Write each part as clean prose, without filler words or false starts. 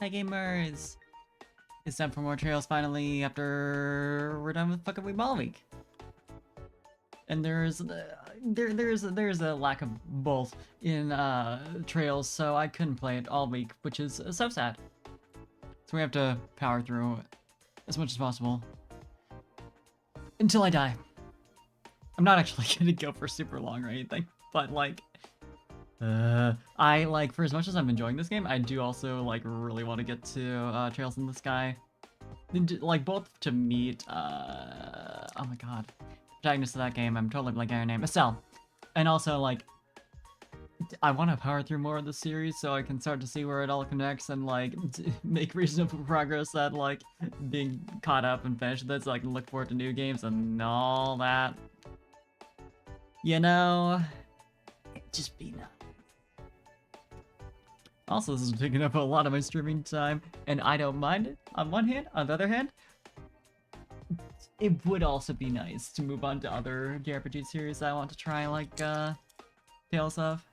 Hi gamers! It's time for more trails finally after we're done with fucking Ball Week. And there's a lack of both in trails, so I couldn't play it all week, which is so sad. So we have to power through as much as possible until I die. I'm not actually gonna go for super long or anything, but like, I like, for as much as I'm enjoying this game, I do also like really want to get to Trails in the Sky, like both to meet oh my god, protagonist of that game, I'm totally blanking on her name, Estelle, and also like I want to power through more of the series so I can start to see where it all connects and like make reasonable progress at like being caught up and finished with it, so I can look forward to new games and all that. You know, it'd just be nice. Also, this is taking up a lot of my streaming time, and I don't mind it, on one hand. On the other hand, it would also be nice to move on to other JRPG series I want to try, like, Tales of.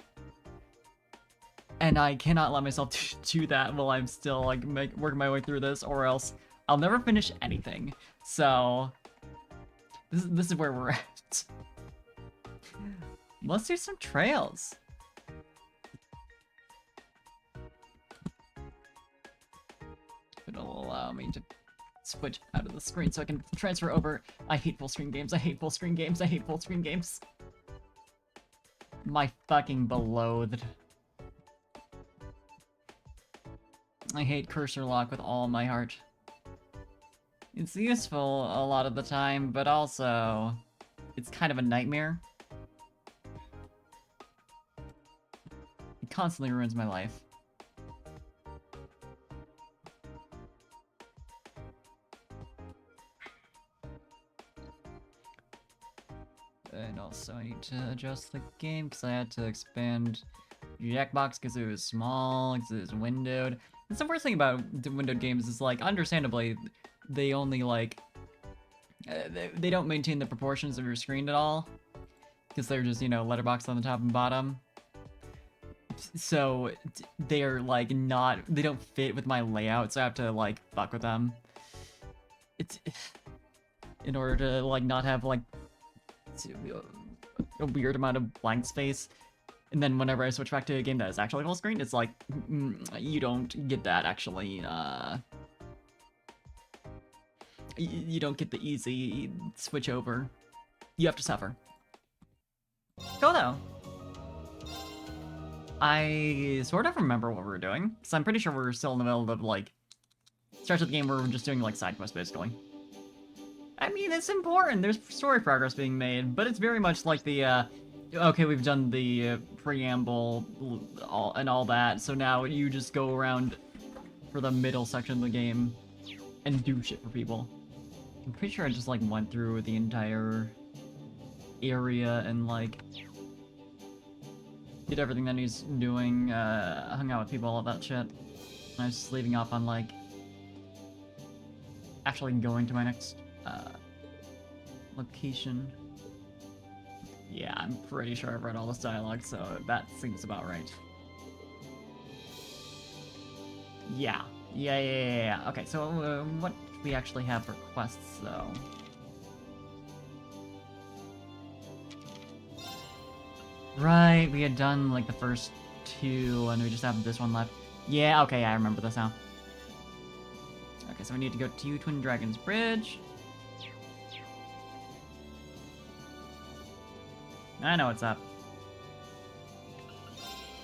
And I cannot let myself do that while I'm still, like, working my way through this, or else I'll never finish anything. So, this is where we're at. Let's do some trails. It'll allow me to switch out of the screen so I can transfer over. I hate full screen games. I hate full screen games. I hate full screen games. My fucking beloathed. I hate cursor lock with all my heart. It's useful a lot of the time, but also it's kind of a nightmare. It constantly ruins my life. And also I need to adjust the game because I had to expand Jackbox because it was small, because it was windowed. That's the worst thing about the windowed games is, like, understandably, they only, like, they don't maintain the proportions of your screen at all, because they're just, you know, letterbox on the top and bottom. So they're, like, not, they don't fit with my layout, so I have to, like, fuck with them. It's, in order to, like, not have, like, a weird amount of blank space. And then whenever I switch back to a game that is actually full screen, it's like, you don't get that actually, you don't get the easy switch over. You have to suffer. Go though. I sort of remember what we were doing, because I'm pretty sure we're still in the middle of, like, stretch of the game where we're just doing, like, side quests, basically. I mean, it's important, there's story progress being made, but it's very much like the, okay, we've done the preamble and all that, so now you just go around for the middle section of the game and do shit for people. I'm pretty sure I just, like, went through the entire area and, like, did everything that he's doing, hung out with people, all that shit. I was just leaving off on, like, actually going to my next, location. Yeah, I'm pretty sure I've read all this dialogue, so that seems about right. Yeah. Yeah. Okay, so what do we actually have for quests, though? Right, we had done, like, the first two, and we just have this one left. Yeah, okay, I remember this now. Okay, so we need to go to Twin Dragons Bridge. I know what's up.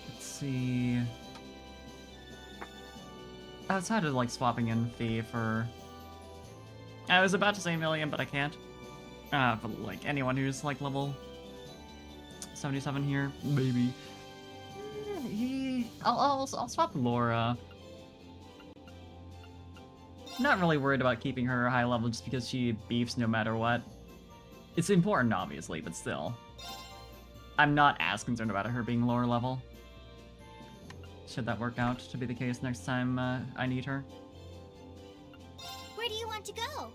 Let's see. Outside of, like, swapping in Fee for... I was about to say millium, but I can't. For, like, anyone who's, like, level 77 here, maybe. I'll swap Laura. I'm not really worried about keeping her high level just because she beefs no matter what. It's important, obviously, but still. I'm not as concerned about her being lower level. Should that work out to be the case next time I need her. Where do you want to go?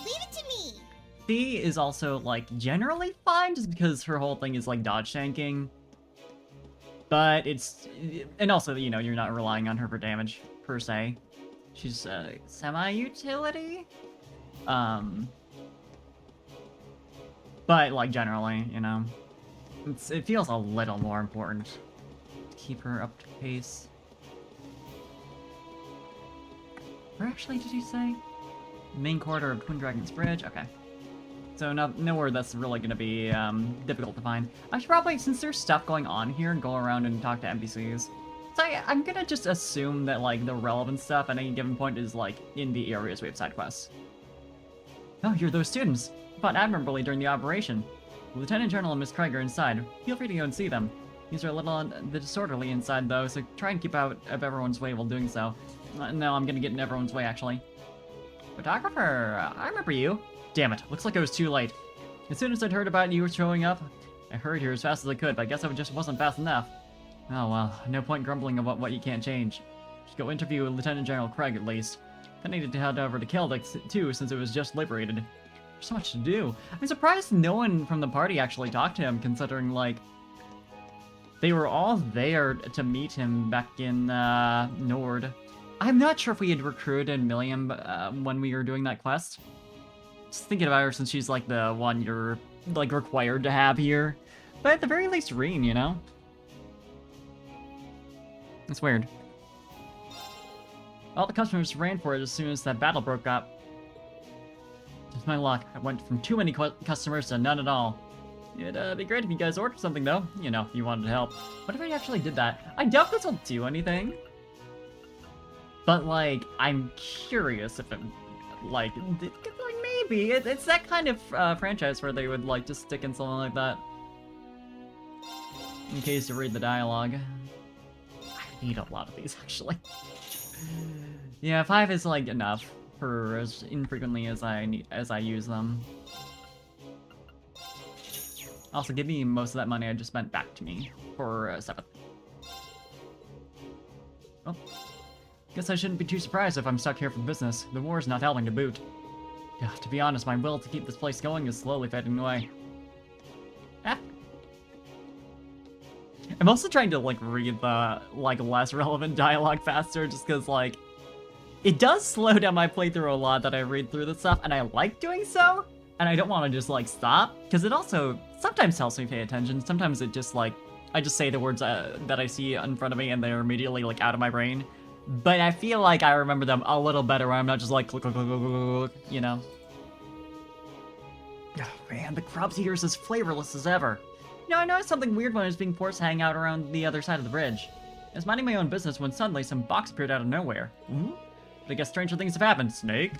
Leave it to me! Fee is also, like, generally fine, just because her whole thing is, like, dodge tanking. But it's... And also, you know, you're not relying on her for damage, per se. She's semi-utility? But, like, generally, you know, it feels a little more important to keep her up to pace. Where actually did you say? Main corridor of Twin Dragons Bridge? Okay. So nowhere that's really going to be difficult to find. I should probably, since there's stuff going on here, go around and talk to NPCs. So I'm going to just assume that, like, the relevant stuff at any given point is, like, in the areas we have side quests. Oh, you're those students. Fought admirably during the operation. Lieutenant General and Miss Craig are inside. Feel free to go and see them. These are a little disorderly inside, though, so try and keep out of everyone's way while doing so. No, I'm gonna get in everyone's way, actually. Photographer, I remember you. Damn it, looks like I was too late. As soon as I'd heard about you showing up, I hurried here as fast as I could, but I guess I just wasn't fast enough. Oh well, no point grumbling about what you can't change. Should go interview Lieutenant General Craig, at least. I needed to head over to Keldick, too, since it was just liberated. There's so much to do. I'm surprised no one from the party actually talked to him, considering, like, they were all there to meet him back in, Nord. I'm not sure if we had recruited Millium when we were doing that quest. Just thinking about her since she's, like, the one you're, like, required to have here. But at the very least, Reen, you know? It's weird. All the customers ran for it as soon as that battle broke up. Just my luck. I went from too many customers to none at all. It'd be great if you guys ordered something, though. You know, if you wanted to help. What if I actually did that? I doubt this will do anything. But, like, I'm curious if it, like maybe. It's that kind of franchise where they would, like, just stick in something like that. In case you read the dialogue. I need a lot of these, actually. Yeah, 5 is, like, enough for as infrequently as I use them. Also, give me most of that money I just spent back to me for 7th. Oh. Guess I shouldn't be too surprised if I'm stuck here for business. The war's not helping to boot. Yeah, to be honest, my will to keep this place going is slowly fading away. Ah. I'm also trying to, like, read the, like, less relevant dialogue faster, just because, like, it does slow down my playthrough a lot that I read through this stuff, and I like doing so, and I don't want to just, like, stop, because it also sometimes helps me pay attention. Sometimes it just, like, I just say the words that I see in front of me, and they're immediately, like, out of my brain. But I feel like I remember them a little better when I'm not just, like, click, click, click, click, click, click, you know? Oh, man, the crab's here is as flavorless as ever. You know, I noticed something weird when I was being forced to hang out around the other side of the bridge. I was minding my own business when suddenly some box appeared out of nowhere. Mm-hmm. But I guess stranger things have happened. Snake?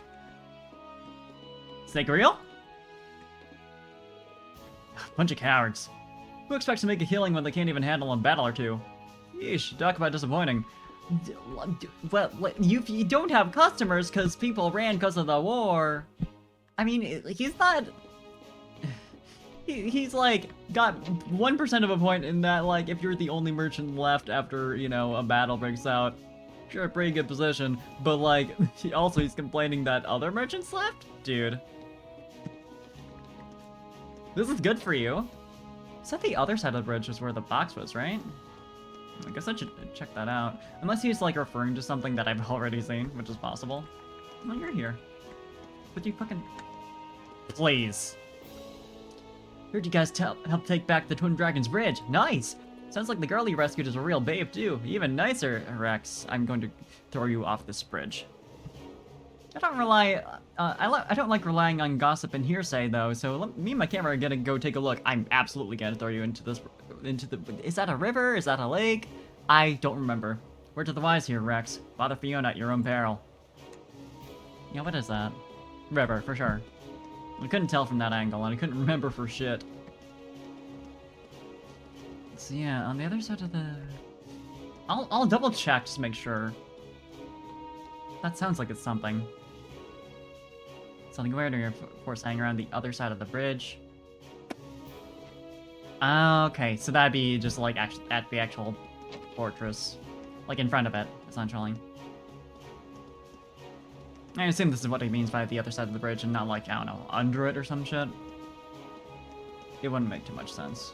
Snake real? Bunch of cowards. Who expects to make a killing when they can't even handle a battle or two? Yeesh, talk about disappointing. Well, you don't have customers because people ran because of the war. I mean, he's not... He's, like, got 1% of a point in that, like, if you're the only merchant left after, you know, a battle breaks out, sure, a pretty good position, but, like, also he's complaining that other merchants left? Dude. This is good for you. Is that the other side of the bridge is where the box was, right? I guess I should check that out. Unless he's, like, referring to something that I've already seen, which is possible. Well, you're here. But you fucking... Please. Heard you guys help take back the Twin Dragons Bridge. Nice! Sounds like the girl you rescued is a real babe, too. Even nicer, Rex. I'm going to throw you off this bridge. I don't rely... I don't like relying on gossip and hearsay, though, so me and my camera are gonna go take a look. I'm absolutely gonna throw you into this... Is that a river? Is that a lake? I don't remember. Word to the wise here, Rex. Father Fiona at your own peril. Yeah, what is that? River, for sure. I couldn't tell from that angle, and I couldn't remember for shit. So yeah, on the other side of the... I'll double check just to make sure. That sounds like it's something. Something weird, or force hanging around the other side of the bridge. Okay, so that'd be just like at the actual fortress. Like in front of it, essentially. I assume this is what he means by the other side of the bridge and not like, I don't know, under it or some shit. It wouldn't make too much sense.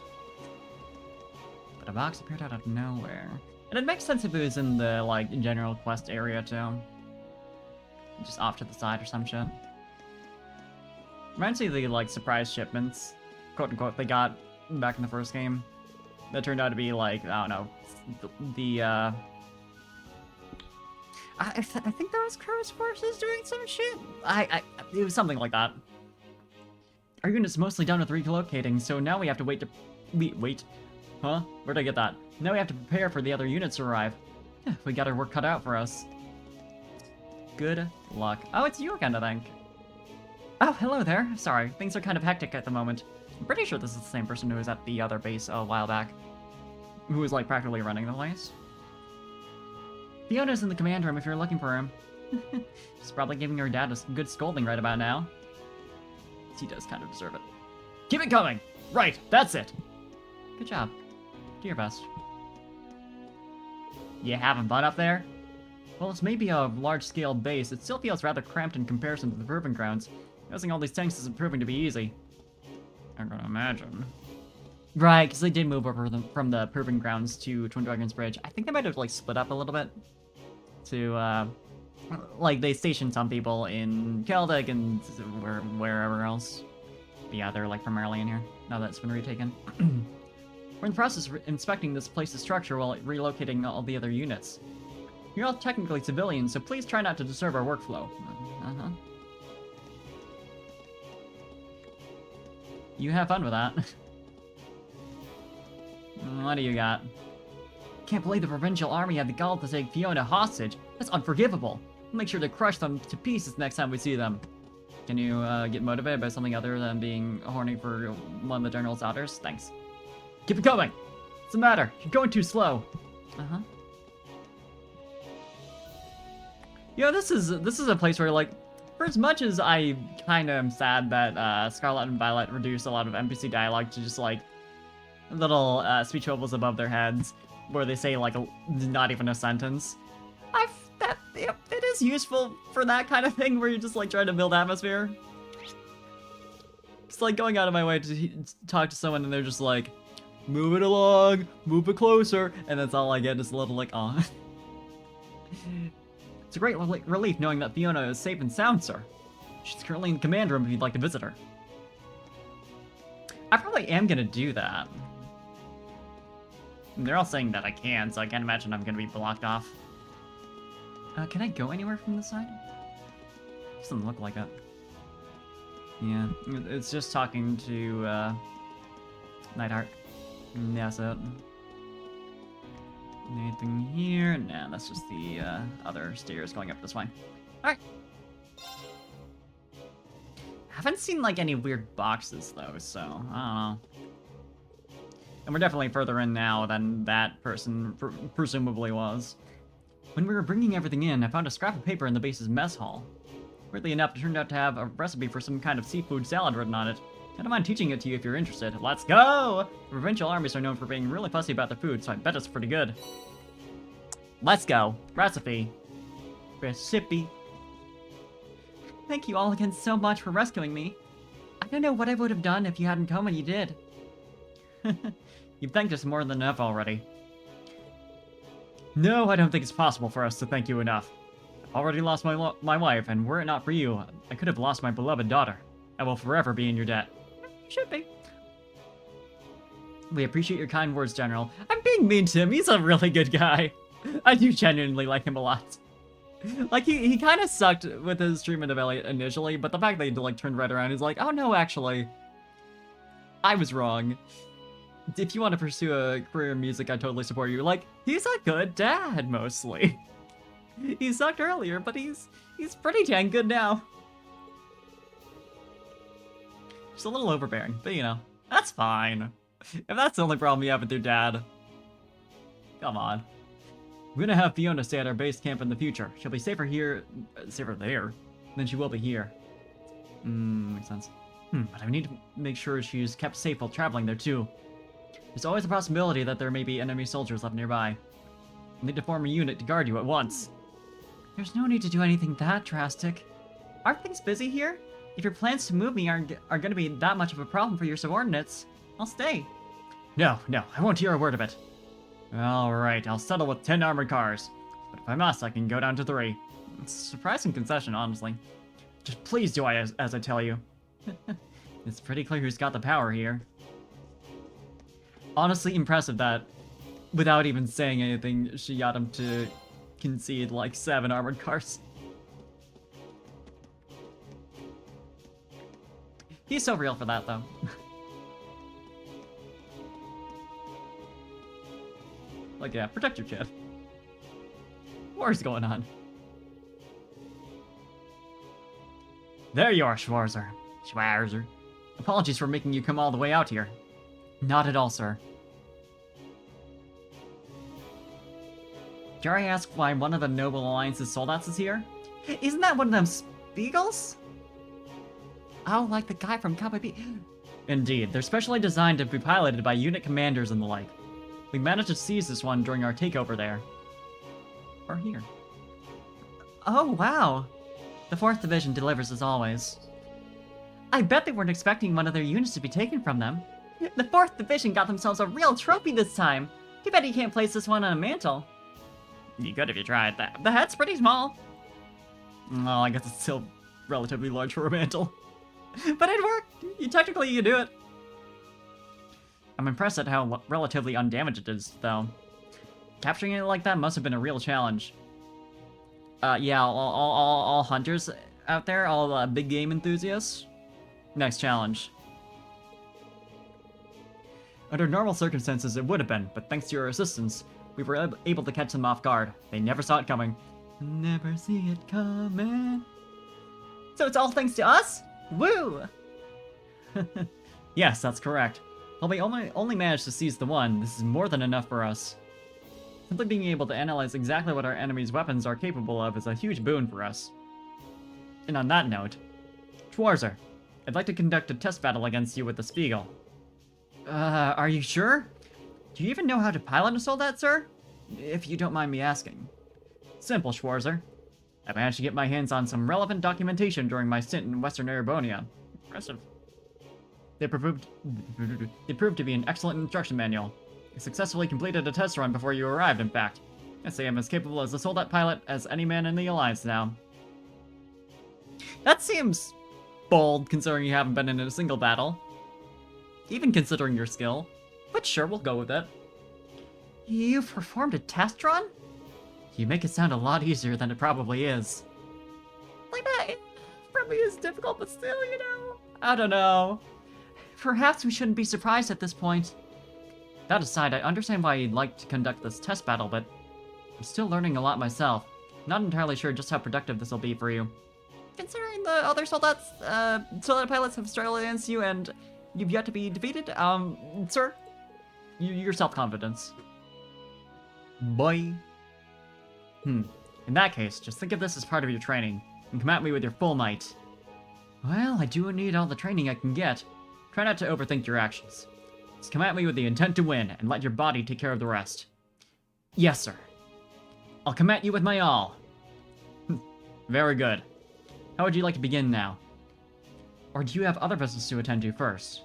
But a box appeared out of nowhere. And it makes sense if it was in the, like, general quest area, too. Just off to the side or some shit. Reminds me of the, like, surprise shipments, quote-unquote, they got back in the first game. That turned out to be, like, I don't know, I think that was Crow's forces doing some shit? It was something like that. Our unit's mostly done with relocating, so now we have to wait to... Wait. Huh? Where'd I get that? Now we have to prepare for the other units to arrive. We got our work cut out for us. Good luck. Oh, it's you again, I think. Oh, hello there. Sorry, things are kind of hectic at the moment. I'm pretty sure this is the same person who was at the other base a while back. Who was, like, practically running the place. Fiona's in the command room if you're looking for him. She's probably giving her dad a good scolding right about now. He does kind of deserve it. Keep it coming! Right, that's it! Good job. Do your best. You having fun up there? Well, it's maybe a large-scale base. It still feels rather cramped in comparison to the proving grounds. Using all these tanks isn't proving to be easy. I'm gonna imagine. Right, because they did move over from the proving grounds to Twin Dragons Bridge. I think they might have, like, split up a little bit. To, like, they stationed some people in Celtic and wherever else. But yeah, they're, like, primarily in here, now that it's been retaken. We're in the process of inspecting this place's structure while relocating all the other units. You're all technically civilians, so please try not to disturb our workflow. Uh-huh. You have fun with that. What do you got? Can't believe the provincial army had the gall to take Fiona hostage. That's unforgivable. We'll make sure to crush them to pieces next time we see them. Can you get motivated by something other than being horny for one of the general's daughters? Thanks. Keep it going! What's the matter? You're going too slow. Uh-huh. You know, this is a place where, like, for as much as I kind of am sad that Scarlet and Violet reduced a lot of NPC dialogue to just, like, little speech bubbles above their heads, where they say, like, not even a sentence. It is useful for that kind of thing, where you're just, like, trying to build atmosphere. It's like going out of my way to talk to someone and they're just like, move it along, move it closer, and that's all I get is a little, like, aw. It's a great relief knowing that Fiona is safe and sound, sir. She's currently in the command room if you'd like to visit her. I probably am gonna do that. They're all saying that I can, so I can't imagine I'm gonna be blocked off. Can I go anywhere from this side? Doesn't look like it. Yeah, it's just talking to, Nightheart. That's it. Anything here? Nah, that's just the, other stairs going up this way. Alright. Haven't seen, like, any weird boxes, though, so, I don't know. And we're definitely further in now than that person presumably was. When we were bringing everything in, I found a scrap of paper in the base's mess hall. Weirdly enough, it turned out to have a recipe for some kind of seafood salad written on it. I don't mind teaching it to you if you're interested. Let's go! The provincial armies are known for being really fussy about their food, so I bet it's pretty good. Let's go. Recipe. Recipe. Thank you all again so much for rescuing me. I don't know what I would have done if you hadn't come when you did. You've thanked us more than enough already. No, I don't think it's possible for us to thank you enough. I've already lost my wife, and were it not for you, I could have lost my beloved daughter. I will forever be in your debt. Should be. We appreciate your kind words, General. I'm being mean to him. He's a really good guy. I do genuinely like him a lot. Like, he kind of sucked with his treatment of Elliot initially, but the fact that he, like, turned right around, he's like, oh no, actually, I was wrong. If you want to pursue a career in music, I totally support you. Like, he's a good dad, mostly. He sucked earlier, but he's pretty dang good now. Just a little overbearing, but you know, that's fine. If that's the only problem you have with your dad, come on. We're gonna have Fiona stay at our base camp in the future. She'll be safer there than she will be here. Makes sense. But I need to make sure she's kept safe while traveling there too. There's always a possibility that there may be enemy soldiers left nearby. We'll need to form a unit to guard you at once. There's no need to do anything that drastic. Aren't things busy here? If your plans to move me are going to be that much of a problem for your subordinates, I'll stay. No, I won't hear a word of it. Alright, I'll settle with 10 armored cars. But if I must, I can go down to 3. It's a surprising concession, honestly. Just please do as I tell you. It's pretty clear who's got the power here. Honestly impressive that, without even saying anything, she got him to concede like 7 armored cars. He's so real for that, though. Like, yeah, protect your kid. War's going on. There you are, Schwarzer. Schwarzer. Apologies for making you come all the way out here. Not at all, sir. Dare I ask why one of the Noble Alliance's soldats is here? Isn't that one of them Spiegels? Oh, like the guy from Cowboy B. Indeed, they're specially designed to be piloted by unit commanders and the like. We managed to seize this one during our takeover there. Or here. Oh, wow. The 4th Division delivers as always. I bet they weren't expecting one of their units to be taken from them. The 4th Division got themselves a real trophy this time. Too bad you can't place this one on a mantle. You could if you tried. The head's pretty small. Well, I guess it's still relatively large for a mantle. But it worked! Technically, you can do it. I'm impressed at how relatively undamaged it is, though. Capturing it like that must have been a real challenge. Yeah, all hunters out there, all big game enthusiasts. Next challenge. Under normal circumstances, it would have been, but thanks to your assistance, we were able to catch them off guard. They never saw it coming. Never see it coming. So it's all thanks to us? Woo! Yes, that's correct. While we only managed to seize the one, this is more than enough for us. Simply being able to analyze exactly what our enemy's weapons are capable of is a huge boon for us. And on that note, Schwarzer, I'd like to conduct a test battle against you with the Spiegel. Are you sure? Do you even know how to pilot a soldat, sir? If you don't mind me asking. Simple, Schwarzer. I managed to get my hands on some relevant documentation during my stint in Western Erebonia. Impressive. They proved to be an excellent instruction manual. I successfully completed a test run before you arrived, in fact. I say I'm as capable as a soldat pilot as any man in the Alliance now. That seems bold, considering you haven't been in a single battle. Even considering your skill. But sure, we'll go with it. You performed a test run? You make it sound a lot easier than it probably is. Like that, it probably is difficult, but still, you know. I don't know. Perhaps we shouldn't be surprised at this point. That aside, I understand why you'd like to conduct this test battle, but I'm still learning a lot myself. Not entirely sure just how productive this will be for you. Considering the other soldat pilots have struggled against you and you've yet to be defeated, sir, your self-confidence. Boy. In that case, just think of this as part of your training, and come at me with your full might. Well, I do need all the training I can get. Try not to overthink your actions. Just come at me with the intent to win, and let your body take care of the rest. Yes, sir. I'll come at you with my all. Very good. How would you like to begin now? Or do you have other business to attend to first?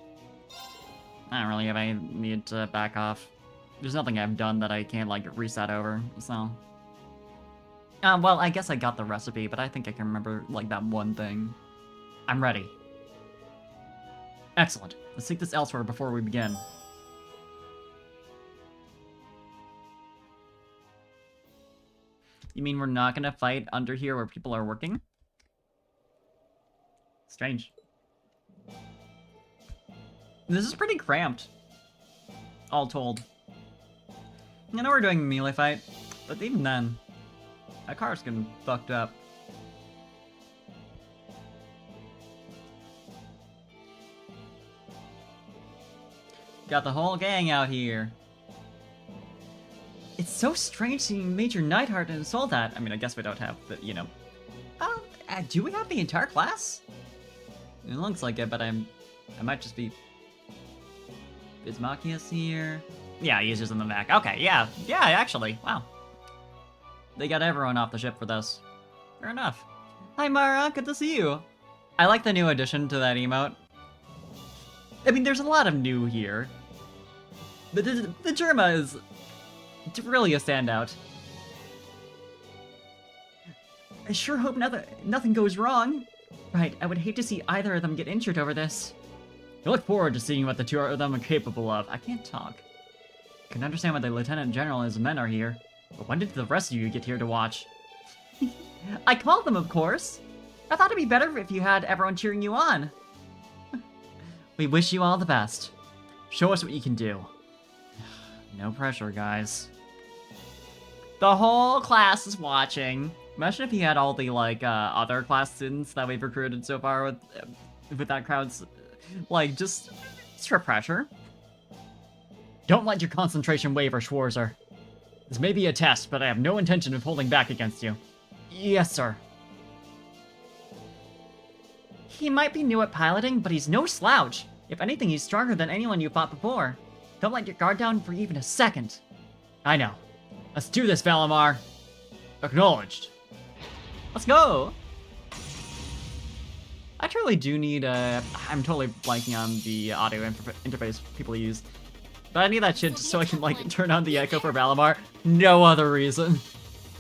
I don't really have any need to back off. There's nothing I've done that I can't, like, reset over, so... well, I guess I got the recipe, but I think I can remember, like, that one thing. I'm ready. Excellent. Let's take this elsewhere before we begin. You mean we're not gonna fight under here where people are working? Strange. This is pretty cramped. All told. I know we're doing a melee fight, but even then, that car's getting fucked up. Got the whole gang out here. It's so strange seeing Major Neidhart and Soldat. I mean, I guess we don't have the, you know. Do we have the entire class? It looks like it, but I might just be... Bismachius here? Yeah, he's just in the back. Okay, yeah, actually, wow. They got everyone off the ship for this. Fair enough. Hi, Mara, good to see you. I like the new addition to that emote. I mean, there's a lot of new here. The Germa is It's really a standout. I sure hope nothing goes wrong. Right, I would hate to see either of them get injured over this. I look forward to seeing what the two of them are capable of. I can't talk. I can understand why the Lieutenant General and his men are here. But when did the rest of you get here to watch? I called them, of course. I thought it'd be better if you had everyone cheering you on. We wish you all the best. Show us what you can do. No pressure, guys. The whole class is watching. Imagine if he had all the, like, other class students that we've recruited so far with that crowd's, like, just for pressure. Don't let your concentration waver, Schwarzer. This may be a test, but I have no intention of holding back against you. Yes, sir. He might be new at piloting, but he's no slouch. If anything, he's stronger than anyone you fought before. Don't let your guard down for even a second. I know. Let's do this, Valimar. Acknowledged. Let's go! I truly do need I'm totally blanking on the audio interface people use. But I need that shit just so I can, like, turn on the echo for Valimar. No other reason.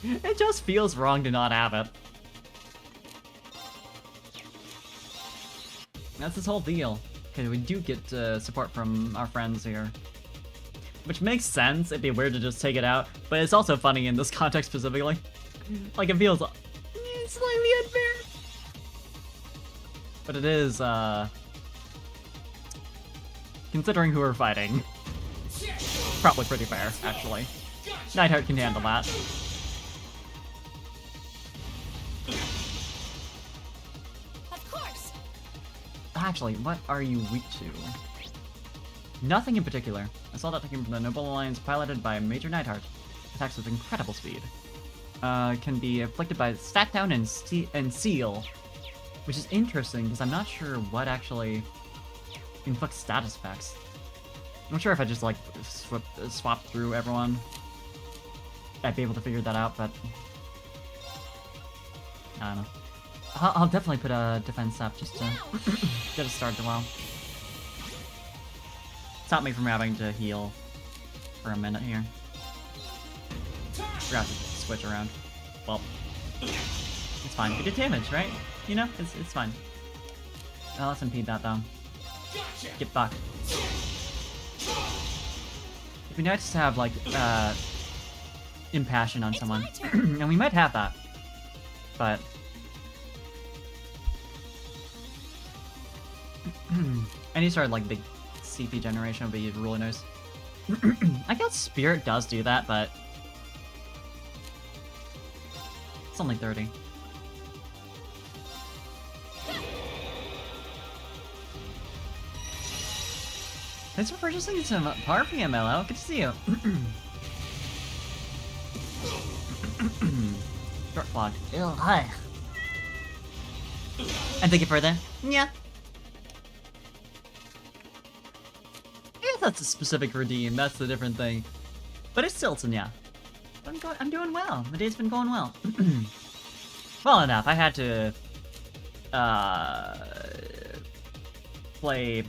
It just feels wrong to not have it. That's this whole deal. Okay, we do get support from our friends here. Which makes sense, it'd be weird to just take it out, but it's also funny in this context specifically. Like, it feels slightly unfair. But it is, considering who we're fighting, probably pretty fair, actually. Neidhart can handle that. Of course. Actually, what are you weak to? Nothing in particular. I saw that came from the Noble Alliance piloted by Major Neidhart. Attacks with incredible speed. Can be afflicted by Stat Down and Seal. Which is interesting, because I'm not sure what actually inflicts status effects. I'm not sure if I just, like, swap through everyone. I'd be able to figure that out, but... I don't know. I'll definitely put a defense up just to get us started well. Stop me from having to heal for a minute here. Forgot to switch around. Well, it's fine. We did damage, right? You know, it's fine. Let's impede that though. Get back. It'd be nice to have like impassion on someone, and we might have that, but any sort of like big CP generation would be really nice. I guess Spirit does do that, but it's only 30. Thanks for purchasing some Parfy, MLO. Good to see you. Short vlog. Ew, hi. And thank you for that. Yeah. If that's a specific redeem, that's the different thing. But it's Stilton, yeah. I'm doing well. The day's been going well. Well enough. I had to play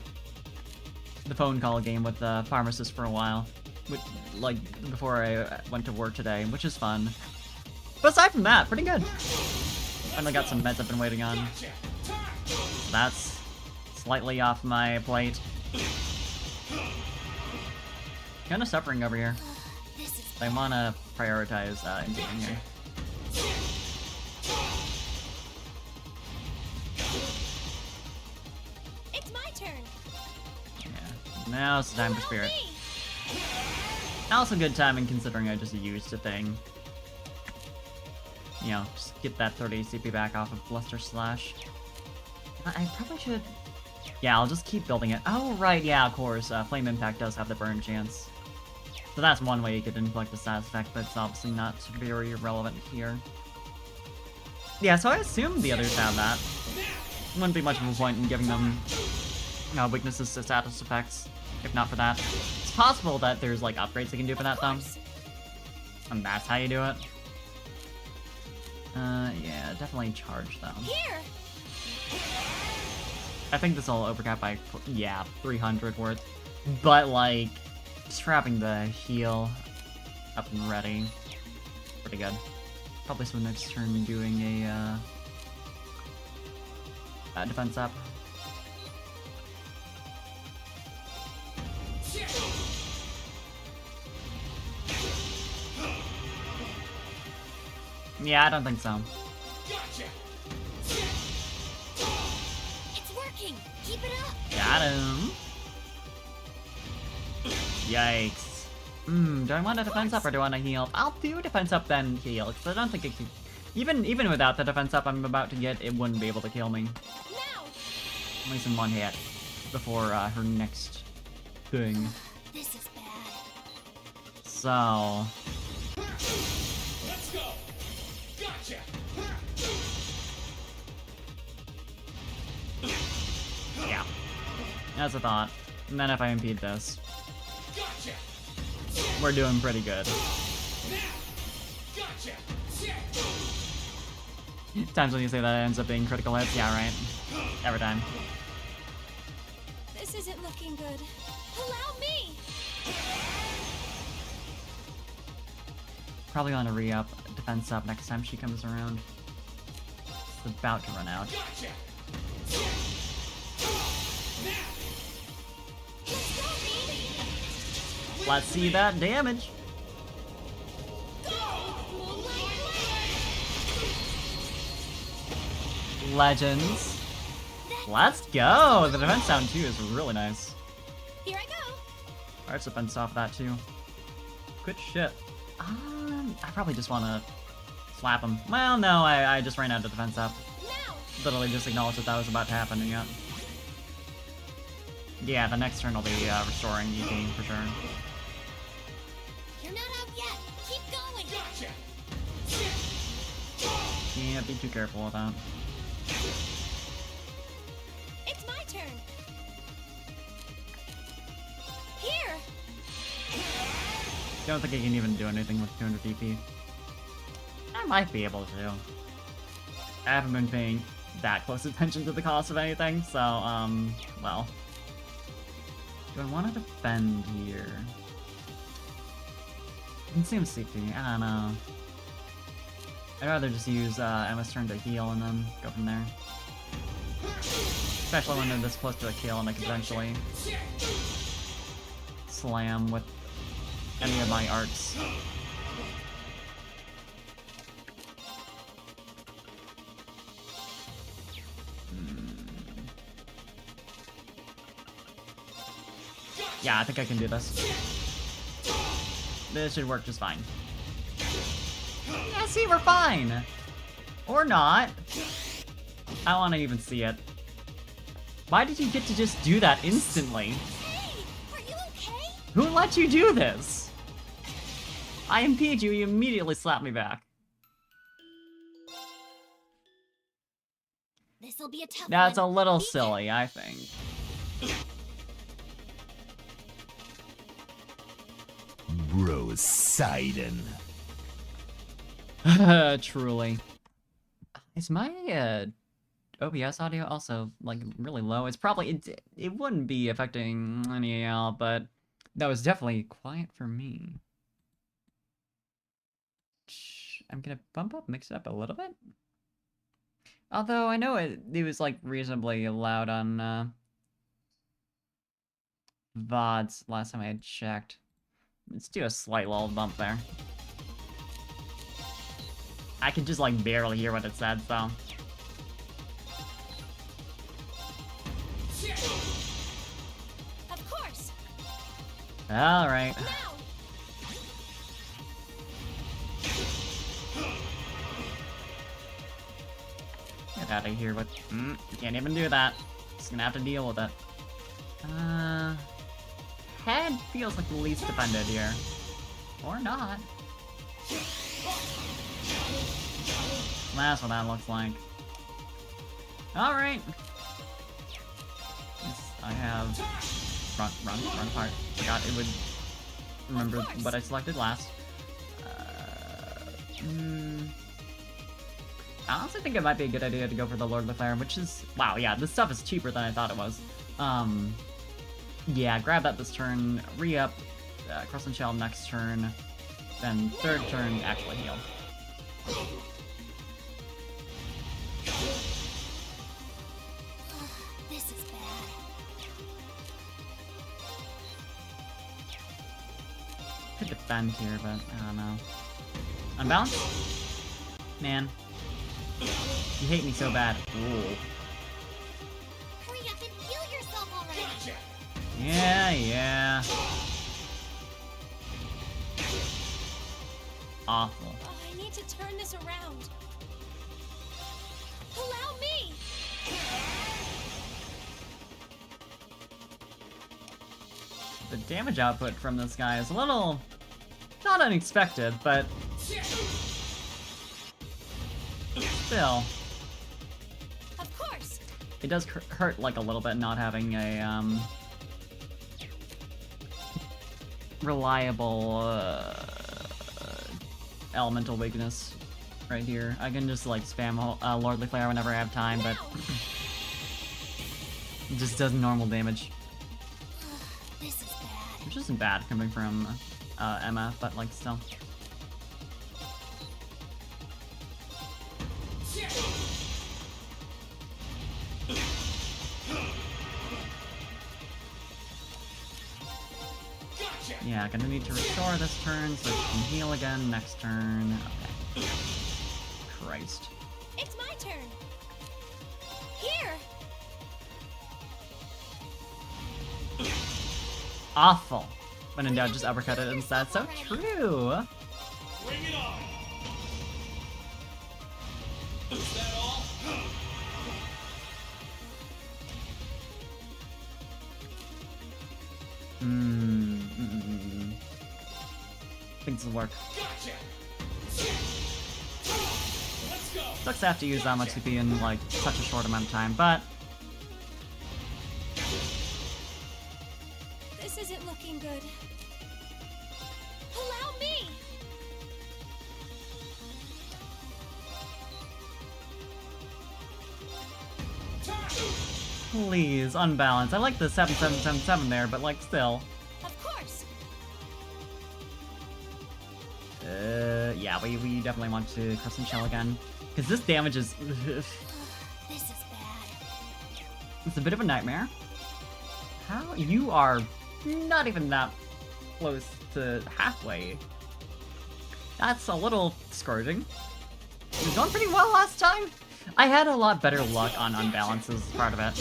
the phone call game with the pharmacist for a while, like before I went to work today, which is fun. But aside from that, pretty good. Finally got some meds I've been waiting on. That's slightly off my plate. Kind of suffering over here. I want to prioritize engaging here. It's my turn. Yeah, now it's time for Spirit. Also good timing considering I just used a thing. You know, just get that 30 CP back off of Bluster Slash. I probably should... Yeah, I'll just keep building it. Oh, right, yeah, of course. Flame Impact does have the burn chance. So that's one way you could inflict the status effect, but it's obviously not very relevant here. Yeah, so I assume the others have that. Wouldn't be much of a point in giving them weaknesses to status effects, if not for that. It's possible that there's like upgrades they can do for that though. And that's how you do it. Yeah, definitely charge them. Here. I think this will overcap by, yeah, 300 worth. But like, just for having the heal up and ready. Pretty good. Probably spend next turn doing a defense up. Yeah, I don't think so. It's working. Keep it up. Got him. Yikes. Do I want to defense up or do I want to heal? I'll do defense up then heal, because I don't think it can... Even without the defense up I'm about to get, it wouldn't be able to kill me. Now. At least in one hit. Before her next thing. This is bad. So... Let's go. Gotcha. yeah. That's a thought. And then if I impede this, Gotcha. we're doing pretty good. Now. Gotcha. Times when you say that it ends up being critical hits, yeah, right? Every time. This isn't looking good. Allow me. Probably want to re-up, defense up next time she comes around. It's about to run out. Gotcha. Let's go, baby. Let's see that damage. Legends. Let's go! The defense sound too is really nice. Here I go. Arts defense off that too. Good shit. I probably just want to slap him. Well, no, I just ran out of defense up. Now. Literally just acknowledged that was about to happen, and yeah. Yeah, the next turn will be restoring EP for sure. You're not out yet. Keep going. Gotcha. Can't be too careful with that. It's my turn. Here. Don't think I can even do anything with 200 DP. I might be able to. I haven't been paying that close attention to the cost of anything, so, well. Do I want to defend here? It seems CP, I don't know. I'd rather just use Emma's turn to heal and then go from there. Especially when they're this close to a kill and I can potentially slam with any of my arts. Yeah, I think I can do this. This should work just fine. Yeah, see, we're fine! Or not. I don't want to even see it. Why did you get to just do that instantly? Hey, are you okay? Who let you do this? I impede you, you immediately slap me back. This'll be a tough That's a one. little Be silly, I think. Bro Sidon. Truly. Is my OBS audio also like really low? It's probably it wouldn't be affecting any AL, but that was definitely quiet for me. I'm gonna mix it up a little bit. Although I know it was like reasonably loud on VODs last time I had checked. Let's do a slight little bump there. I could just like barely hear what it said, so. Of course. Alright. Now. Get out of here with... you can't even do that. Just gonna have to deal with it. Head feels like the least defended here. Or not. That's what that looks like. Alright. Yes, I have... Run apart. Forgot it would remember what I selected last. I honestly think it might be a good idea to go for the Lord of the Fire, which is... Wow, yeah, this stuff is cheaper than I thought it was. Yeah, grab that this turn, re-up, Crescent Shell next turn. then third turn actually heal. This is bad. Could defend here, but I don't know. Unbounce? Man. You hate me so bad. Ooh. Hurry up and heal yourself already. Gotcha. Yeah. Awful. Oh, I need to turn this around. Allow me. The damage output from this guy is a little... not unexpected, but... still. Of course. It does hurt, like, a little bit not having a, reliable, elemental weakness right here. I can just, like, spam Lordly Flare whenever I have time, but... it just does normal damage. This is bad. Which isn't bad coming from, Emma, but, like, still. Gotcha. Yeah, gonna need to restore this turn so she can heal again next turn. Okay. Christ. It's my turn. Here. Awful. When in doubt, just uppercut it instead. So true. Bring it on. Is that all? I think this will work. Gotcha. Let's go. Sucks to have to use that much CP in, like, such a short amount of time, but... This isn't looking good. Allow me. please, unbalanced. I like the 7777 there, but, like, still. Of course. Yeah, we definitely want to Crescent Shell again. Because this damage is... This is bad. It's a bit of a nightmare. How? You are not even that close to halfway. That's a little discouraging. It was going pretty well last time. I had a lot better luck on unbalances as part of it.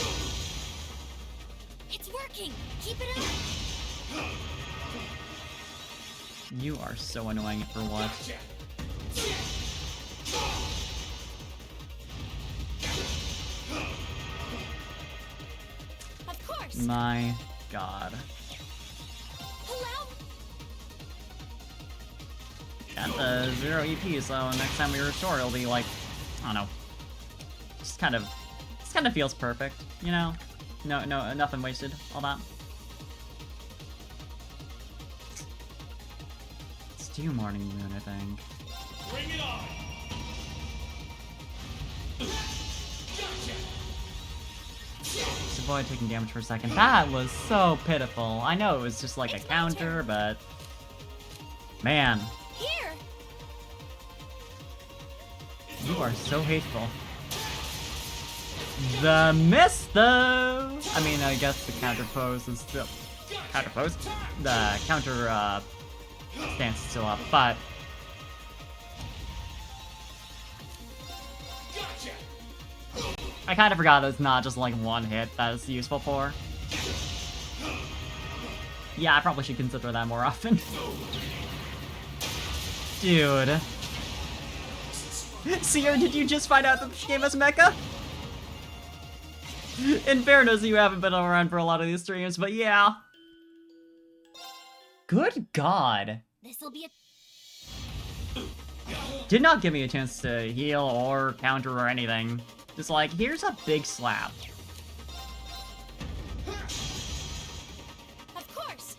It's working. Keep it up. You are so annoying for what? Of course. My god. Allow. Got the 0 EP, so next time we restore, it'll be like, I don't know. Just kind of feels perfect, you know? No, nothing wasted, all that. Let's do Morning Moon, I think. Bring it on. Just avoid taking damage for a second. That was so pitiful. I know it was just like a counter, but... Man, Here. you are so hateful. The miss, though! I mean, I guess the counter pose is still... Counter pose? The counter, stance is still up, but... I kind of forgot it's not just like one hit that it's useful for. Yeah, I probably should consider that more often. Dude. Seer, did you just find out that this game has mecha? In fairness, you haven't been around for a lot of these streams, but yeah. Good god. This'll be a. Did not give me a chance to heal or counter or anything. Just like, here's a big slap. Of course.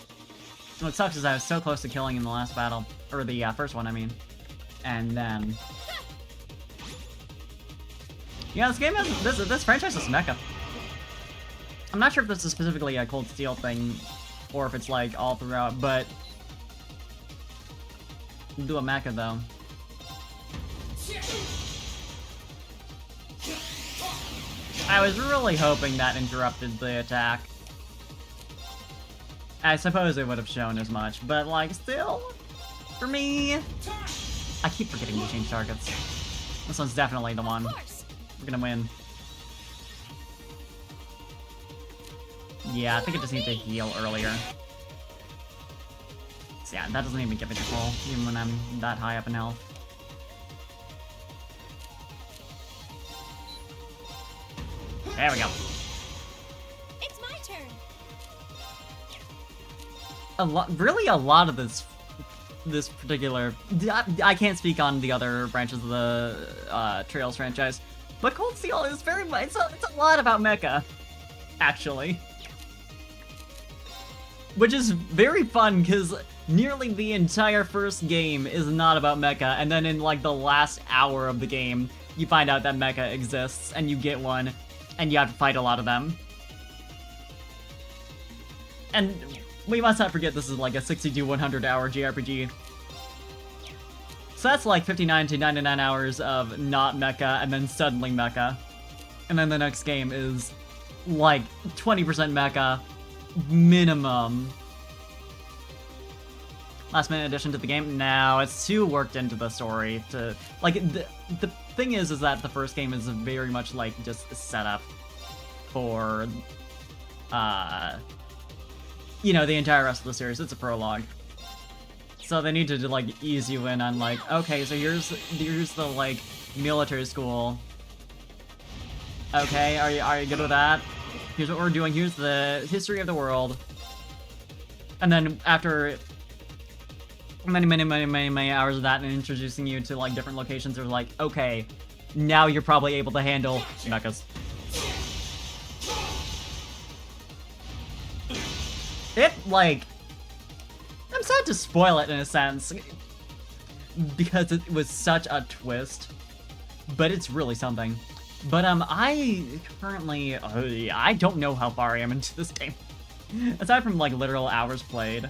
What sucks is I was so close to killing in the last battle. Or the first one, I mean. And then... Yeah, this game is... This franchise is mecha. I'm not sure if this is specifically a Cold Steel thing, or if it's like all throughout, but... Do a mecha though. I was really hoping that interrupted the attack. I suppose it would have shown as much, but like still, for me, I keep forgetting to change targets. This one's definitely the one. We're gonna win. Yeah, I think I just need to heal earlier. So yeah, that doesn't even give me control, even when I'm that high up in health. There we go. It's my turn. Really a lot of this particular... I can't speak on the other branches of the Trails franchise, but Cold Steel is very much... It's a lot about mecha, actually. Which is very fun, because nearly the entire first game is not about mecha, and then in like the last hour of the game, you find out that mecha exists, and you get one, and you have to fight a lot of them. And we must not forget this is like a 60 to 100 hour JRPG. So that's like 59 to 99 hours of not mecha, and then suddenly mecha. And then the next game is like 20% mecha, minimum. Last minute addition to the game? No, it's too worked into the story to... Like, the thing is that the first game is very much like just a setup for, you know, the entire rest of the series. It's a prologue. So they need to like ease you in on like, okay, so here's the like military school. Okay, are you good with that? Here's what we're doing. Here's the history of the world. And then after many hours of that and introducing you to like different locations, they're like, okay, now you're probably able to handle mechas. It, like, I'm sad to spoil it in a sense, because it was such a twist, but it's really something. But, I currently, I don't know how far I am into this game. Aside from, like, literal hours played.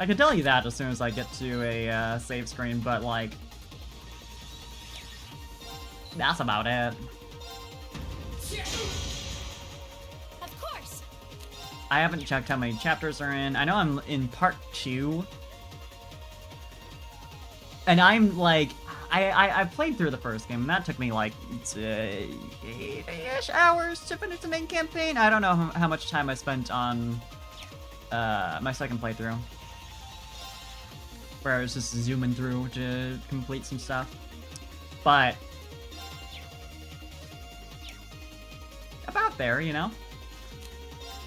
I can tell you that as soon as I get to a, save screen, but, like, that's about it. Of course. I haven't checked how many chapters are in. I know I'm in part 2. And I'm, like, I played through the first game, and that took me, like, 8-ish hours to finish the main campaign. I don't know how much time I spent on, my second playthrough, where I was just zooming through to complete some stuff. But about there, you know?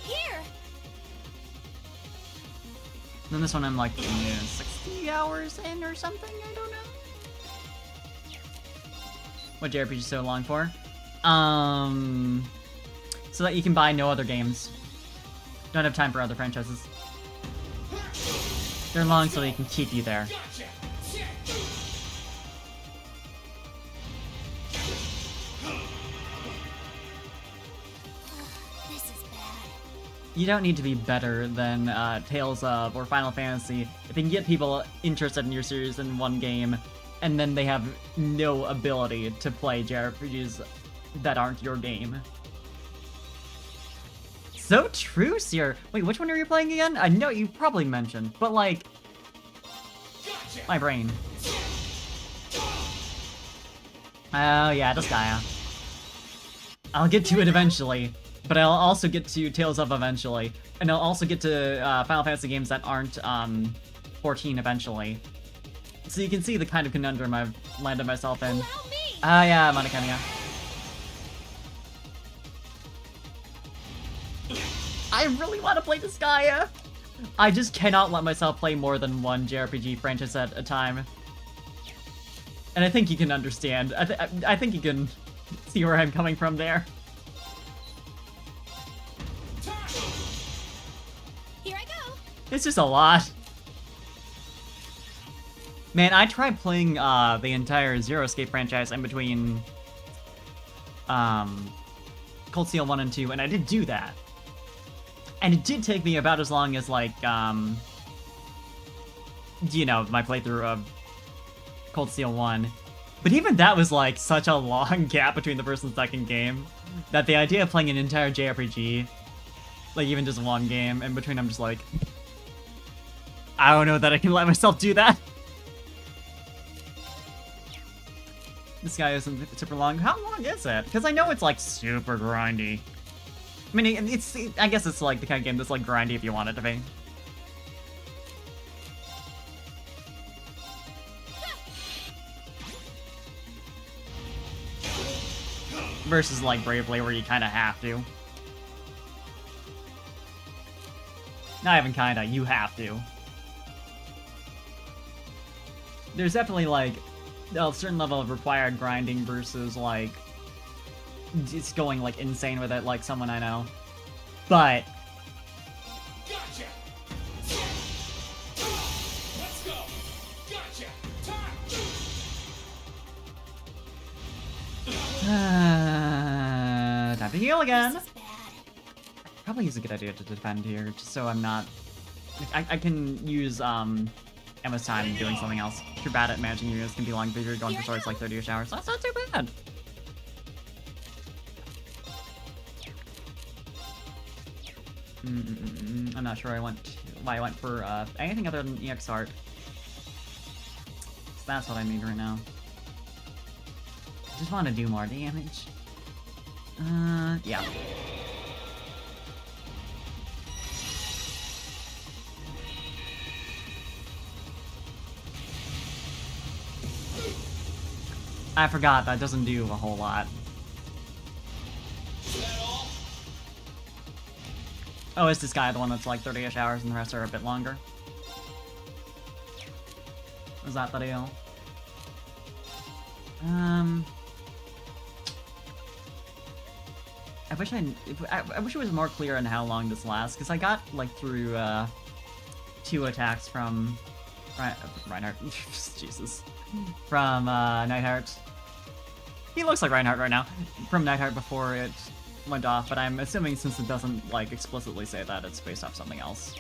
Here. Then this one I'm like 60 hours in or something, I don't know. What JRPG is so long for? So that you can buy no other games. Don't have time for other franchises. They're long so they can keep you there. This is bad. You don't need to be better than Tales of or Final Fantasy if you can get people interested in your series in one game, and then they have no ability to play JRPGs that aren't your game. So true, Seer. Wait, which one are you playing again? I know you probably mentioned, but like, my brain. Oh yeah, Disgaea. I'll get to it eventually, but I'll also get to Tales of eventually, and I'll also get to Final Fantasy games that aren't 14 eventually. So you can see the kind of conundrum I've landed myself in. Allow me. Ah yeah, Monokamiya. I really want to play Disgaea! I just cannot let myself play more than one JRPG franchise at a time. And I think you can understand. I think you can see where I'm coming from there. Here I go. It's just a lot. Man, I tried playing the entire Zero Escape franchise in between Cold Steel 1 and 2, and I did do that. And it did take me about as long as, like, you know, my playthrough of Cold Steel 1. But even that was like such a long gap between the first and second game that the idea of playing an entire JRPG, like even just one game in between, I'm just like, I don't know that I can let myself do that. This guy isn't super long. How long is it? Because I know it's like super grindy. I mean, I guess it's like the kind of game that's like grindy if you want it to be. Versus like Bravely where you kind of have to. Not even kinda, you have to. There's definitely like a certain level of required grinding versus like just going like insane with it like someone I know. But Gotcha. Let's go. Gotcha. Time. time to heal again. This is bad. Probably is a good idea to defend here, just so I'm not. I can use Emma's time doing something else. If you're bad at managing units, can be long, but you're going for swords like 30-ish hours. That's not too bad. I'm not sure why I went for anything other than EX art. So that's what I need right now. I just want to do more damage. Yeah. I forgot that doesn't do a whole lot. Is that all? Oh, is this guy the one that's like 30-ish hours and the rest are a bit longer? Is that the deal? I wish it was more clear on how long this lasts, because I got like through 2 attacks from Reinhardt. Jesus. From Nightheart. He looks like Reinhardt right now. From Nightheart before it went off, but I'm assuming since it doesn't like explicitly say that, it's based off something else.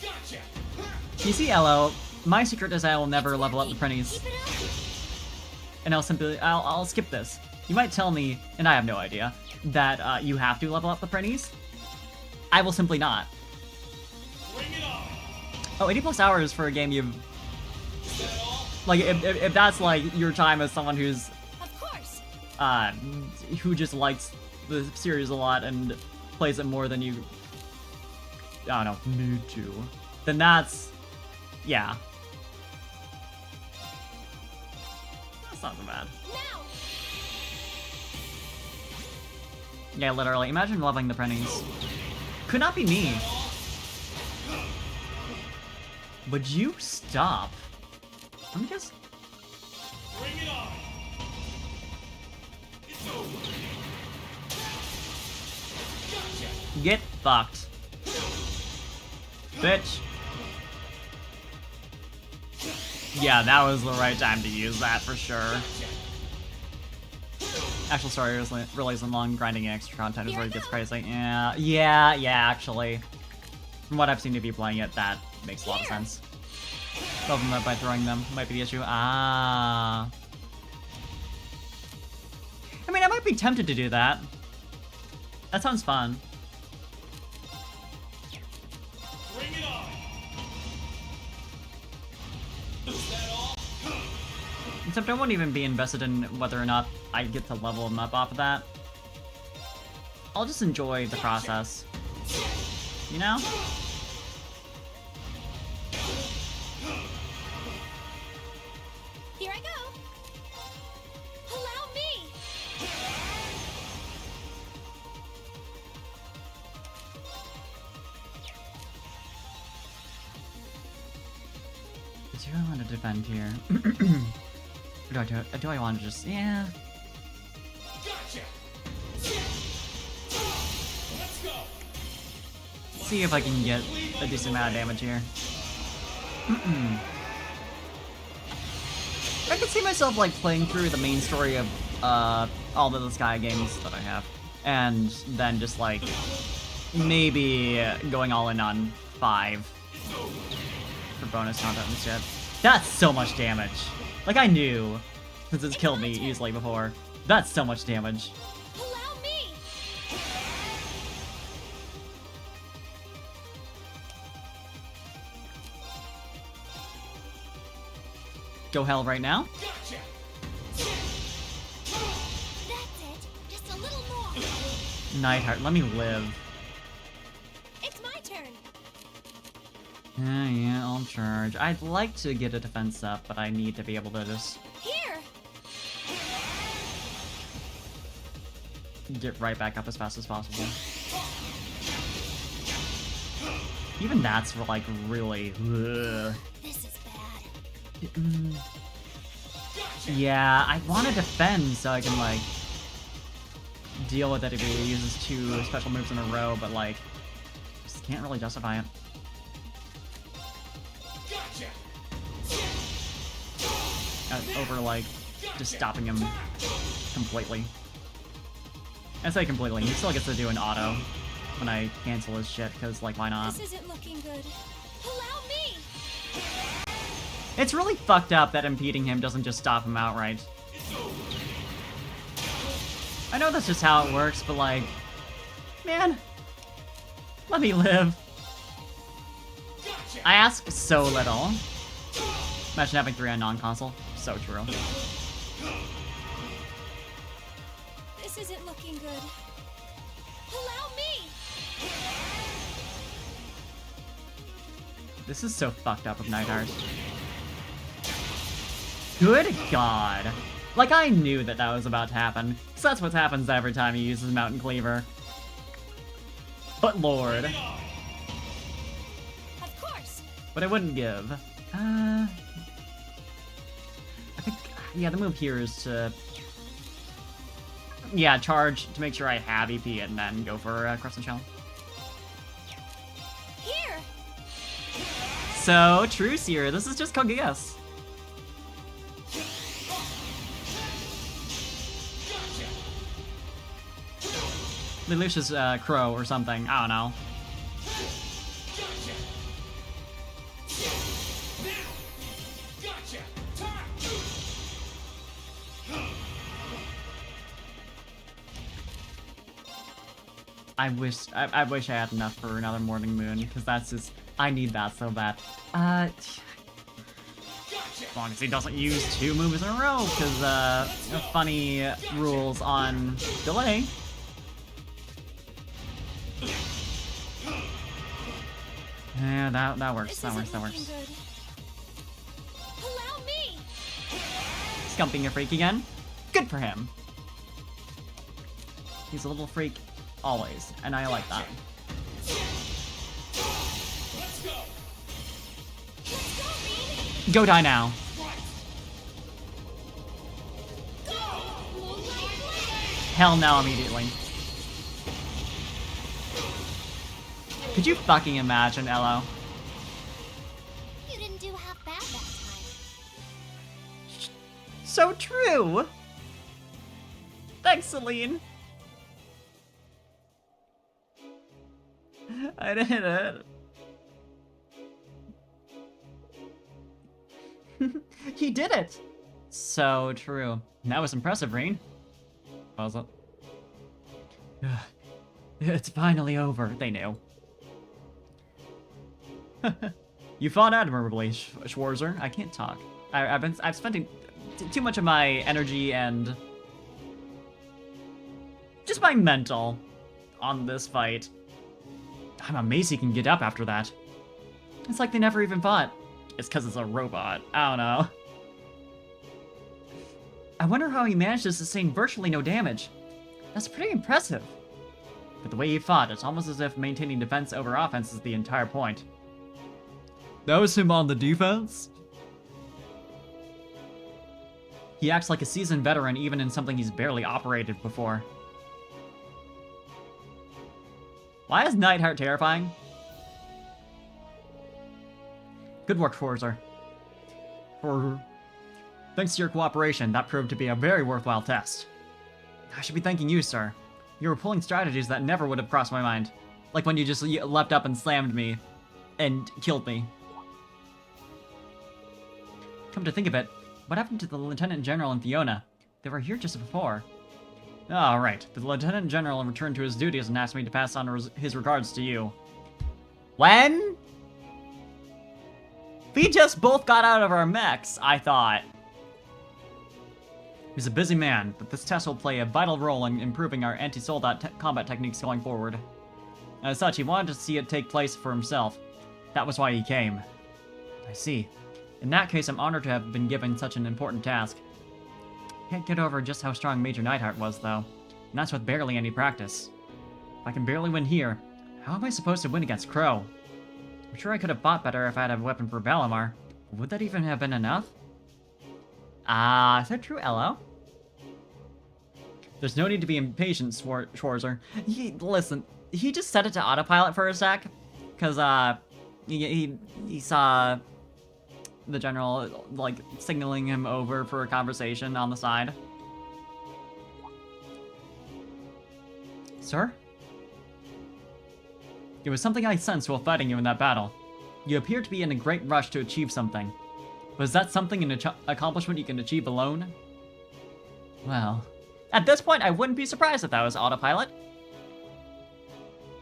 Gotcha. You see, Elo, my secret is I will never level up the Prinnies. Keep it up. And I'll skip this. You might tell me, and I have no idea, that you have to level up the Prinnies. I will simply not. Bring it on. Oh, 80 plus hours for a game you've... Is that all? Like, if that's like your time as someone who's, Of course. who just likes the series a lot and plays it more than you, I don't know, need to, then that's, yeah. That's not so bad. Now. Yeah, literally. Imagine leveling the Prinnies. Could not be me. Would you stop? Let me just... Bring it on. It's over. Gotcha. Get fucked. Bitch. Yeah, that was the right time to use that for sure. Actual story relies on long grinding and extra content is where it gets crazy. Yeah, actually. From what I've seen of you playing it, that makes a lot of sense. Level them up by throwing them might be the issue. I mean, I might be tempted to do that. That sounds fun. Bring it on. Is that all? Except I won't even be invested in whether or not I get to level them up off of that. I'll just enjoy the process. You know? Here I go. Allow me. Do I want to defend here? Do I want to just... Yeah. Gotcha. Let's go. See if I can get a decent amount of damage here. I could see myself like playing through the main story of all of the Sky games that I have, and then just like maybe going all in on 5 for bonus content and shit. That's so much damage. Like, I knew, since it's killed me easily before. That's so much damage. Allow me. Go hell right now. Gotcha. That's it. Just a little more. Nightheart, let me live. It's my turn. Yeah, I'll charge. I'd like to get a defense up, but I need to be able to just Here. get right back up as fast as possible. Even that's like really. Ugh. This is bad. Yeah, I want to defend so I can like deal with it if he uses 2 special moves in a row, but like just can't really justify it. Gotcha. Over like just stopping him completely. I say completely. He still gets to do an auto when I cancel his shit, because like why not? This isn't looking good. Allow me. It's really fucked up that impeding him doesn't just stop him outright. I know that's just how it works, but like, man, let me live. I ask so little. Imagine having 3 on non-console. So true. This isn't looking good. Allow me. This is so fucked up with Nightheart. Good God. Like, I knew that that was about to happen. So that's what happens every time he uses Mountain Cleaver. But Lord. Of course. But I wouldn't give. I think, yeah, the move here is to... Yeah, charge to make sure I have EP and then go for Crescent Shell. Here. So, Truce here. This is just Kogias. Lelouch's Crow or something. I don't know. Gotcha. Time. I wish I had enough for another Morning Moon, because that's just... I need that so bad. As long as he doesn't use 2 moves in a row, because, funny rules on delay. Yeah, that works, that works, that works. Good. Allow me. Scumping a freak again? Good for him. He's a little freak always, and I like that. Let's go. Let's go, Bean. Go die now. Hell no immediately. Could you fucking imagine, Elo? You didn't do half bad that time. So true! Thanks, Celine! I did it. He did it! So true. That was impressive, Rain. Was it? It's finally over. They knew. You fought admirably, Schwarzer. I can't talk. I've spent too much of my energy and just my mental on this fight. I'm amazed he can get up after that. It's like they never even fought. It's because it's a robot. I don't know. I wonder how he managed to sustain virtually no damage. That's pretty impressive. But the way he fought, it's almost as if maintaining defense over offense is the entire point. That was him on the defense? He acts like a seasoned veteran even in something he's barely operated before. Why is Nightheart terrifying? Good work, Forzer. Thanks to your cooperation, that proved to be a very worthwhile test. I should be thanking you, sir. You were pulling strategies that never would have crossed my mind. Like when you just leapt up and slammed me and killed me. Come to think of it, what happened to the Lieutenant General and Fiona? They were here just before. Oh, right. The Lieutenant General returned to his duties and asked me to pass on his regards to you. When? We just both got out of our mechs, I thought. He's a busy man, but this test will play a vital role in improving our anti-soldat combat techniques going forward. As such, he wanted to see it take place for himself. That was why he came. I see. In that case, I'm honored to have been given such an important task. Can't get over just how strong Major Neidhart was, though. And that's with barely any practice. If I can barely win here, how am I supposed to win against Crow? I'm sure I could have fought better if I had a weapon for Valimar. Would that even have been enough? Is that true, Elo? There's no need to be impatient, Schwarzer. Listen, he just set it to autopilot for a sec, because, he saw the general, like, signaling him over for a conversation on the side. Sir? It was something I sensed while fighting you in that battle. You appear to be in a great rush to achieve something. Was that something an accomplishment you can achieve alone? Well, at this point, I wouldn't be surprised if that was autopilot.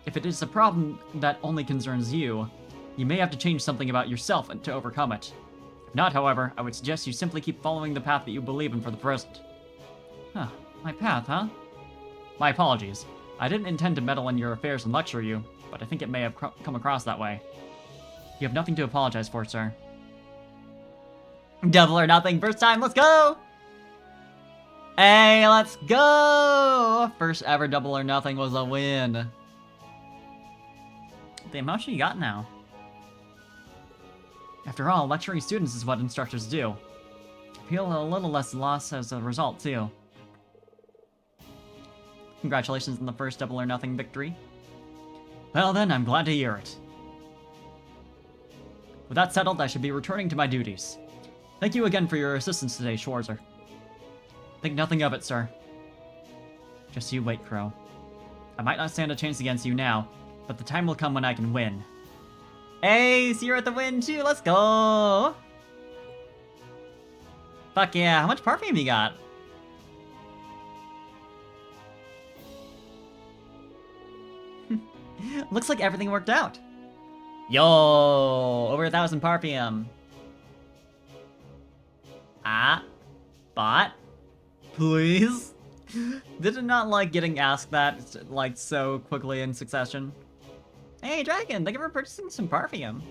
If it is a problem that only concerns you, you may have to change something about yourself to overcome it. If not, however, I would suggest you simply keep following the path that you believe in for the present. Huh, my path, huh? My apologies. I didn't intend to meddle in your affairs and lecture you, but I think it may have come across that way. You have nothing to apologize for, sir. Double or nothing, first time, let's go! Hey, let's go! First ever double or nothing was a win. Damn, how much you got now? After all, lecturing students is what instructors do. I feel a little less loss as a result, too. Congratulations on the first double or nothing victory. Well then, I'm glad to hear it. With that settled, I should be returning to my duties. Thank you again for your assistance today, Schwarzer. Think nothing of it, sir. Just you wait, Crow. I might not stand a chance against you now, but the time will come when I can win. Hey, so you're at the win too, let's go! Fuck yeah, how much perfume you got? Looks like everything worked out. Yo, over 1,000 perfume. Bot? Please? Did it not like getting asked that, like, so quickly in succession? Hey, Dragon, thank you for purchasing some perfume.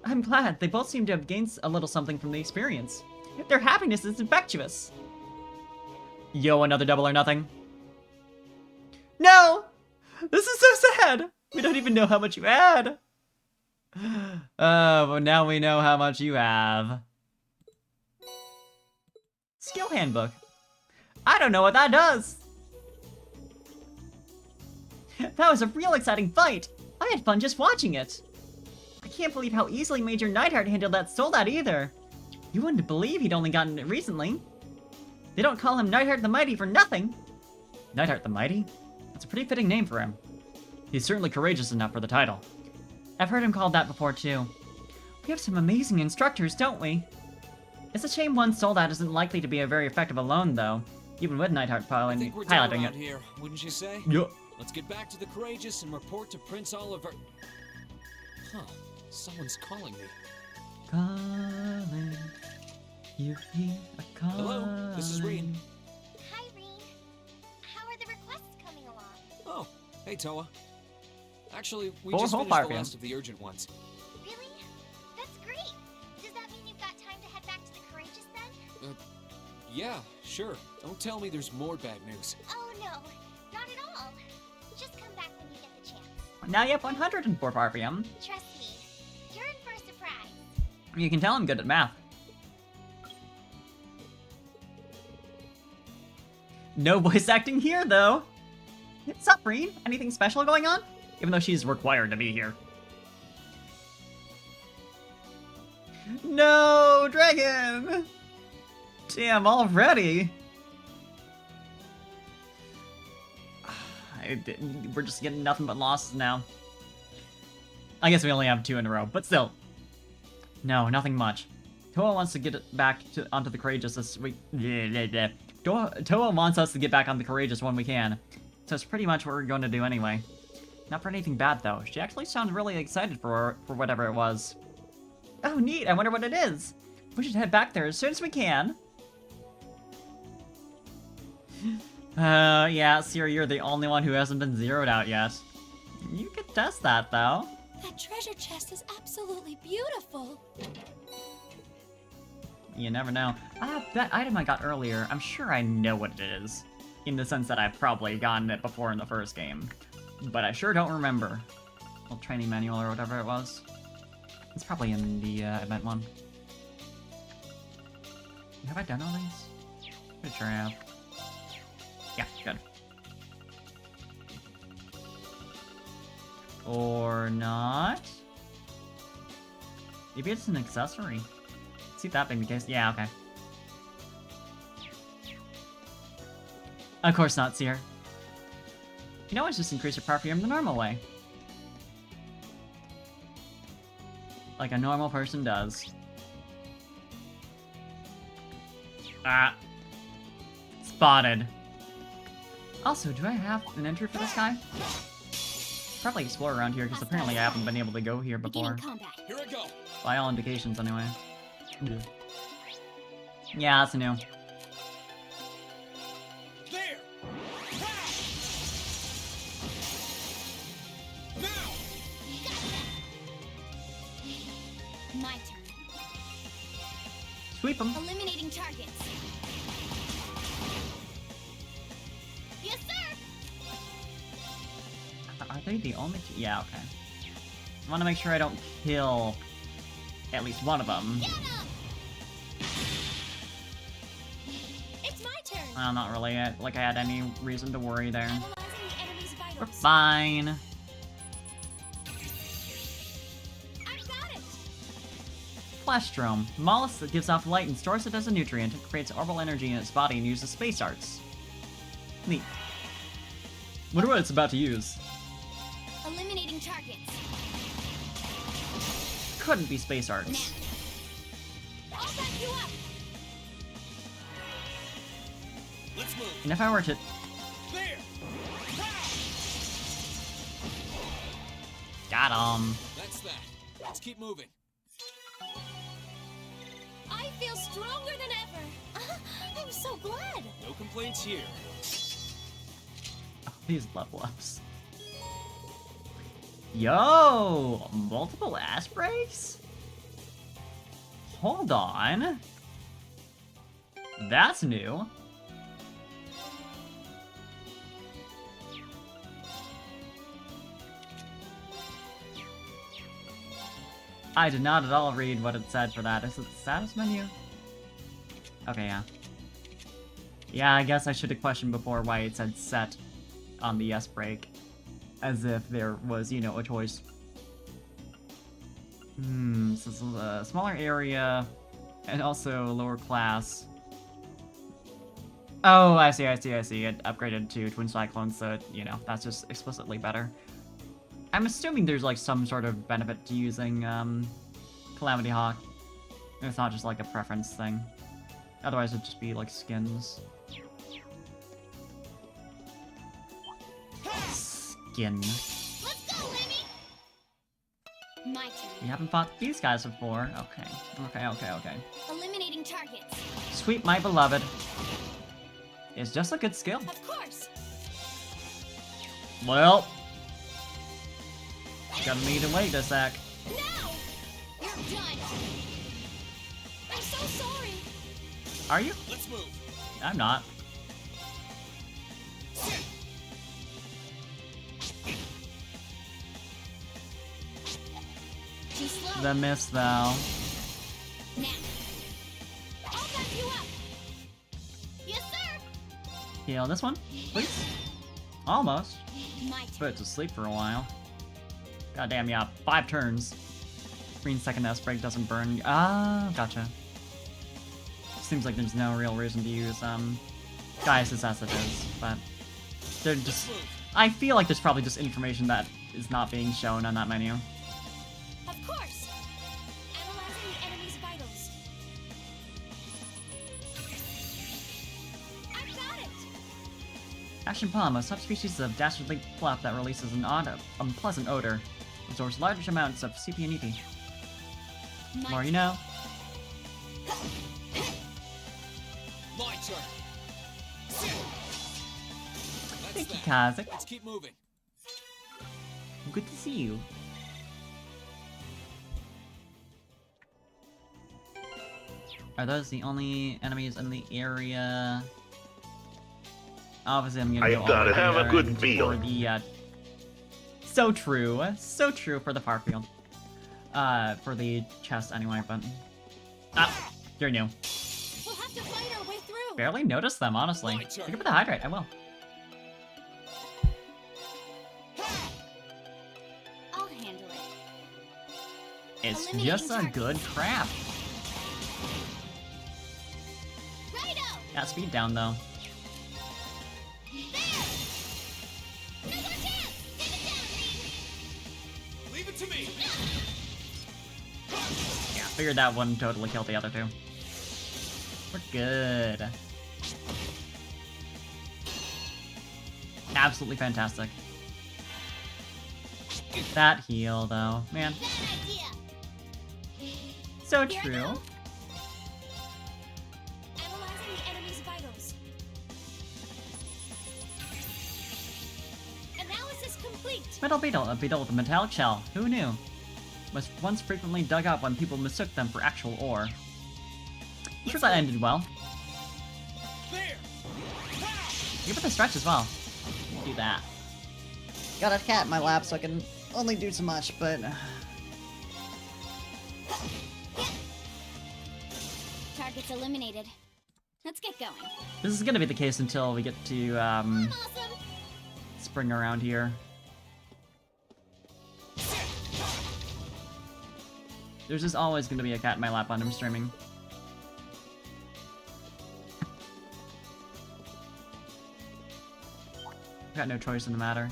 I'm glad. They both seem to have gained a little something from the experience. Their happiness is infectious. Yo, another double or nothing. No! This is so sad! We don't even know how much you had! Oh, but now we know how much you have. Skill handbook. I don't know what that does! That was a real exciting fight! I had fun just watching it! I can't believe how easily Major Neidhart handled that soldat either! You wouldn't believe he'd only gotten it recently. They don't call him Neidhart the Mighty for nothing! Neidhart the Mighty? That's a pretty fitting name for him. He's certainly courageous enough for the title. I've heard him called that before too. We have some amazing instructors, don't we? It's a shame one soldat isn't likely to be very effective alone, though. Even with Neidhart piloting it. Here, wouldn't you say? Yup. Let's get back to the Courageous and report to Prince Oliver. Huh, someone's calling me. Calling. You hear a calling. Hello, this is Reen. Hi, Reen. How are the requests coming along? Oh, hey Toa. Actually, we Full just whole finished fire the fan. last of the urgent ones. Really? That's great. Does that mean you've got time to head back to the Courageous then? Yeah, sure. Don't tell me there's more bad news. Oh no, not at all. Just come back when you get the chance. Now you have 104 RPM. Trust me, you're in for a surprise. You can tell I'm good at math. No voice acting here, though. What's up, Reen? Anything special going on? Even though she's required to be here. No, Dragon! Damn, already? We're just getting nothing but losses now. I guess we only have 2 in a row, but still. No, nothing much. Toa wants to get it back onto the Courageous this week. Toa wants us to get back on the Courageous when we can. So it's pretty much what we're going to do anyway. Not for anything bad, though. She actually sounds really excited for whatever it was. Oh, neat. I wonder what it is. We should head back there as soon as we can. Yeah, Siri, you're the only one who hasn't been zeroed out yet. You could test that, though. That treasure chest is absolutely beautiful. You never know. That item I got earlier, I'm sure I know what it is. In the sense that I've probably gotten it before in the first game. But I sure don't remember. Little training manual or whatever it was. It's probably in the event one. Have I done all these? Pretty sure I have. Yeah, good. Or not? Maybe it's an accessory. See that being the case? Yeah, okay. Of course not, Seer. You can always just increase your perfume the normal way. Like a normal person does. Ah. Spotted. Also, do I have an entry for this guy? Probably explore around here, because apparently I haven't been able to go here before. Here I go. By all indications, anyway. Yeah, that's new. There. Now. My turn. Sweep him. Eliminating targets. Yes, sir. Are they the only two? Yeah, okay. I want to make sure I don't kill at least one of them. Get up. It's my turn. Well, not really. Like I had any reason to worry there. Analyzing the enemy's vitals. We're fine. I've got it. Flashstrom. Mollusk that gives off light and stores it as a nutrient. It creates orbital energy in its body and uses space arts. Neat. Wonder what it's about to use. Eliminating targets. Couldn't be space arts. Now. I'll back you up. Let's move. And if I were to... There. Got him. That's that. Let's keep moving. I feel stronger than ever. I'm so glad. No complaints here. Oh, these level ups. Yo! Multiple ass breaks? Hold on. That's new. I did not at all read what it said for that. Is it the status menu? Okay, yeah. Yeah, I guess I should have questioned before why it said set on the yes break. As if there was, you know, a choice. This is a smaller area, and also lower class. Oh, I see. It upgraded to Twin Cyclones, so, you know, that's just explicitly better. I'm assuming there's, like, some sort of benefit to using, Calamity Hawk. It's not just, like, a preference thing. Otherwise, it'd just be, like, skins. Skin. Let's go, Lemmy. My turn. We haven't fought these guys before. Okay. Eliminating targets. Sweep my beloved. It's just a good skill. Of course. Well. Gonna need to wait a sec. Now. You're done. I'm so sorry. Are you? Let's move. I'm not. Too slow. The miss, though. Now. I'll back you up. Yes, sir. Heal this one, please. Almost. My turn. Put it to sleep for a while. Goddamn, yeah. 5 turns. Green second S break doesn't burn. Ah, gotcha. Seems like there's no real reason to use, Gaius as it is, but they're just I feel like there's probably just information that is not being shown on that menu. Of course. Analyzing the enemy's vitals. I've got it. Action palm, a subspecies of dastardly fluff that releases an odd, unpleasant odor. Absorbs large amounts of CP and EP. The more you know. My turn. Thank you, That's Kazik. Let's keep moving. Good to see you. Are those the only enemies in the area? Obviously, I'm gonna I go all thought the way have a there good and meal. for the, so true for the far field. For the chest anyway, but... Ah, you're new. We'll have to fight our way through. Barely noticed them, honestly. My turn. Pick up the hydrate, I will. I'll handle it. It's Eliminating just a targets. good trap. Righto. Got speed down, though. No more chance. Get it down, Leave it to me. Yeah, figured that one totally killed the other two. We're good. Absolutely fantastic. That heal, though. Man, Bad idea. so Here I true. go. Analyzing the enemy's vitals. Analysis complete. Metal beetle, a beetle with a metallic shell. Who knew? Was once frequently dug up when people mistook them for actual ore. I'm sure that ended well. There. You put the stretch as well. Do that. Got a cat in my lap, so I can only do so much, but... Targets eliminated. Let's get going. This is gonna be the case until we get to, Awesome. spring around here. There's just always gonna be a cat in my lap when I'm streaming. Got no choice in the matter.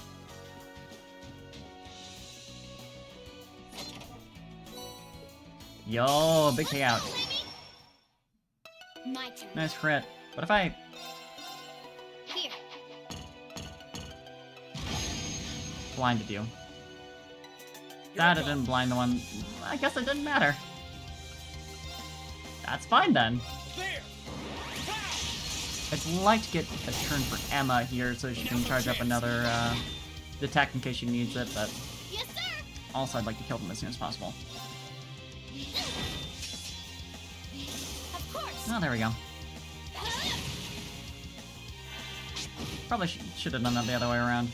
Yo, big payout. My turn. Nice crit. What if I... Here. blinded you? That it didn't blind the one. I guess it didn't matter. That's fine then. There. I'd like to get a turn for Emma here so she can charge up another detect in case she needs it, but Yes, sir. also I'd like to kill them as soon as possible. Of course. Oh, there we go. Probably should have done that the other way around.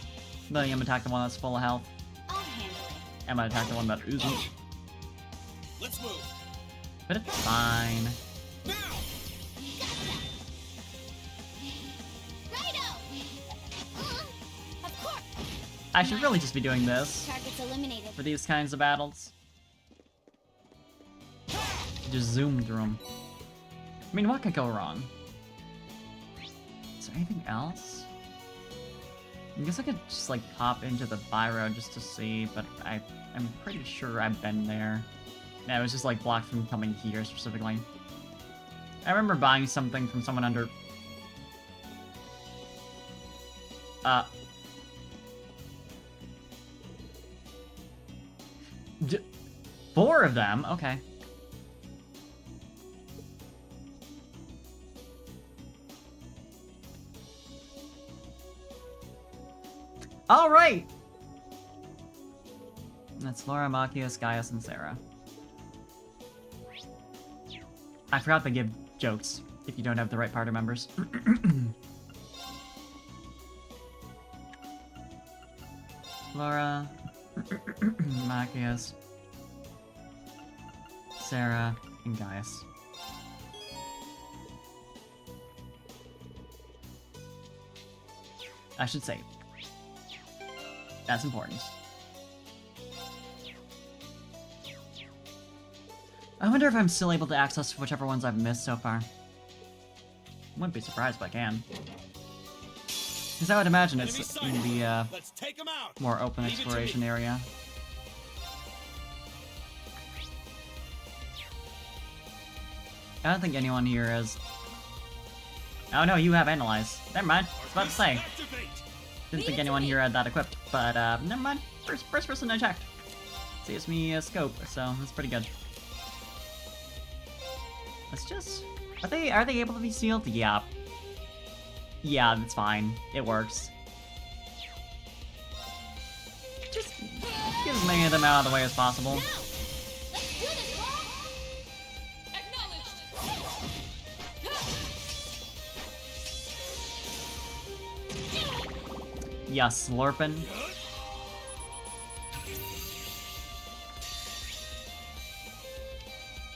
Millium attack the one that's full of health. I'll handle it. Emma attack the one that isn't. Let's move. But it's fine. Now. Righto. Of course. I should really just be doing this Targets eliminated. for these kinds of battles. Just zoom through them. I mean, what could go wrong? Is there anything else? I guess I could just like pop into the Byro just to see, but I'm pretty sure I've been there. Yeah, it was just like blocked from coming here specifically. I remember buying something from someone under... Four of them? Okay. Alright! That's Laura, Machias, Gaius, and Sarah. I forgot they give jokes if you don't have the right party members. Laura, Machias, Sarah, and Gaius. I should say, that's important. I wonder if I'm still able to access whichever ones I've missed so far. Wouldn't be surprised if I can. Because I would imagine Enemy it's sighted. in the Let's take him out. more open Leave it to exploration me. area. I don't think anyone here has... Oh no, you have Analyze. Never mind. I was about to say. Activate. Didn't think anyone here had that equipped, but never mind. First person I checked. Saves me a scope, so that's pretty good. Let's just... Are they able to be sealed? Yeah. Yeah, that's fine. It works. Just get as many of them out of the way as possible. Now, let's do this, Roar! Acknowledged! Yeah, slurping.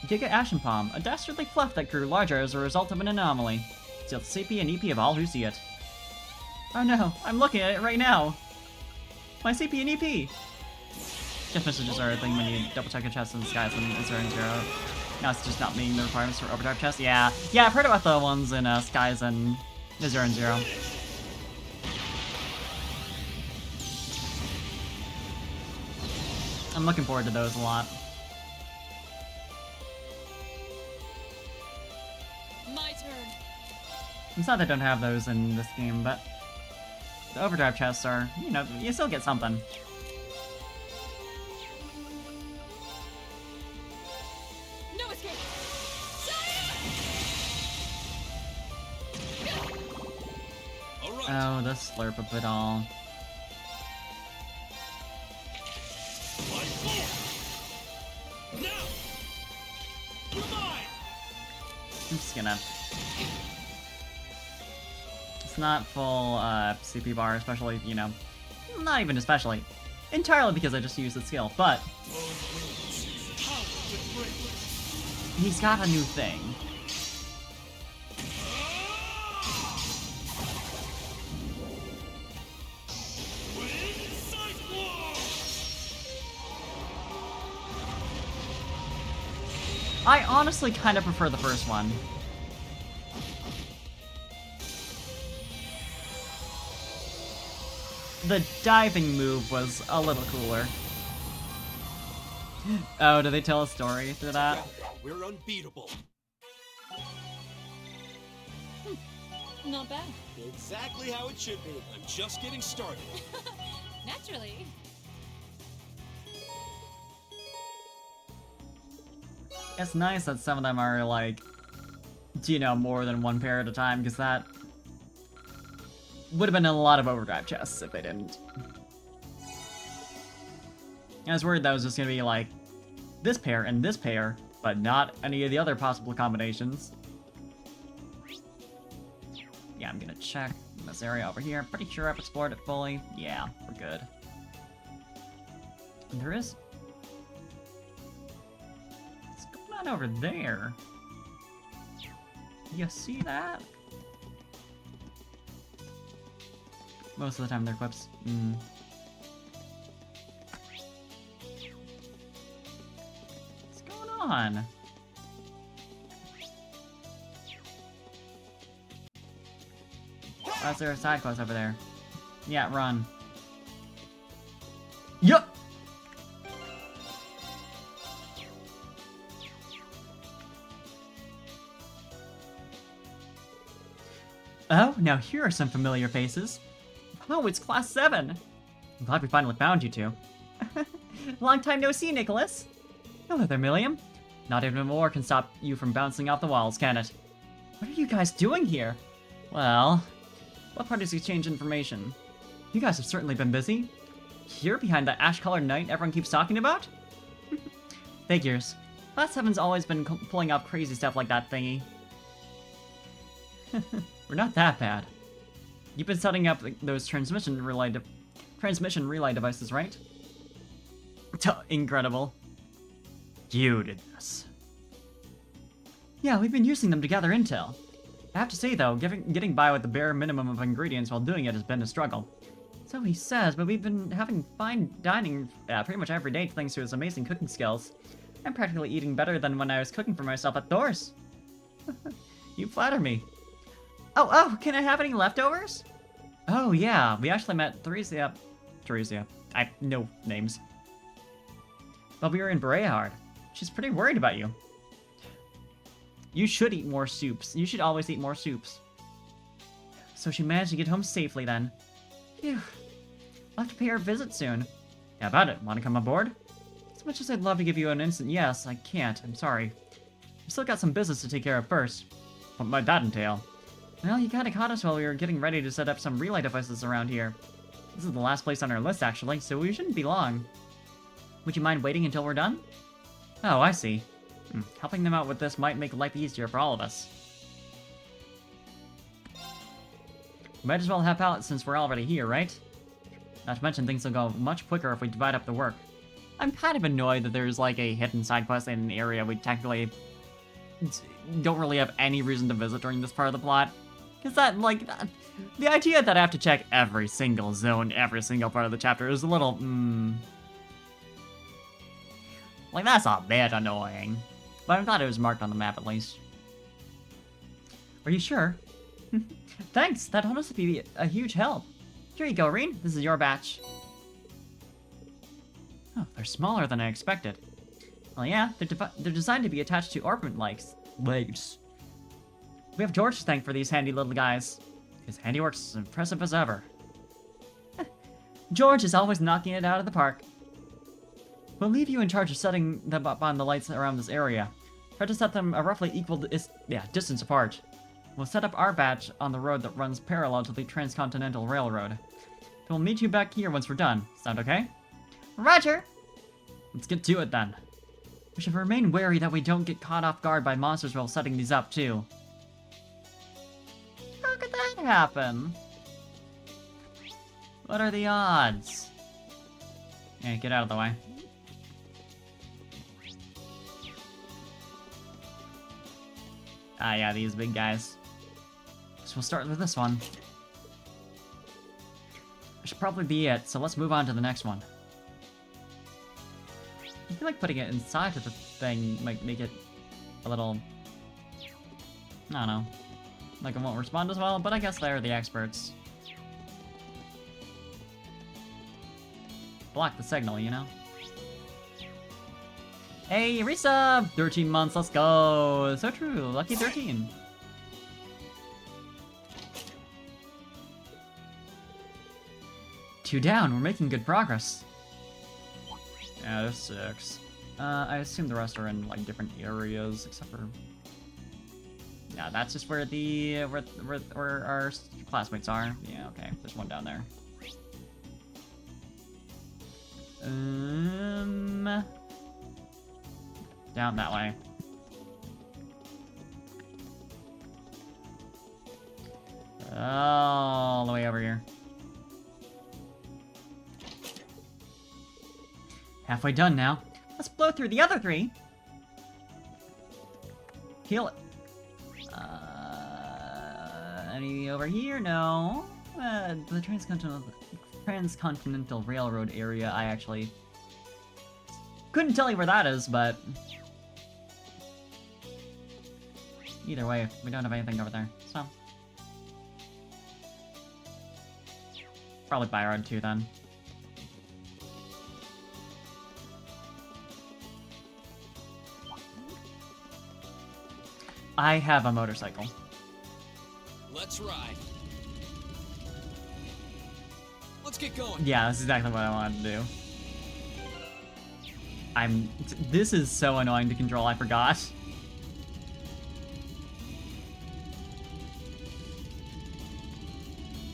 Giga Ashen Palm, a dastardly fluff that grew larger as a result of an anomaly. Seals CP and EP of all who see it. Oh no, I'm looking at it right now! My CP and EP! Gift messages are a thing when you double check a chest in the skies and it's 0. Now it's just not meeting the requirements for overdrive chests. Yeah, I've heard about the ones in skies and 0. I'm looking forward to those a lot. My turn. It's not that I don't have those in this game, but the overdrive chests are, you know, you still get something. No escape. All right. Oh, the slurp of it all. Fight forward. Now. You're mine. I'm just gonna... It's not full CP bar, especially, you know, not even especially. Entirely because I just used the skill, but he's got a new thing. I honestly kind of prefer the first one. The diving move was a little cooler. Oh, do they tell a story through that? We're unbeatable. Not bad. Exactly how it should be. I'm just getting started. Naturally. It's nice that some of them are like, you know, more than one pair at a time, because that would have been a lot of overdrive chests if they didn't. I was worried that was just gonna be like this pair and this pair, but not any of the other possible combinations. Yeah, I'm gonna check this area over here. Pretty sure I've explored it fully. Yeah, we're good. And there is... What's going on over there? You see that? Most of the time they're quips. What's going on? Why's there a side quest over there? Yeah, run. Yup! Oh, now here are some familiar faces. Oh, it's Class 7! I'm glad we finally found you two. Long time no see, Nicholas! Hello there, Millium. Not even a war can stop you from bouncing off the walls, can it? What are you guys doing here? Well, what parties exchange information? You guys have certainly been busy. Here, behind that ash-colored night everyone keeps talking about? Figures. Class 7's always been pulling off crazy stuff like that thingy. We're not that bad. You've been setting up those transmission relay devices, right? Incredible. You did this. Yeah, we've been using them to gather intel. I have to say though, getting by with the bare minimum of ingredients while doing it has been a struggle. So he says, but we've been having fine dining pretty much every day thanks to his amazing cooking skills. I'm practically eating better than when I was cooking for myself at Thor's. You flatter me. Oh, can I have any leftovers? Oh yeah, we actually met Theresia. I no names. But we were in Berehard. She's pretty worried about you. You should eat more soups. You should always eat more soups. So she managed to get home safely then. Phew. I'll have to pay her a visit soon. How about it? Want to come aboard? As much as I'd love to give you an instant yes, I can't. I'm sorry. I've still got some business to take care of first. What might that entail? Well, you kinda caught us while we were getting ready to set up some relay devices around here. This is the last place on our list, actually, so we shouldn't be long. Would you mind waiting until we're done? Oh, I see. Helping them out with this might make life easier for all of us. Might as well help out since we're already here, right? Not to mention things will go much quicker if we divide up the work. I'm kind of annoyed that there's like a hidden side quest in an area we technically don't really have any reason to visit during this part of the plot. Because the idea that I have to check every single zone, every single part of the chapter is a little, like, that's a bit annoying. But I'm glad it was marked on the map at least. Are you sure? Thanks, that'd honestly be a huge help. Here you go, Reen. This is your batch. Oh, they're smaller than I expected. Well, yeah, they're designed to be attached to orbit legs. We have George to thank for these handy little guys. His handiwork's as impressive as ever. George is always knocking it out of the park. We'll leave you in charge of setting them up on the lights around this area. Try to set them a roughly equal distance apart. We'll set up our batch on the road that runs parallel to the Transcontinental Railroad. We'll meet you back here once we're done. Sound okay? Roger! Let's get to it then. We should remain wary that we don't get caught off guard by monsters while setting these up, too. How could that happen? What are the odds? Yeah, get out of the way. Ah, yeah, these big guys. So we'll start with this one. That should probably be it, so let's move on to the next one. I feel like putting it inside of the thing might make it a little... I don't know. Like it won't respond as well, but I guess they're the experts. Block the signal, you know? Hey, resub! 13 months, let's go! So true, lucky 13. Two down, we're making good progress. Yeah, there's 6. I assume the rest are in like different areas, except for... Yeah, that's just where the where our classmates are. Yeah, okay. There's one down there. Down that way. All the way over here. Halfway done now. Let's blow through the other 3. Heal it. Any over here? No. The Transcontinental Railroad area, I actually couldn't tell you where that is, but either way, we don't have anything over there, so probably Byrod too then. I have a motorcycle. Let's ride. Let's get going. Yeah, that's exactly what I wanted to do. This is so annoying to control, I forgot.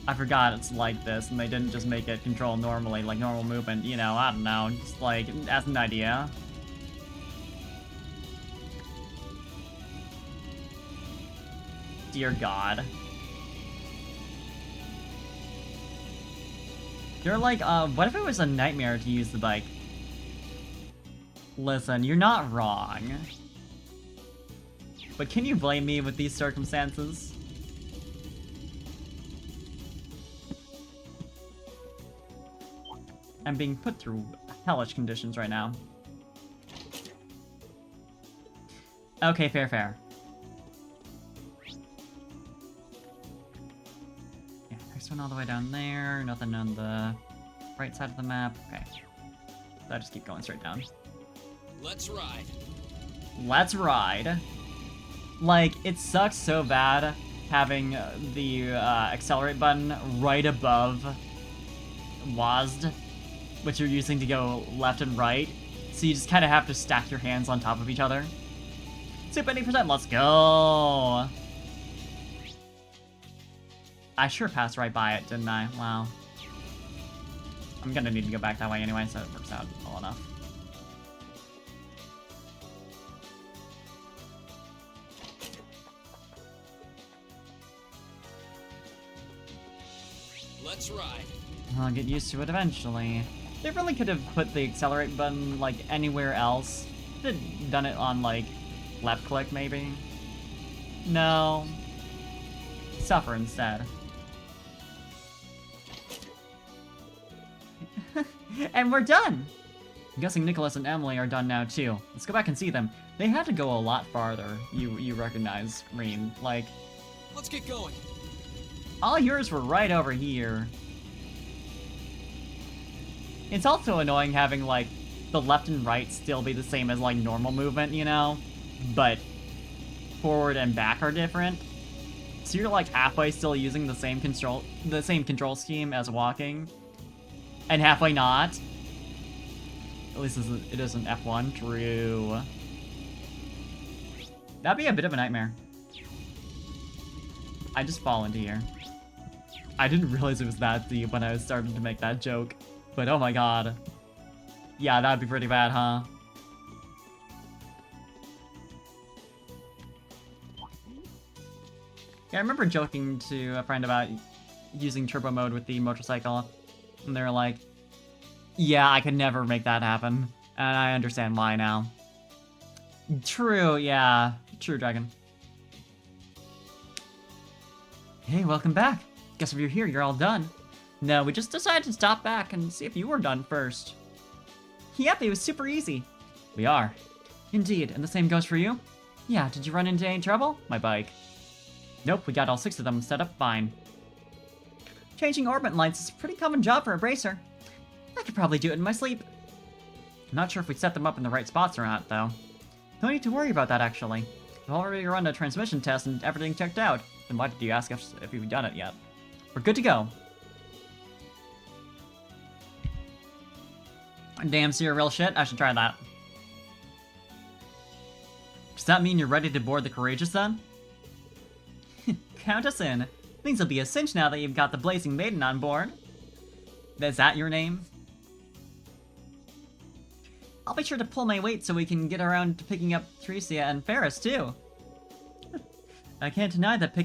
I forgot it's like this, and they didn't just make it control normally, like normal movement, you know, I don't know, just like, as an idea. Dear God. You're like, what if it was a nightmare to use the bike? Listen, you're not wrong. But can you blame me with these circumstances? I'm being put through hellish conditions right now. Okay, fair. Yeah, This one all the way down there. Nothing on the right side of the map. Okay. So I just keep going straight down. Let's ride. Let's ride. Like, it sucks so bad having the accelerate button right above WASD, which you're using to go left and right. So you just kind of have to stack your hands on top of each other. Super 80%, let's go! I sure passed right by it, didn't I? Wow. I'm gonna need to go back that way anyway, so it works out well enough. Let's ride. I'll get used to it eventually. They really could have put the accelerate button, like, anywhere else. Could have done it on, like, left click, maybe? No. Suffer instead. And we're done! I'm guessing Nicholas and Emily are done now, too. Let's go back and see them. They had to go a lot farther, you recognize, Reen. Like, Let's get going. all yours were right over here. It's also annoying having, like, the left and right still be the same as, like, normal movement, you know? But forward and back are different. So you're, like, halfway still using the same control scheme as walking. And halfway not. At least it isn't F1. True. That'd be a bit of a nightmare. I just fall into here. I didn't realize it was that deep when I started to make that joke. But oh my god. Yeah, that'd be pretty bad, huh? Yeah, I remember joking to a friend about using turbo mode with the motorcycle. And they were like, yeah, I could never make that happen. And I understand why now. True, yeah. True, Dragon. Hey, welcome back. Guess if you're here, you're all done. No, we just decided to stop back and see if you were done first. Yep, it was super easy. We are. Indeed, and the same goes for you? Yeah, did you run into any trouble? My bike. Nope, we got all 6 of them set up fine. Changing orbit lights is a pretty common job for a bracer. I could probably do it in my sleep. I'm not sure if we set them up in the right spots or not, though. No need to worry about that, actually. We've already run a transmission test and everything checked out. Then why did you ask us if we've done it yet? We're good to go. Damn cereal shit, I should try that. Does that mean you're ready to board the Courageous then? Count us in. Things will be a cinch now that you've got the Blazing Maiden on board. Is that your name? I'll be sure to pull my weight so we can get around to picking up Tricia and Ferris too. I can't deny that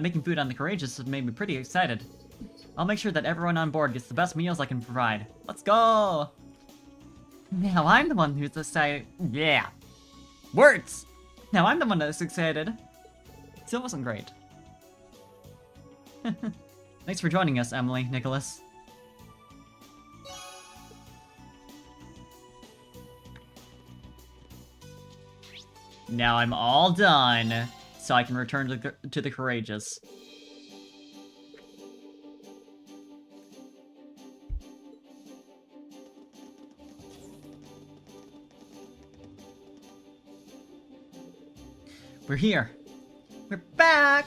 making food on the Courageous has made me pretty excited. I'll make sure that everyone on board gets the best meals I can provide. Let's go! Now I'm the one who's excited. Yeah! Words! Now I'm the one that's excited. Still wasn't great. Thanks for joining us, Emily, Nicholas. Now I'm all done, so I can return to the Courageous. We're here. We're back!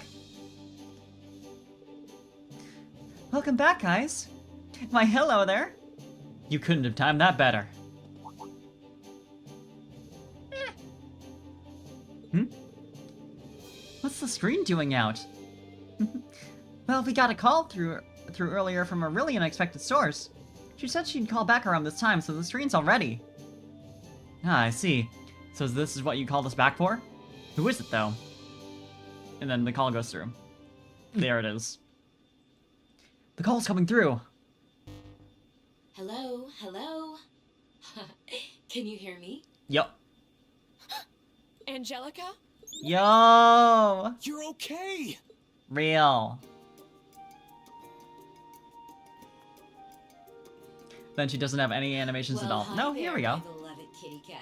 Welcome back, guys. Why, hello there. You couldn't have timed that better. What's the screen doing out? Well, we got a call through earlier from a really unexpected source. She said she'd call back around this time, so the screen's all ready. Ah, I see. So this is what you called us back for? Who is it, though? And then the call goes through. There it is. The call's coming through. Hello, hello. Can you hear me? Yup. Angelica? Yo! You're okay. Real. Then she doesn't have any animations at all. Hi No, there, here we go. my beloved kitty cats.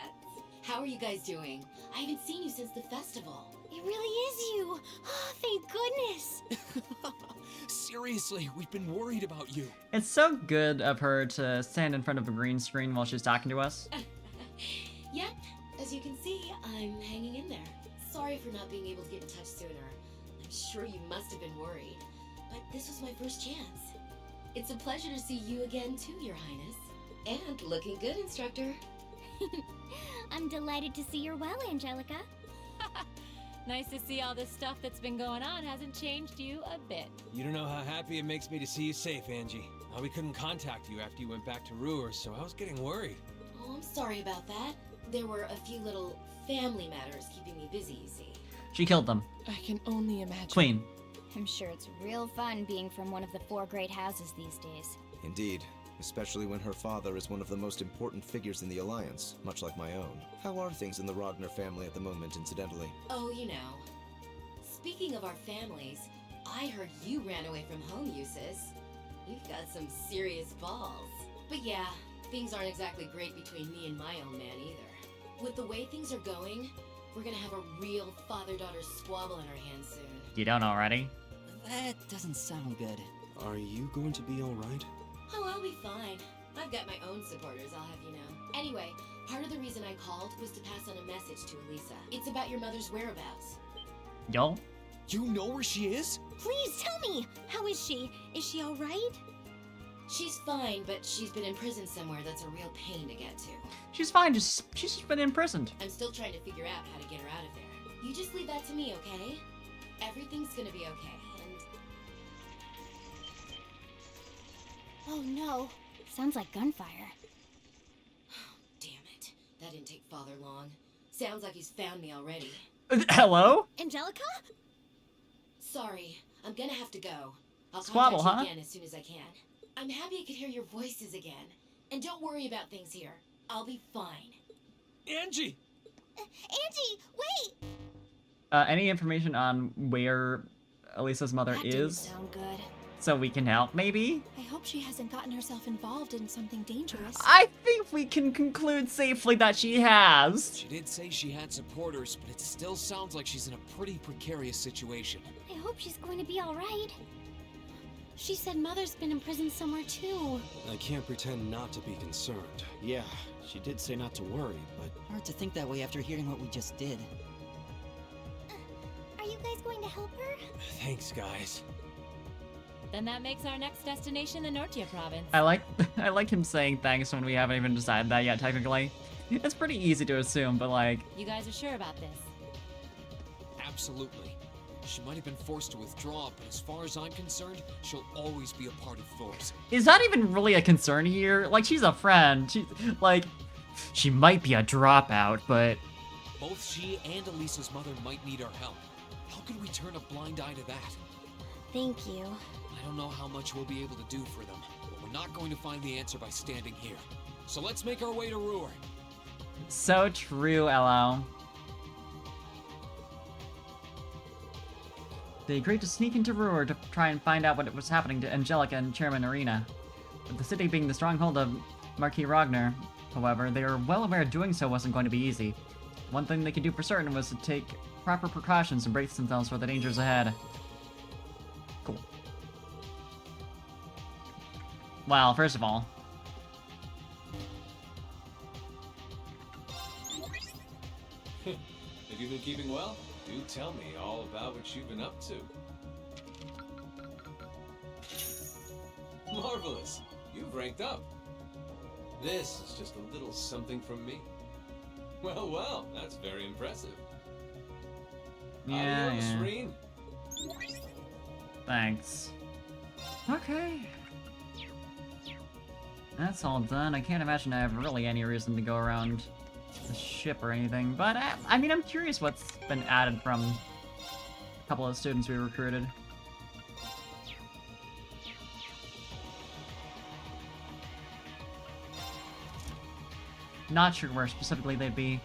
How are you guys doing? I haven't seen you since the festival. It really is you. Oh, thank goodness. Seriously, we've been worried about you. It's so good of her to stand in front of a green screen while she's talking to us. Yep, as you can see, I'm hanging in there. Sorry for not being able to get in touch sooner. I'm sure you must have been worried, but this was my first chance. It's a pleasure to see you again too, Your Highness. And looking good, Instructor. I'm delighted to see you're well, Angelica. Nice to see all this stuff that's been going on hasn't changed you a bit. You don't know how happy it makes me to see you safe, Angie. We couldn't contact you after you went back to Roer, so I was getting worried. Oh, I'm sorry about that. There were a few little family matters keeping me busy, you see. She killed them. I can only imagine. Queen. I'm sure it's real fun being from one of the 4 great houses these days. Indeed, especially when her father is one of the most important figures in the Alliance, much like my own. How are things in the Rodner family at the moment, incidentally? Oh, you know. Speaking of our families, I heard you ran away from home, Eustace. You've got some serious balls. But yeah, things aren't exactly great between me and my own man either. With the way things are going, we're gonna have a real father-daughter squabble in our hands soon. You don't already? That doesn't sound good. Are you going to be alright? Oh, I'll be fine. I've got my own supporters, I'll have you know. Anyway, part of the reason I called was to pass on a message to Elisa. It's about your mother's whereabouts. Yo? You know where she is? Please tell me! How is she? Is she alright? She's fine, but she's been in prison somewhere that's a real pain to get to. She's fine, she's just been imprisoned. I'm still trying to figure out how to get her out of there. You just leave that to me, okay? Everything's gonna be okay, and... Oh no. Sounds like gunfire. Damn it. That didn't take Father long. Sounds like he's found me already. Hello? Angelica? Sorry, I'm gonna have to go. I'll Squabble, contact huh? you again as soon as I can. I'm happy I could hear your voices again. And don't worry about things here. I'll be fine. Angie! Angie, wait! Any information on where Elisa's mother That didn't is? sound good. So we can help, maybe? I hope she hasn't gotten herself involved in something dangerous. I think we can conclude safely that she has. She did say she had supporters, but it still sounds like she's in a pretty precarious situation. I hope she's going to be alright. She said Mother's been in prison somewhere too. I can't pretend not to be concerned. Yeah, she did say not to worry, but... Hard to think that way after hearing what we just did. Are you guys going to help her? Thanks, guys. Then that makes our next destination the Nortia province. I like him saying thanks when we haven't even decided that yet, technically. It's pretty easy to assume, but like... You guys are sure about this? Absolutely. She might have been forced to withdraw, but as far as I'm concerned, she'll always be a part of Thor's. Is that even really a concern here? Like, she's a friend. She might be a dropout, but... Both she and Elisa's mother might need our help. How could we turn a blind eye to that? Thank you. I don't know how much we'll be able to do for them, but we're not going to find the answer by standing here. So let's make our way to Roer. So true, LO. They agreed to sneak into Roer to try and find out what was happening to Angelica and Chairman Arena. With the city being the stronghold of Marquis Ragnar, however, they were well aware doing so wasn't going to be easy. One thing they could do for certain was to take proper precautions and brace themselves for the dangers ahead. Cool. Well, first of all... Have you been keeping well? Do tell me all about what you've been up to. Marvelous! You've ranked up. This is just a little something from me. Well, well, that's very impressive. Yeah, Adios, yeah. Reen. Thanks. Okay. That's all done. I can't imagine I have really any reason to go around the ship or anything, but I mean, I'm curious what's been added from a couple of students we recruited. Not sure where specifically they'd be,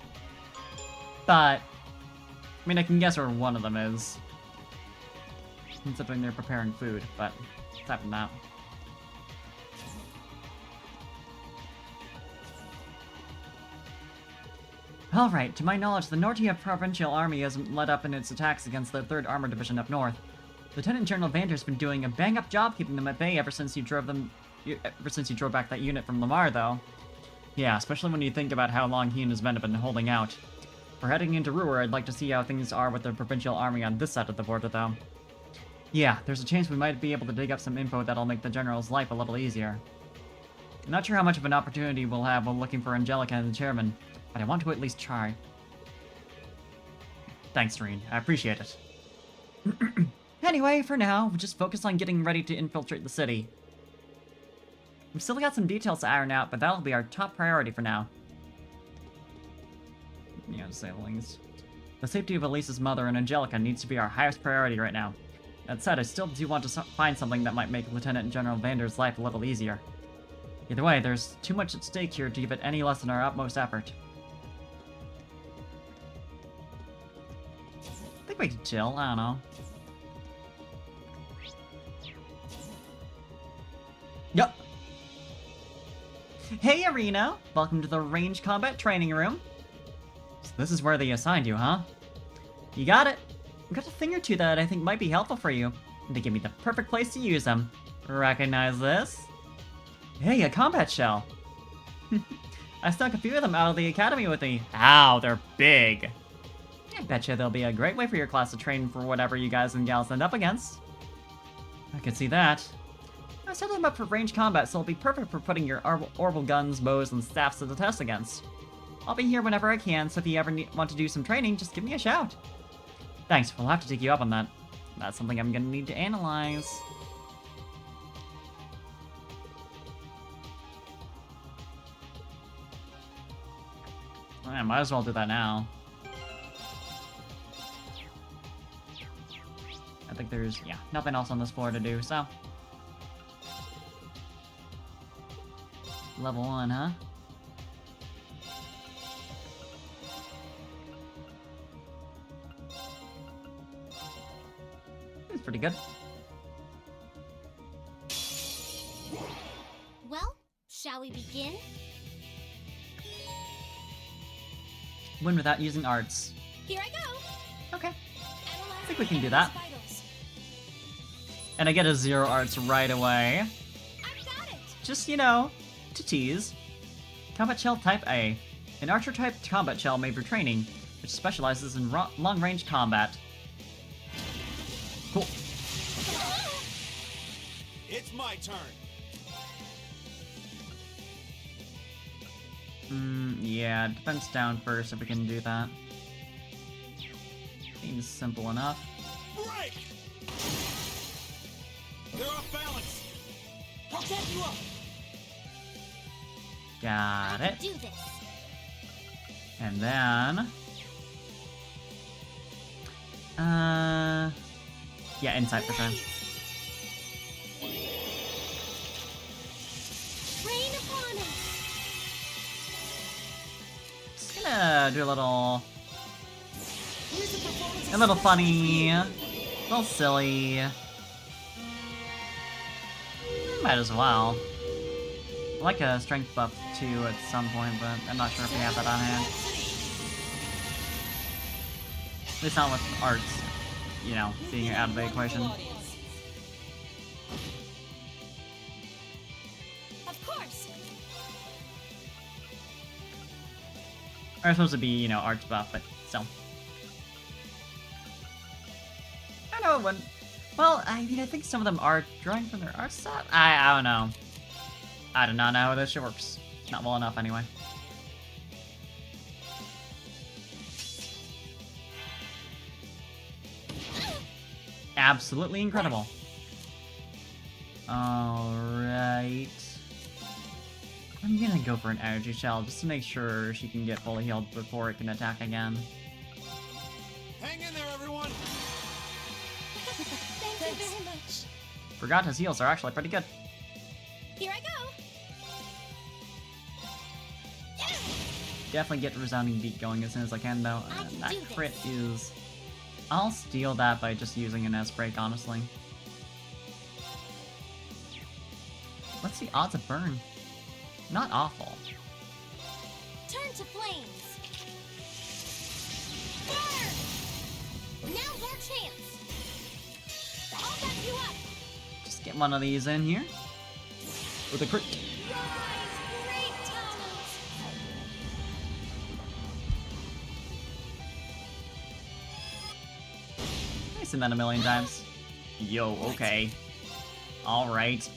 but I mean, I can guess where one of them is, considering they're preparing food, but aside from that. Alright, to my knowledge, the Nortia Provincial Army hasn't let up in its attacks against the 3rd Armored Division up north. Lieutenant General Vander's been doing a bang-up job keeping them at bay ever since you drove back that unit from Lamar, though. Yeah, especially when you think about how long he and his men have been holding out. For heading into Roer, I'd like to see how things are with the Provincial Army on this side of the border, though. Yeah, there's a chance we might be able to dig up some info that'll make the General's life a little easier. I'm not sure how much of an opportunity we'll have while looking for Angelica and the Chairman, but I want to at least try. Thanks, Doreen. I appreciate it. Anyway, for now, we'll just focus on getting ready to infiltrate the city. We've still got some details to iron out, but that'll be our top priority for now. Yeah, to say the least. The safety of Elisa's mother and Angelica needs to be our highest priority right now. That said, I still do want to find something that might make Lieutenant General Vander's life a little easier. Either way, there's too much at stake here to give it any less than our utmost effort. I think we could chill, I don't know. Yup. Hey, Arena! Welcome to the Range Combat Training Room. So this is where they assigned you, huh? You got it! I've got a thing or two that I think might be helpful for you, and to give me the perfect place to use them. Recognize this? Hey, a combat shell! I stuck a few of them out of the academy with me. Ow, they're big! I betcha they'll be a great way for your class to train for whatever you guys and gals end up against. I can see that. I set them up for range combat, so it'll be perfect for putting your orbital guns, bows, and staffs to the test against. I'll be here whenever I can, so if you ever want to do some training, just give me a shout. Thanks, we'll have to take you up on that. That's something I'm gonna need to analyze. I might as well do that now. I think there's, yeah, nothing else on this floor to do, so. Level 1, huh? It's pretty good. Well, shall we begin? Win without using arts. Here I go! Okay. I think we can do that. And I get a 0 arts right away. I've got it! Just, you know, to tease. Combat Shell Type A. An archer-type combat shell made for training, which specializes in long-range combat. Cool. It's my turn. Yeah, defense down first if we can do that. Seems simple enough. Break! They're off balance. I'll get you up. Got it. Do this. And then... yeah, insight for sure. Rain upon us. Just gonna do a little funny, a little silly. Might as well. I like a strength buff too at some point, but I'm not sure if we have that on hand. At least not with arts, you know, being out of the equation. Of course. Or it's supposed to be, you know, arts buff, but still. I know it wouldn't. Well, I mean, I think some of them are drawing from their art set. I don't know. I do not know how this shit works. Not well enough, anyway. Absolutely incredible. Alright. I'm gonna go for an energy shell just to make sure she can get fully healed before it can attack again. Hang in there, everyone. Thank you very much. Forgot his heals are actually pretty good. Here I go. Definitely get resounding beat going as soon as I can, though. That do crit is... I'll steal that by just using an S-break, honestly. What's the odds of burn? Not awful. Turn to flames. Get one of these in here. With a crit. Great talent! I've seen that a million times. Yo, okay. Alright.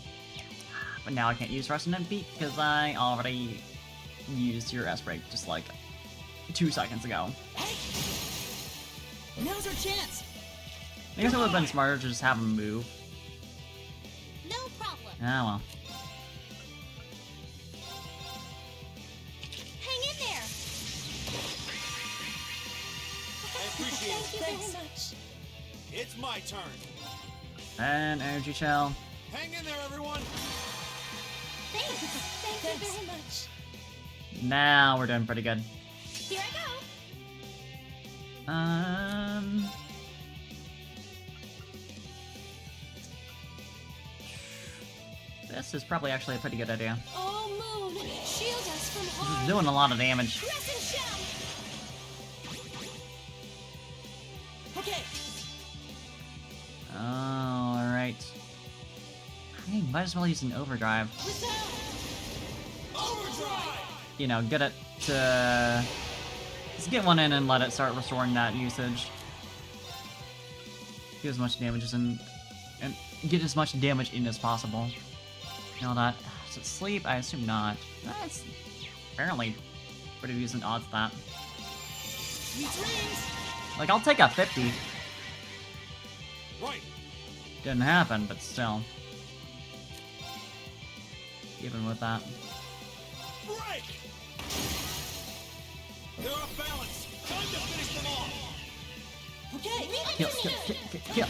But now I can't use Resonant Beat because I already used your S-Break just like 2 seconds ago. Now's our chance. I guess it would have been smarter to just have him move. No problem. Ah, well. Hang in there. I appreciate it. Thank you very much. It's my turn. And Energy Shell. Hang in there, everyone. Thanks. Thank you very much. Now we're doing pretty good. Here I go. This is probably actually a pretty good idea. Oh, Moon, shield us from This harm. is doing a lot of damage. Crescent shell. Okay. Oh, alright. I might as well use an overdrive. Overdrive! You know, get it to... Just get one in and let it start restoring that usage. Get as much damage as in... And get as much damage in as possible. You know that. Does it sleep? I assume not. That's apparently pretty decent odds of that. Like, I'll take a 50. Right. Didn't happen, but still. Even with that. Break! They're off balance. Time to finish them off. Okay. Kill.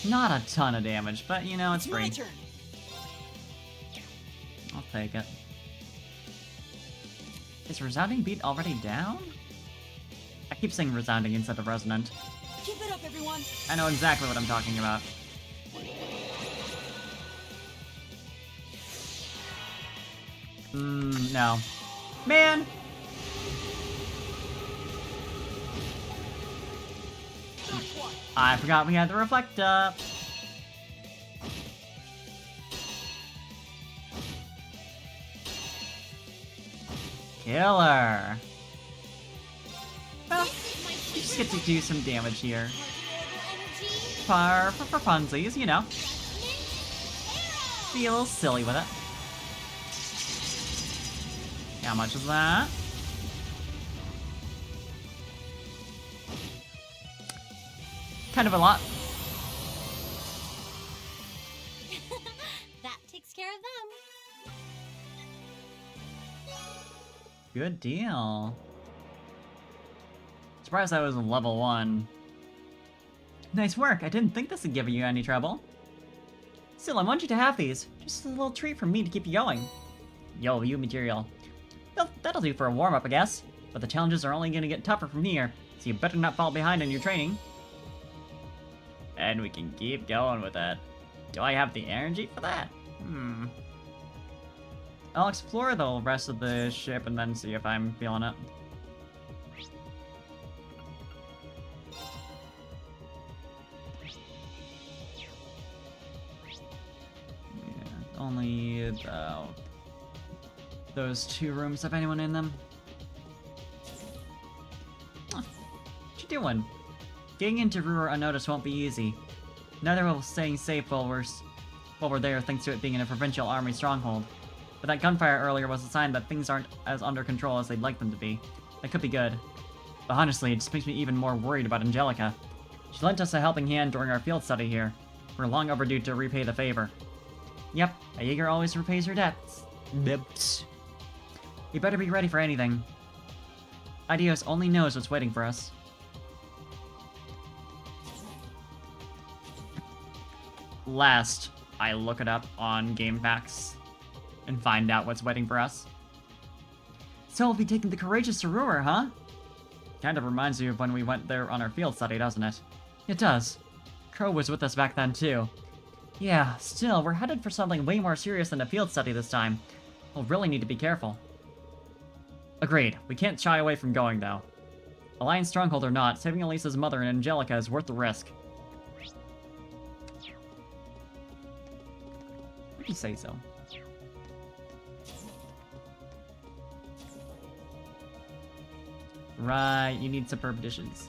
Not a ton of damage, but you know, it's My free. turn. I'll take it. Is Resounding Beat already down? I keep saying Resounding instead of Resonant. Keep it up, everyone. I know exactly what I'm talking about. No. Man! I forgot we had the reflect up. Killer. Well, we just get to do some damage here. For funsies, you know. Be a little silly with it. How much is that? Kind of a lot. That takes care of them. Good deal. Surprised I was level 1. Nice work. I didn't think this would give you any trouble. Still, I want you to have these. Just a little treat from me to keep you going. Yo, you material. Well, that'll do for a warm-up, I guess. But the challenges are only gonna get tougher from here, so you better not fall behind in your training. And we can keep going with that. Do I have the energy for that? I'll explore the rest of the ship and then see if I'm feeling it. Yeah, only about those 2 rooms have anyone in them. What you doing? Getting into Roer unnoticed won't be easy. Neither will staying safe while we're there thanks to it being in a provincial army stronghold. But that gunfire earlier was a sign that things aren't as under control as they'd like them to be. That could be good. But honestly, it just makes me even more worried about Angelica. She lent us a helping hand during our field study here. We're long overdue to repay the favor. Yep, a Jaeger always repays her debts. Bips. We better be ready for anything. Adios only knows what's waiting for us. Last, I look it up on GameFAQs and find out what's waiting for us. So we'll be taking the courageous to Roer, huh? Kind of reminds you of when we went there on our field study, doesn't it? It does. Crow was with us back then, too. Yeah, still, we're headed for something way more serious than a field study this time. We'll really need to be careful. Agreed. We can't shy away from going, though. Alliance stronghold or not, saving Elisa's mother and Angelica is worth the risk. If you say so. Right, you need superb dishes.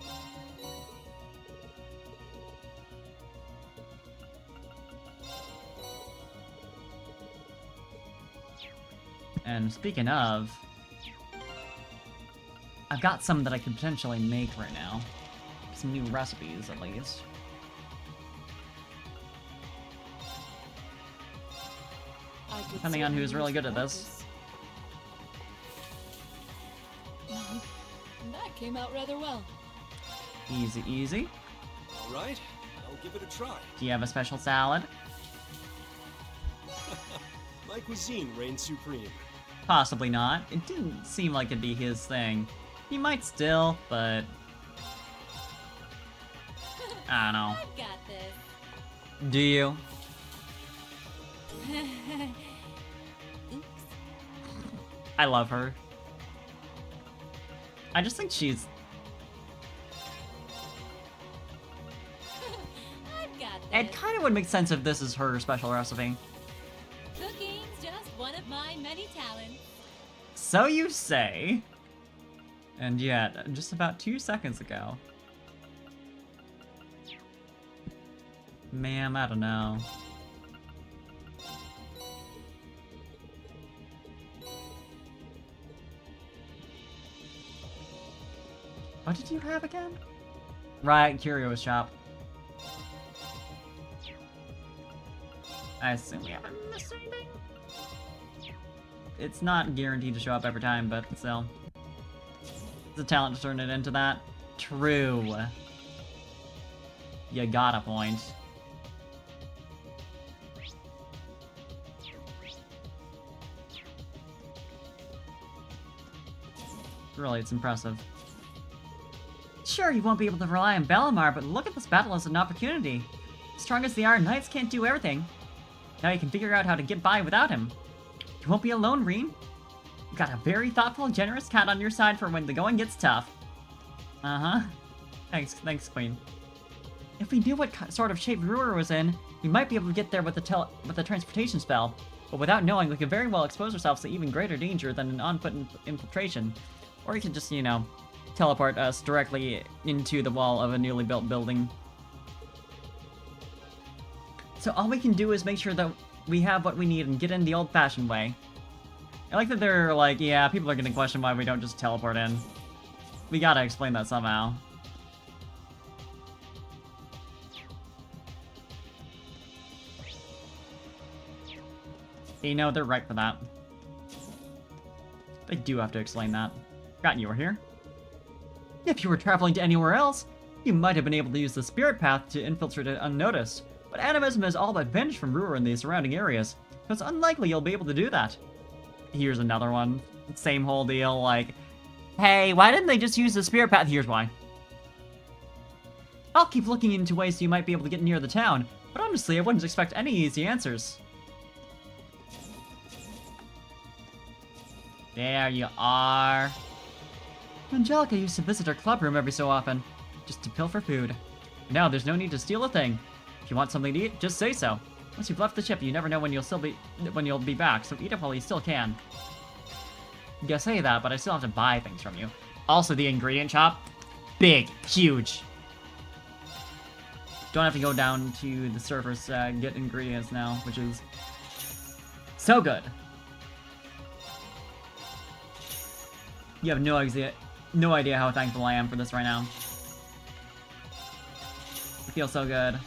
And speaking of, I've got some that I could potentially make right now. Some new recipes, at least. Depending on who's really good at this. That came out rather well. Easy, easy. All right, I'll give it a try. Do you have a special salad? My cuisine reigns supreme. Possibly not. It didn't seem like it'd be his thing. He might still, but... I don't know. I've got this. Do you? Oops. I love her. I just think she's... I've got this. It kind of would make sense if this is her special recipe. Cooking's just one of my many talents. So you say. And yet, just about 2 seconds ago. Ma'am, I don't know. What did you have again? Right, Curio's shop. I assume we haven't missed anything. It's not guaranteed to show up every time, but still. It's a talent to turn it into that. True. You got a point. Really, it's impressive. Sure, you won't be able to rely on Bellamar, but look at this battle as an opportunity. Strong as they are, knights can't do everything. Now you can figure out how to get by without him. You won't be alone, Rean. You've got a very thoughtful, generous cat on your side for when the going gets tough. Uh-huh. Thanks, Queen. If we knew what sort of shape roer was in, we might be able to get there with the transportation spell. But without knowing, we could very well expose ourselves to even greater danger than an on-foot infiltration. Or you could just, you know, teleport us directly into the wall of a newly built building. So all we can do is make sure that we have what we need and get in the old-fashioned way. I like that they're like, yeah, people are gonna question why we don't just teleport in. We gotta explain that somehow. You know, they're right for that. They do have to explain that. Forgot you were here. If you were traveling to anywhere else, you might have been able to use the spirit path to infiltrate it unnoticed. But animism has all but vanished from roer in the surrounding areas, so it's unlikely you'll be able to do that. Here's another one. Same whole deal, like, hey, why didn't they just use the spirit path? Here's why. I'll keep looking into ways so you might be able to get near the town, but honestly, I wouldn't expect any easy answers. There you are. Angelica used to visit her club room every so often, just to pilfer food. Now there's no need to steal a thing. If you want something to eat, just say so. Once you've left the ship, you never know when you'll be back, so eat up while you still can. You say that, but I still have to buy things from you. Also, the ingredient shop, big, huge. Don't have to go down to the surface get ingredients now, which is so good. You have no idea how thankful I am for this right now. It feels so good.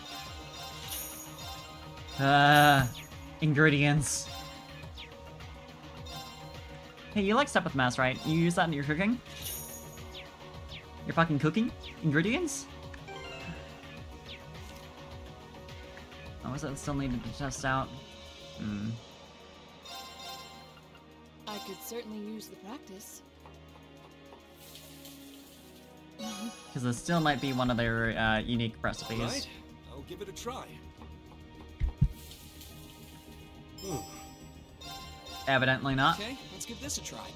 Ingredients. Hey, you like stuff with mass, right? You use that in your cooking? You're fucking cooking? Ingredients? Oh, is that still needed to test out? I could certainly use the practice. Because this still might be one of their unique recipes. Right, I'll give it a try. Evidently not. Okay, let's give this a try.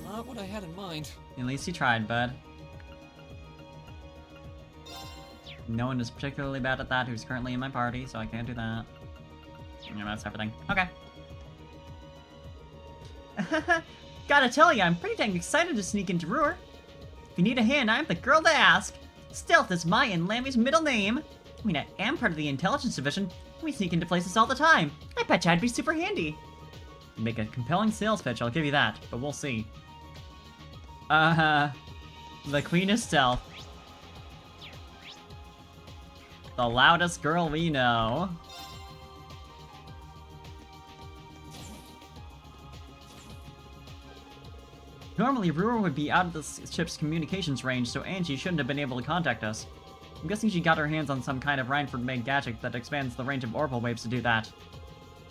Not what I had in mind. At least you tried, bud. No one is particularly bad at that who's currently in my party, so I can't do that. Yeah, that's everything. Okay. Gotta tell you, I'm pretty dang excited to sneak into roer. If you need a hand, I'm the girl to ask. Stealth is my and Lammy's middle name. I mean, I am part of the intelligence division. We sneak into places all the time. I bet you I'd be super handy. You make a compelling sales pitch, I'll give you that, but we'll see. The Queen of Stealth. The loudest girl we know. Normally, roer would be out of the ship's communications range, so Angie shouldn't have been able to contact us. I'm guessing she got her hands on some kind of Rhineford-made gadget that expands the range of orbital waves to do that.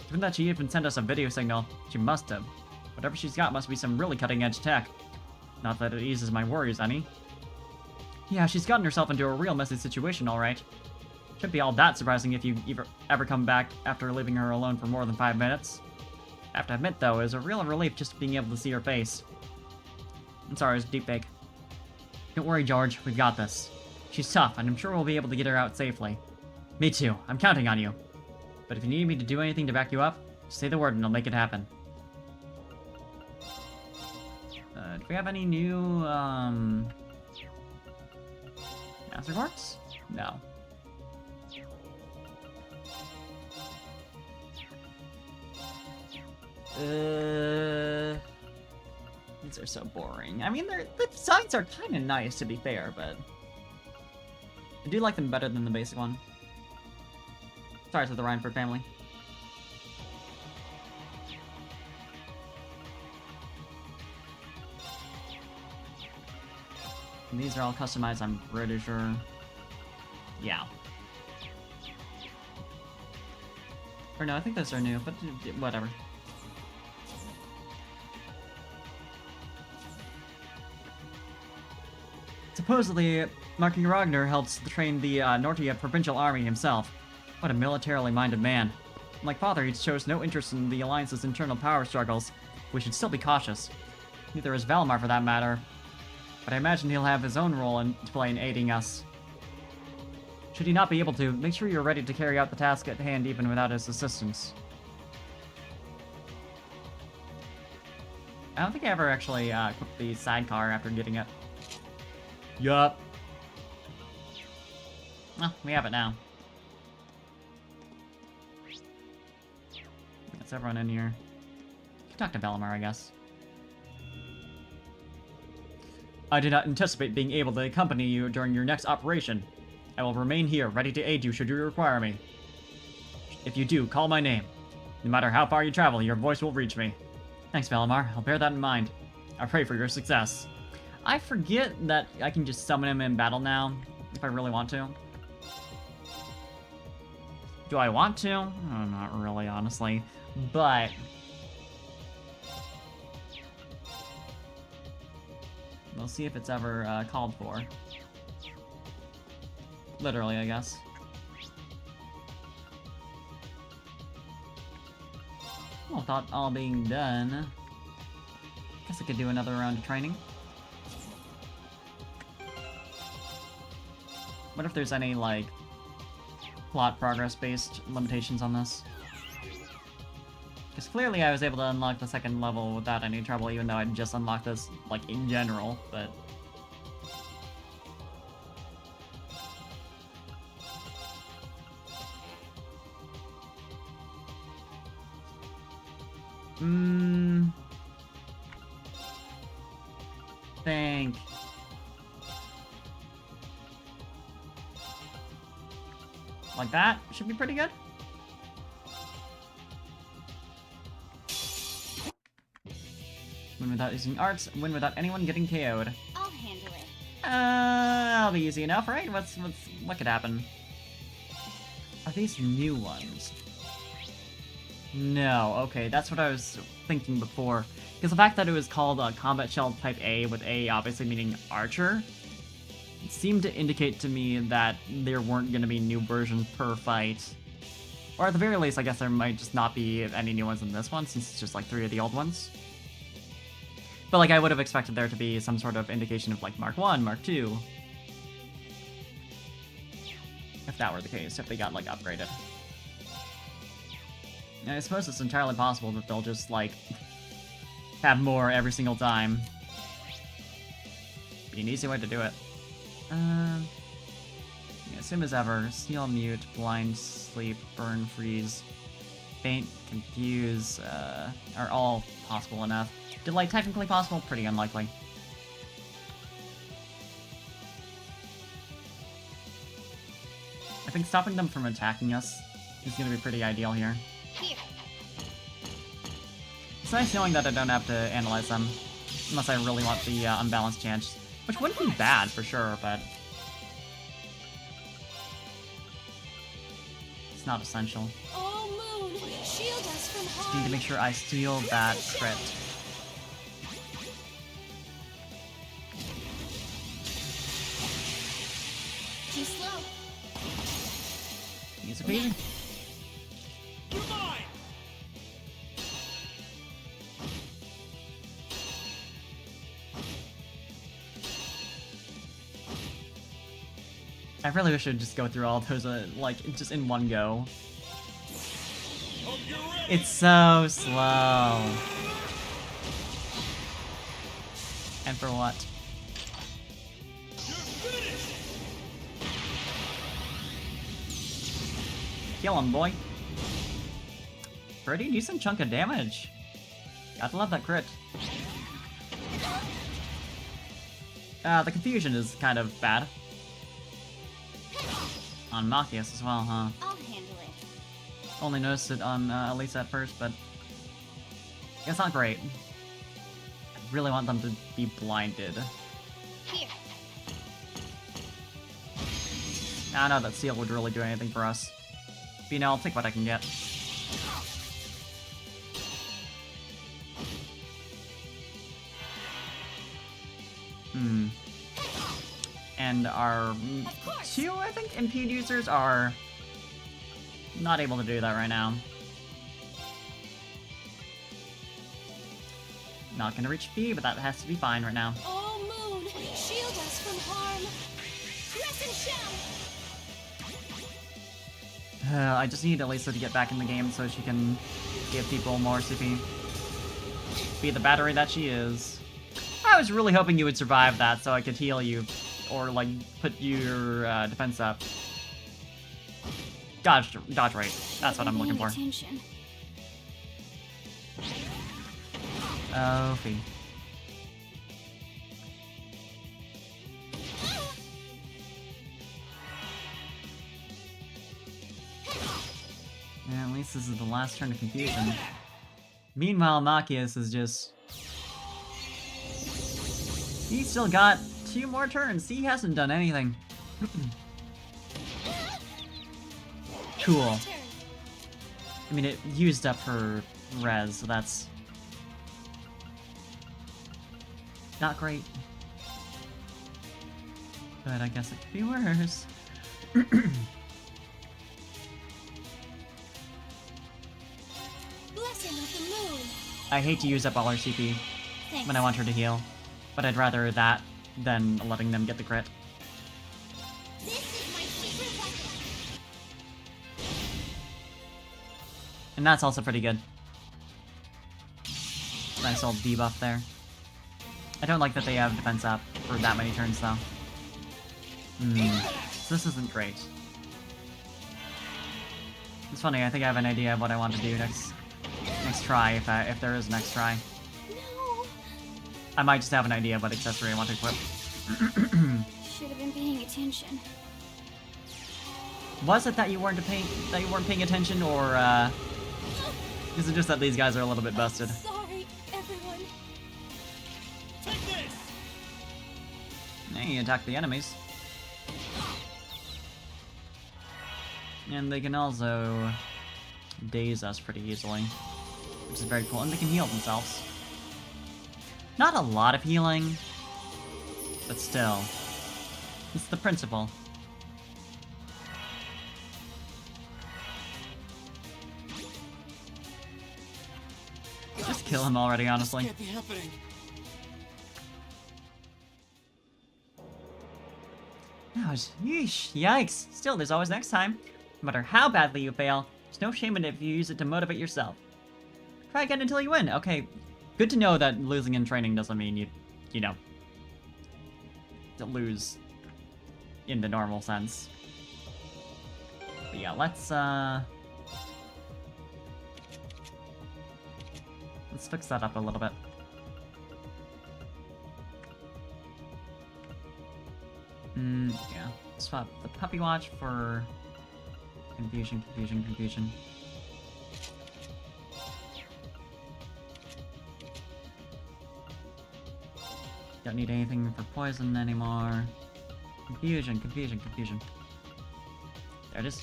Given that she even sent us a video signal, she must have. Whatever she's got must be some really cutting-edge tech. Not that it eases my worries any. Yeah, she's gotten herself into a real messy situation, alright. Shouldn't be all that surprising if you ever come back after leaving her alone for more than 5 minutes. I have to admit, though, it was a real relief just being able to see her face. I'm sorry, it's a deep fake. Don't worry, George, we've got this. She's tough, and I'm sure we'll be able to get her out safely. Me too, I'm counting on you. But if you need me to do anything to back you up, just say the word and I'll make it happen. Do we have any new, Master Quartz? No. These are so boring. I mean, the designs are kind of nice, to be fair, but I do like them better than the basic one. Sorry to the Rhineford family. And these are all customized, I'm pretty sure. Yeah. Or no, I think those are new, but whatever. Supposedly, Marquis Ragnar helps train the Nortia provincial army himself. What a militarily minded man. Like Father, he shows no interest in the Alliance's internal power struggles. We should still be cautious. Neither is Valimar for that matter. But I imagine he'll have his own role to play in aiding us. Should he not be able to, make sure you're ready to carry out the task at hand even without his assistance. I don't think I ever actually equipped the sidecar after getting it. Yup. Well, we have it now. That's everyone in here. You can talk to Valimar, I guess. I did not anticipate being able to accompany you during your next operation. I will remain here, ready to aid you should you require me. If you do, call my name. No matter how far you travel, your voice will reach me. Thanks, Valimar. I'll bear that in mind. I pray for your success. I forget that I can just summon him in battle now, if I really want to. Do I want to? Oh, not really, honestly. But we'll see if it's ever called for. Literally, I guess. Well, with all being done, guess I could do another round of training. What if there's any, like, plot progress-based limitations on this? Because clearly I was able to unlock the second level without any trouble, even though I just unlocked this, like, in general, but... Think... Like that? Should be pretty good. Win without using arts, win without anyone getting KO'd. I'll handle it. That'll be easy enough, right? What could happen? Are these new ones? No, okay, that's what I was thinking before. Because the fact that it was called Combat Shell Type A, with A obviously meaning Archer, it seemed to indicate to me that there weren't going to be new versions per fight. Or at the very least, I guess there might just not be any new ones in this one, since it's just like 3 of the old ones. But like, I would have expected there to be some sort of indication of like Mark 1, Mark 2. that were the case, if they got, like, upgraded. And I suppose it's entirely possible that they'll just, like, have more every single time. Be an easy way to do it. Yeah, same as ever. Steal, mute, blind, sleep, burn, freeze, faint, confuse, are all possible enough. Delay technically possible? Pretty unlikely. I think stopping them from attacking us is going to be pretty ideal here. Here. It's nice knowing that I don't have to analyze them, unless I really want the unbalanced chance, which wouldn't be bad for sure, but it's not essential. Oh, Moon, shield us from Just harm. need to make sure I steal that crit. Too slow. Easy peasy. You're mine! I really wish I'd just go through all those, like, just in one go. Hope you're ready! It's so slow. And for what? You're finished! Kill him, boy. Pretty decent chunk of damage. Gotta love that crit. The confusion is kind of bad. On Machias as well, huh? I'll handle it. Only noticed it on Elisa at first, but it's not great. I really want them to be blinded. Here. I don't know that seal would really do anything for us. But, you know, I'll take what I can get. And our two, I think, impede users are not able to do that right now. Not gonna reach B, but that has to be fine right now. Oh, Moon, shield us from harm. Crescent shell. I just need Elisa to get back in the game so she can give people more CP. Be the battery that she is. I was really hoping you would survive that so I could heal you. Or, like, put your defense up. Dodge rate. That's what I'm looking for. Attention. Oh, fee. Yeah, at least this is the last turn of confusion. Meanwhile, Machias is just... He's still got 2 more turns. He hasn't done anything. Cool. I mean, it used up her res, so that's not great. But I guess it could be worse. Blessing of the moon. I hate to use up all her CP Thanks. when I want her to heal, but I'd rather that than letting them get the crit. This is my secret weapon. And that's also pretty good. Nice old debuff there. I don't like that they have defense up for that many turns, though. So this isn't great. It's funny, I think I have an idea of what I want to do next try, if there is a next try. No. I might just have an idea of what accessory I want to equip. Should have been paying attention. Was it that you weren't paying attention, or is it just that these guys are a little bit busted? Sorry, everyone. Take this! Hey, you attack the enemies. And they can also daze us pretty easily, which is very cool. And they can heal themselves. Not a lot of healing, but still. It's the principle. Just kill him already, honestly. This can't be happening. Ouch. Yeesh. Yikes. Still, there's always next time. No matter how badly you fail, there's no shame in it if you use it to motivate yourself. Try again until you win. Okay, good to know that losing in training doesn't mean you know, to lose in the normal sense. But yeah, let's fix that up a little bit. Yeah. Swap the puppy watch for confusion. Don't need anything for poison anymore. Confusion. There it is.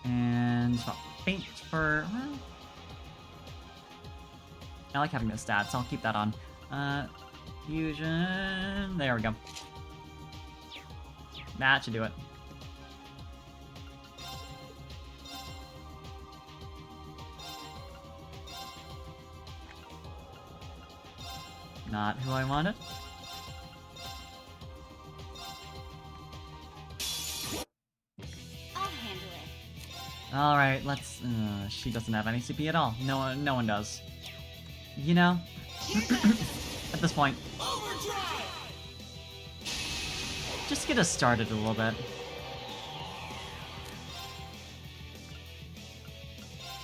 And swap faint for... well, I like having those stats, I'll keep that on. Fusion... there we go. That should do it. Not who I wanted. I'll handle it. Alright, let's... she doesn't have any CP at all. No one does. You know, at this point, just get us started a little bit.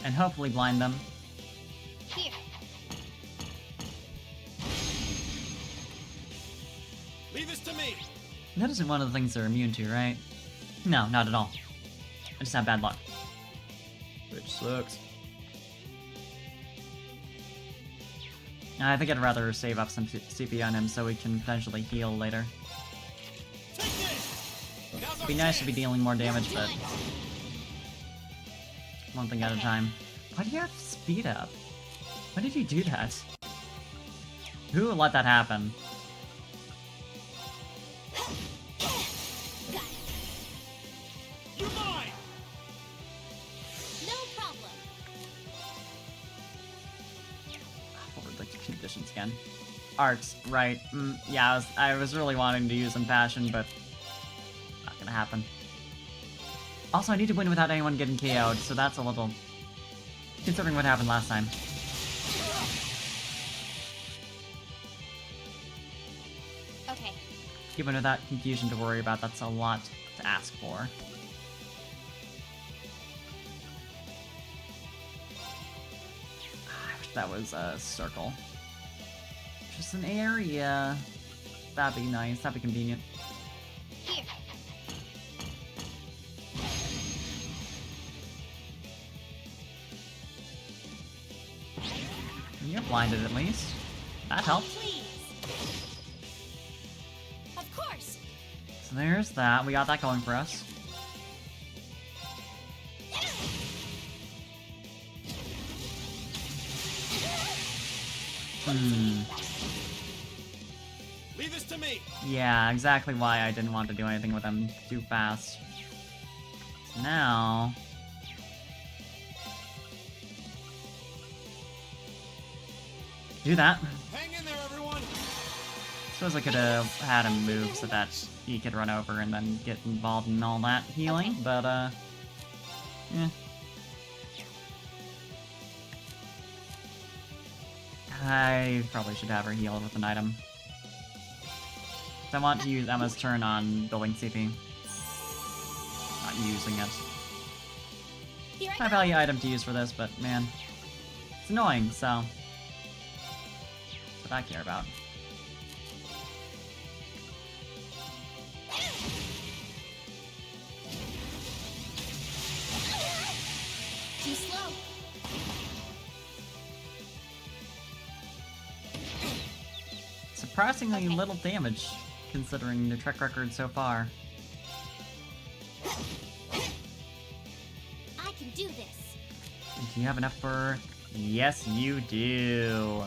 And hopefully blind them. Here. Leave this to me. That isn't one of the things they're immune to, right? No, not at all. I just have bad luck. Which sucks. I think I'd rather save up some CP on him so we can potentially heal later. It'd be nice to be dealing more damage, but... one thing at a time. Why do you have speed up? Why did you do that? Who let that happen? You're mine. No problem. What were the conditions again? Arts, right. Yeah, I was really wanting to use Impassion, but... not gonna happen. Also, I need to win without anyone getting KO'd, so that's a little... considering what happened last time. Okay. Even without confusion to worry about, that's a lot to ask for. I wish that was a circle. Just an area. That'd be nice, that'd be convenient. Here. You're blinded at least. That helps. Please. Of course. So there's that. We got that going for us. Leave this to me. Yeah, exactly why I didn't want to do anything with him too fast. So now... do that. Hang in there, everyone. Suppose I could have had him move so that he could run over and then get involved in all that healing, but, yeah. I probably should have her healed with an item. I want to use Emma's turn on building CP. Not using it. Here I High go. value item to use for this, but man, it's annoying, so that's what I care about. Too slow. Surprisingly Okay. little damage, considering the track record so far. I can do this. Do you have enough for... yes, you do.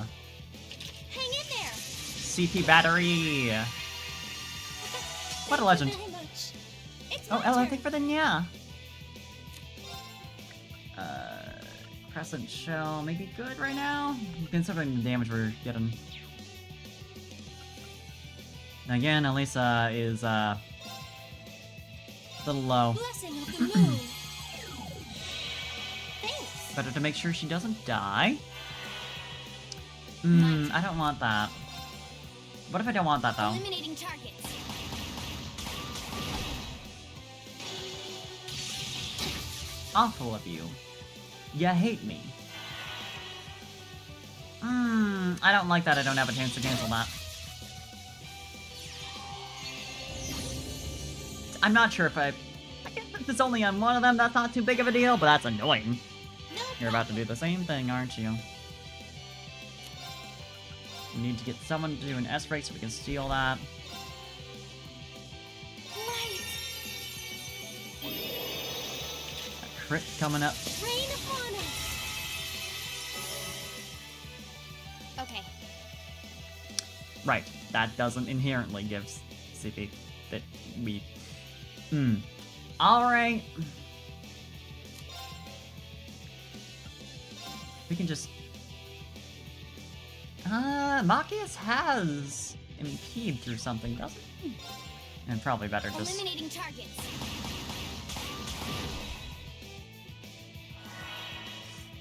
Hang in there. CP battery! What a legend. Thank you very much. It's Oh, my Ella, turn. thank for the nya. Crescent shell may be good right now, considering the damage we're getting. Again, Elisa is a little low. Blessing of the moon. Thanks. Better to make sure she doesn't die. I don't want that. What if I don't want that, though? Eliminating targets. Awful of you. You hate me. I don't like that I don't have a chance to cancel that. I'm not sure if I guess if it's only on one of them, that's not too big of a deal, but that's annoying. You're about to do the same thing, aren't you? We need to get someone to do an S-break so we can steal that. Right. A crit coming up. Rain upon us. Okay. Right, that doesn't inherently give CP that we... Alright. We can just... Machias has impede through something, doesn't he? And probably better just... Eliminating targets.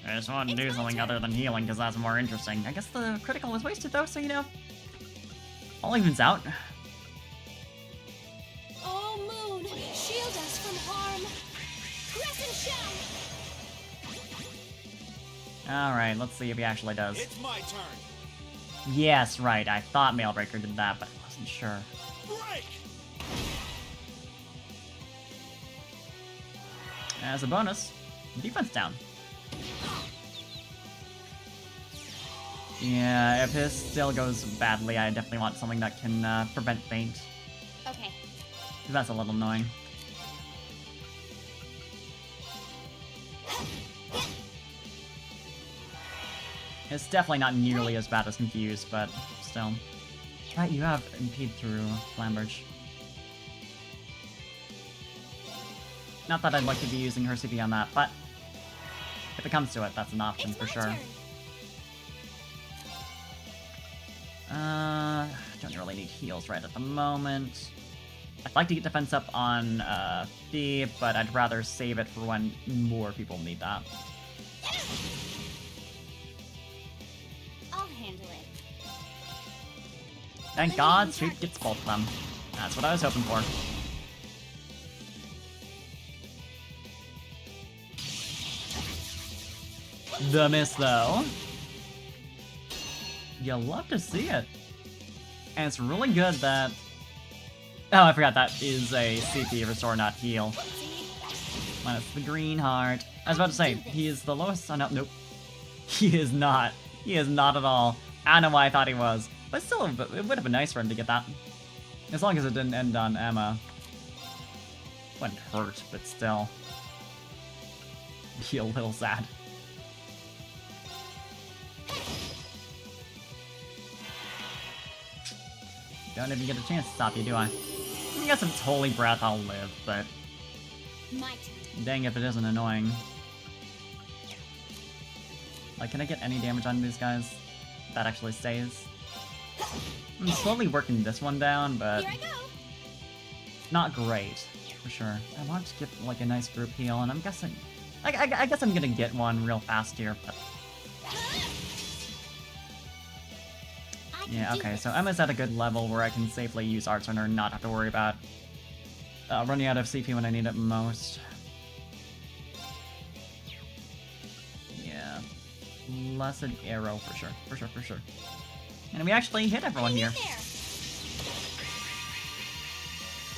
I just wanted to do something other than healing, because that's more interesting. I guess the critical was wasted, though, so, you know... All evens out. Oh, moon, shield us from harm. Crescent shell. Alright, let's see if he actually does. It's my turn. Yes, right, I thought Mailbreaker did that, but I wasn't sure. Break. As a bonus, defense down. Yeah, if his still goes badly, I definitely want something that can prevent faint. Okay. That's a little annoying. It's definitely not nearly as bad as Confused, but still. Right, you have impede through Flamberge. Not that I'd like to be using her CP on that, but if it comes to it, that's an option for sure. Don't really need heals right at the moment. I'd like to get defense up on Fee, but I'd rather save it for when more people need that. I'll handle it. Thank God, Street gets both of them. That's what I was hoping for. The miss, though. You'll love to see it. And it's really good that... Oh, I forgot that is a CP restore, not heal. Minus the green heart. I was about to say, he is the lowest... Oh, no, nope. He is not. He is not at all. I don't know why I thought he was. But still, it would have been nice for him to get that. As long as it didn't end on Emma. Wouldn't hurt, but still. Be a little sad. Don't even get a chance to stop you, do I? I guess if it's Holy Breath, I'll live, but... My turn. Dang if it isn't annoying. Like, can I get any damage on these guys? That actually stays? I'm slowly working this one down, but... Here I go. Not great, for sure. I want to get, like, a nice group heal, and I'm guessing... I guess I'm gonna get one real fast here, but... Yeah, okay, so Emma's at a good level where I can safely use Arts on her and not have to worry about running out of CP when I need it most. Yeah. Blessed Arrow, for sure, for sure, for sure. And we actually hit everyone here.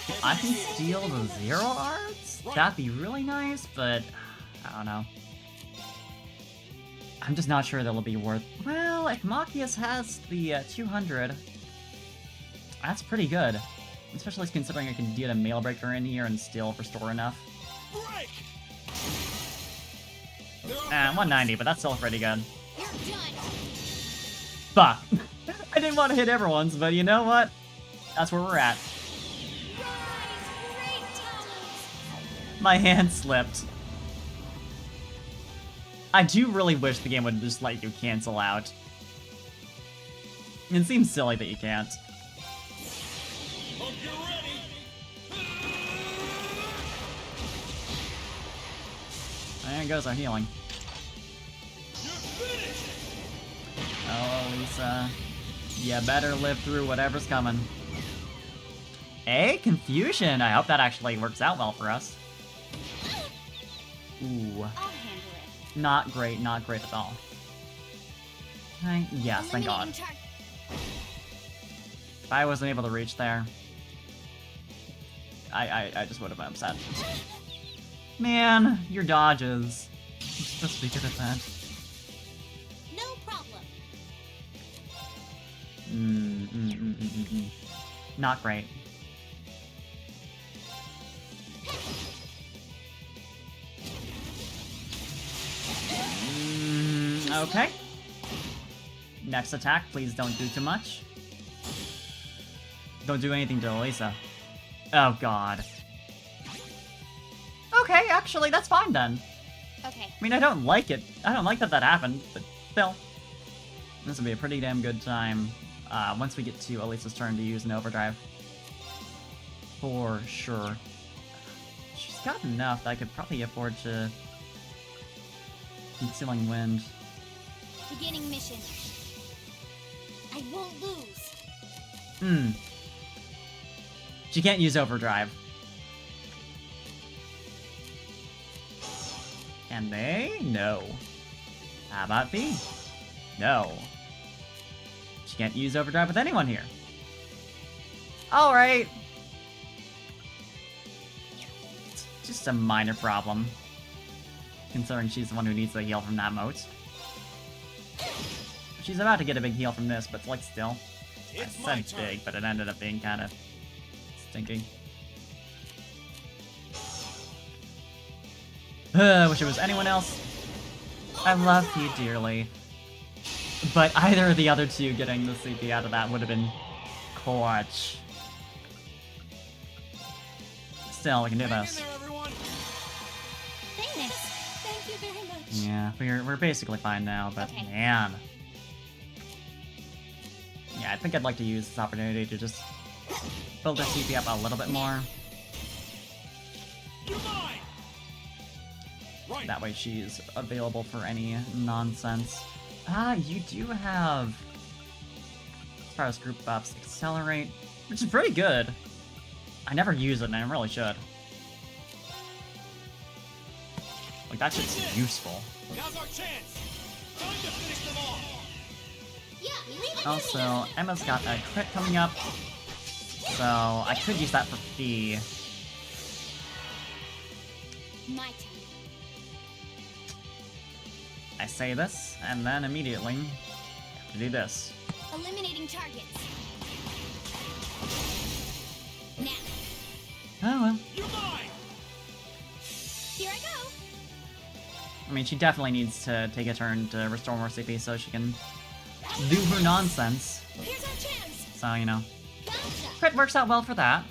If I can steal the Zero Arts? That'd be really nice, but I don't know. I'm just not sure that'll be worth... Well, if Machias has the 200, that's pretty good. Especially considering I can get a Mail Breaker in here and still restore enough. 190, but that's still pretty good. Fuck. I didn't want to hit everyone's, but you know what? That's where we're at. My hand slipped. I do really wish the game would just let you cancel out. It seems silly that you can't. There goes our healing. Oh, Lisa. You better live through whatever's coming. Confusion! I hope that actually works out well for us. Ooh. I'll handle it. Not great at all. Okay, yes, thank God. Eliminating If I wasn't able to reach there, I just would have been upset. Man, your dodges. You're supposed to be good at that. No problem. Not great. Okay. Next attack, please don't do too much. Don't do anything to Elisa. Oh God. Okay, actually, that's fine then. Okay. I mean, I don't like it. I don't like that that happened, but still. This will be a pretty damn good time once we get to Elisa's turn to use an overdrive. For sure. She's got enough that I could probably afford to... Concealing Wind. Beginning mission. I won't lose. She can't use overdrive. Can they? No. How about B? No. She can't use overdrive with anyone here. Alright. It's just a minor problem. Considering she's the one who needs the heal from that moat. She's about to get a big heal from this, but like still. I said big, but it ended up being kind of stinky. Wish it was anyone else. I love you dearly. But either of the other two getting the CP out of that would have been clutch. Still, we can do this. Thanks. Thank you very much. Yeah, we're basically fine now, but Okay. man. Yeah, I think I'd like to use this opportunity to just build the CP up a little bit more. That way she's available for any nonsense. You do have, as far as group buffs, Accelerate, which is pretty good. I never use it, and I really should. Like, that shit's useful. Now's our chance. Time to finish them off. Yeah, leave it Also, Emma's got a crit coming up, so I could use that for fee. to me. My turn. I say this, and then immediately have to do this. Eliminating targets. Now. Oh well. You're mine. Here I go. I mean, she definitely needs to take a turn to restore more CP so she can do her nonsense. Here's our chance. So, you know. Gotcha. Crit works out well for that.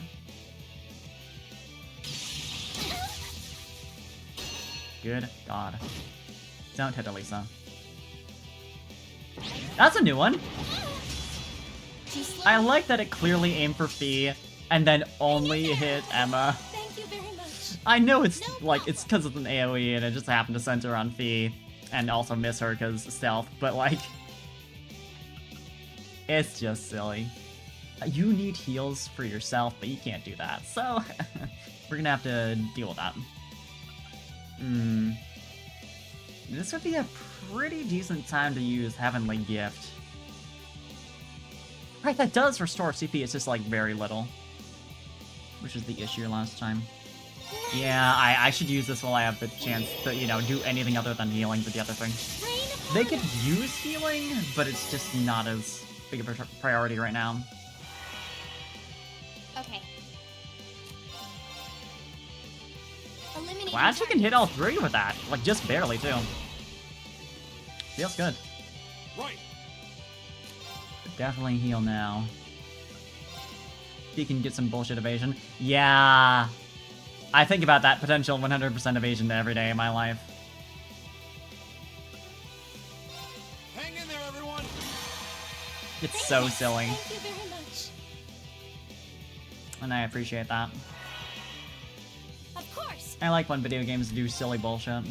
Good God. Don't hit Elisa. That's a new one! Too slow. I like that it clearly aimed for Fee, and then only hit Emma. Thank you very much. I know it's, No like, it's because it's an AoE, and it just happened to center on Fee, and also miss her because stealth, but, like... It's just silly. You need heals for yourself, but you can't do that, so... we're gonna have to deal with that. This would be a pretty decent time to use Heavenly Gift. Right, that does restore CP, it's just like very little. Which is the issue last time. Yeah, I should use this while I have the chance to, you know, do anything other than healing for the other thing. They could use healing, but it's just not as big of a priority right now. Okay. Eliminating Glad she can hit targets. all three with that. Like, just barely, too. Feels good. Right. Definitely heal now. He can get some bullshit evasion. Yeah. I think about that potential 100% evasion every day of my life. Hang in there, everyone. It's so silly. Thank you very much. And I appreciate that. Of course. I like when video games do silly bullshit.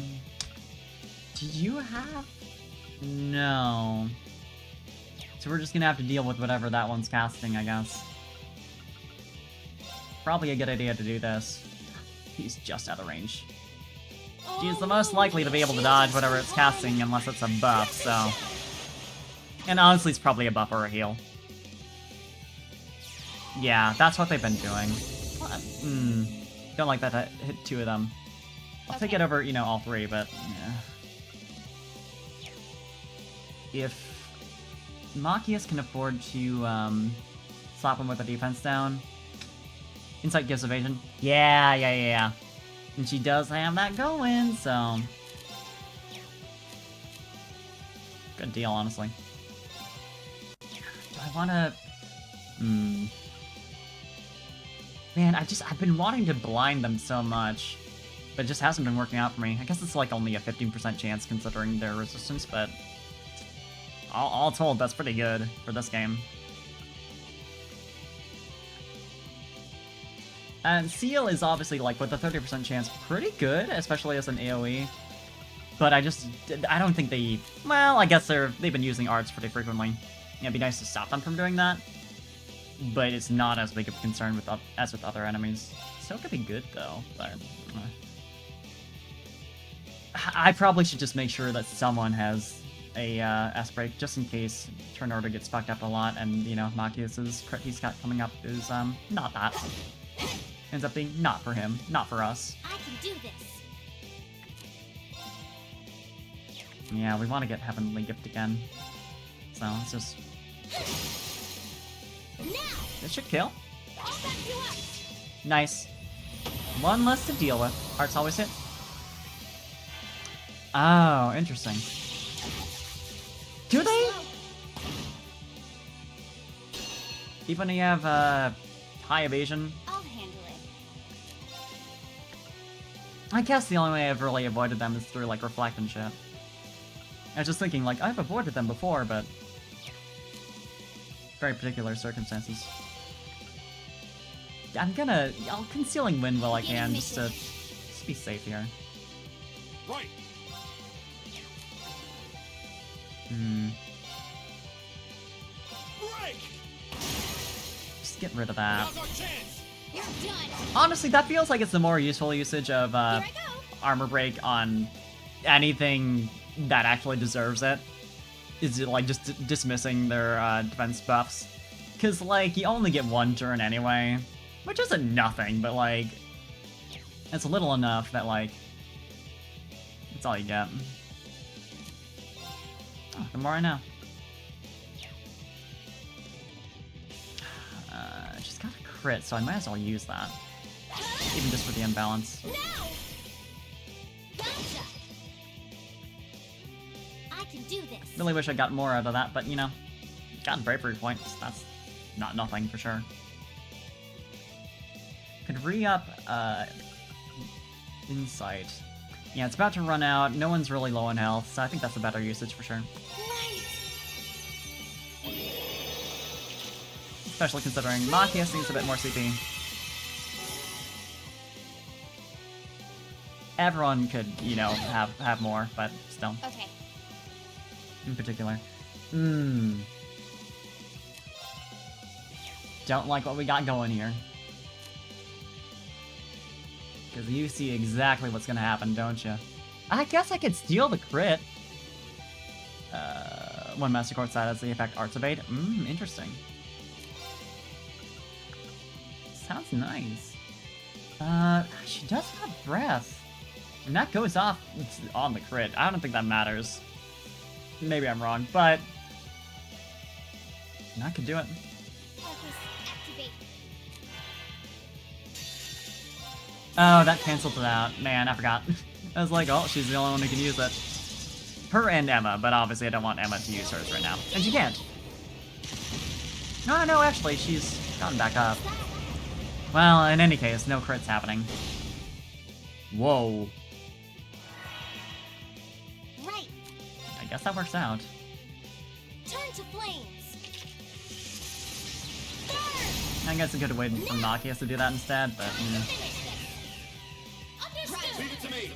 Did you have? No. So we're just gonna have to deal with whatever that one's casting, I guess. Probably a good idea to do this. He's just out of range. She's the most likely to be able to dodge whatever it's casting unless it's a buff, so... And honestly, it's probably a buff or a heal. Yeah, that's what they've been doing. Don't like that I hit 2 of them. I'll take it over, you know, all 3, but... Yeah. If Machias can afford to, slap him with a defense down... Insight gives evasion. Yeah. And she does have that going, so... Good deal, honestly. Do I wanna... Man, I've been wanting to blind them so much, but it just hasn't been working out for me. I guess it's like only a 15% chance considering their resistance, but... All told, that's pretty good for this game. And Seal is obviously, like, with a 30% chance, pretty good, especially as an AoE. But I don't think they... Well, I guess they've been using arts pretty frequently. It'd be nice to stop them from doing that. But it's not as big of a concern as with other enemies. Still could be good, though, but... I probably should just make sure that someone has a S-Break, just in case turn order gets fucked up a lot, and, you know, Machias's crit he's got coming up is, not that. Ends up being not for him, not for us. I can do this. Yeah, we want to get Heavenly Gift again. So, let's just... Now! This should kill. I'll back you up. Nice. One less to deal with. Hearts always hit. Oh, interesting. Do they? Even when you have, high evasion? I'll handle it. I guess the only way I've really avoided them is through, like, reflect and shit. I was just thinking, like, I've avoided them before, but... Very particular circumstances. I'll Concealing Wind while I can, just to be safe here. Right. Just get rid of that. You're done. Honestly, that feels like it's the more useful usage of, Here I go. Armor Break on anything that actually deserves it. Is it, like, just dismissing their, defense buffs? Because, like, you only get 1 turn anyway. Which isn't nothing, but, like... It's little enough that, like... That's all you get. Oh, the more I know. She's got a crit, so I might as well use that. Even just for the imbalance. Now! Gotcha. I can do this. Really wish I got more out of that, but, you know... Got bravery points, that's not nothing for sure. Could re-up, Insight. Yeah, it's about to run out, no one's really low on health, so I think that's a better usage for sure. Right. Especially considering Machias needs a bit more CP. Everyone could, you know, have more, but still. Okay. In particular. Don't like what we got going here. Because you see exactly what's gonna happen, don't you? I guess I could steal the crit. One Master Court side has the effect Arts Evade. Interesting. Sounds nice. She does have Breath. And that goes off on the crit. I don't think that matters. Maybe I'm wrong, but... I could do it. Focus, activate. Oh, that canceled it out. Man, I forgot. I was like, oh, she's the only one who can use it. Her and Emma, but obviously I don't want Emma to use hers right now. And she can't. No, actually, she's gotten back up. Well, in any case, no crits happening. Whoa. Right. I guess that works out. Turn to flames. Burn! I guess it could have waited for Nakias to do that instead, but Leave it to me.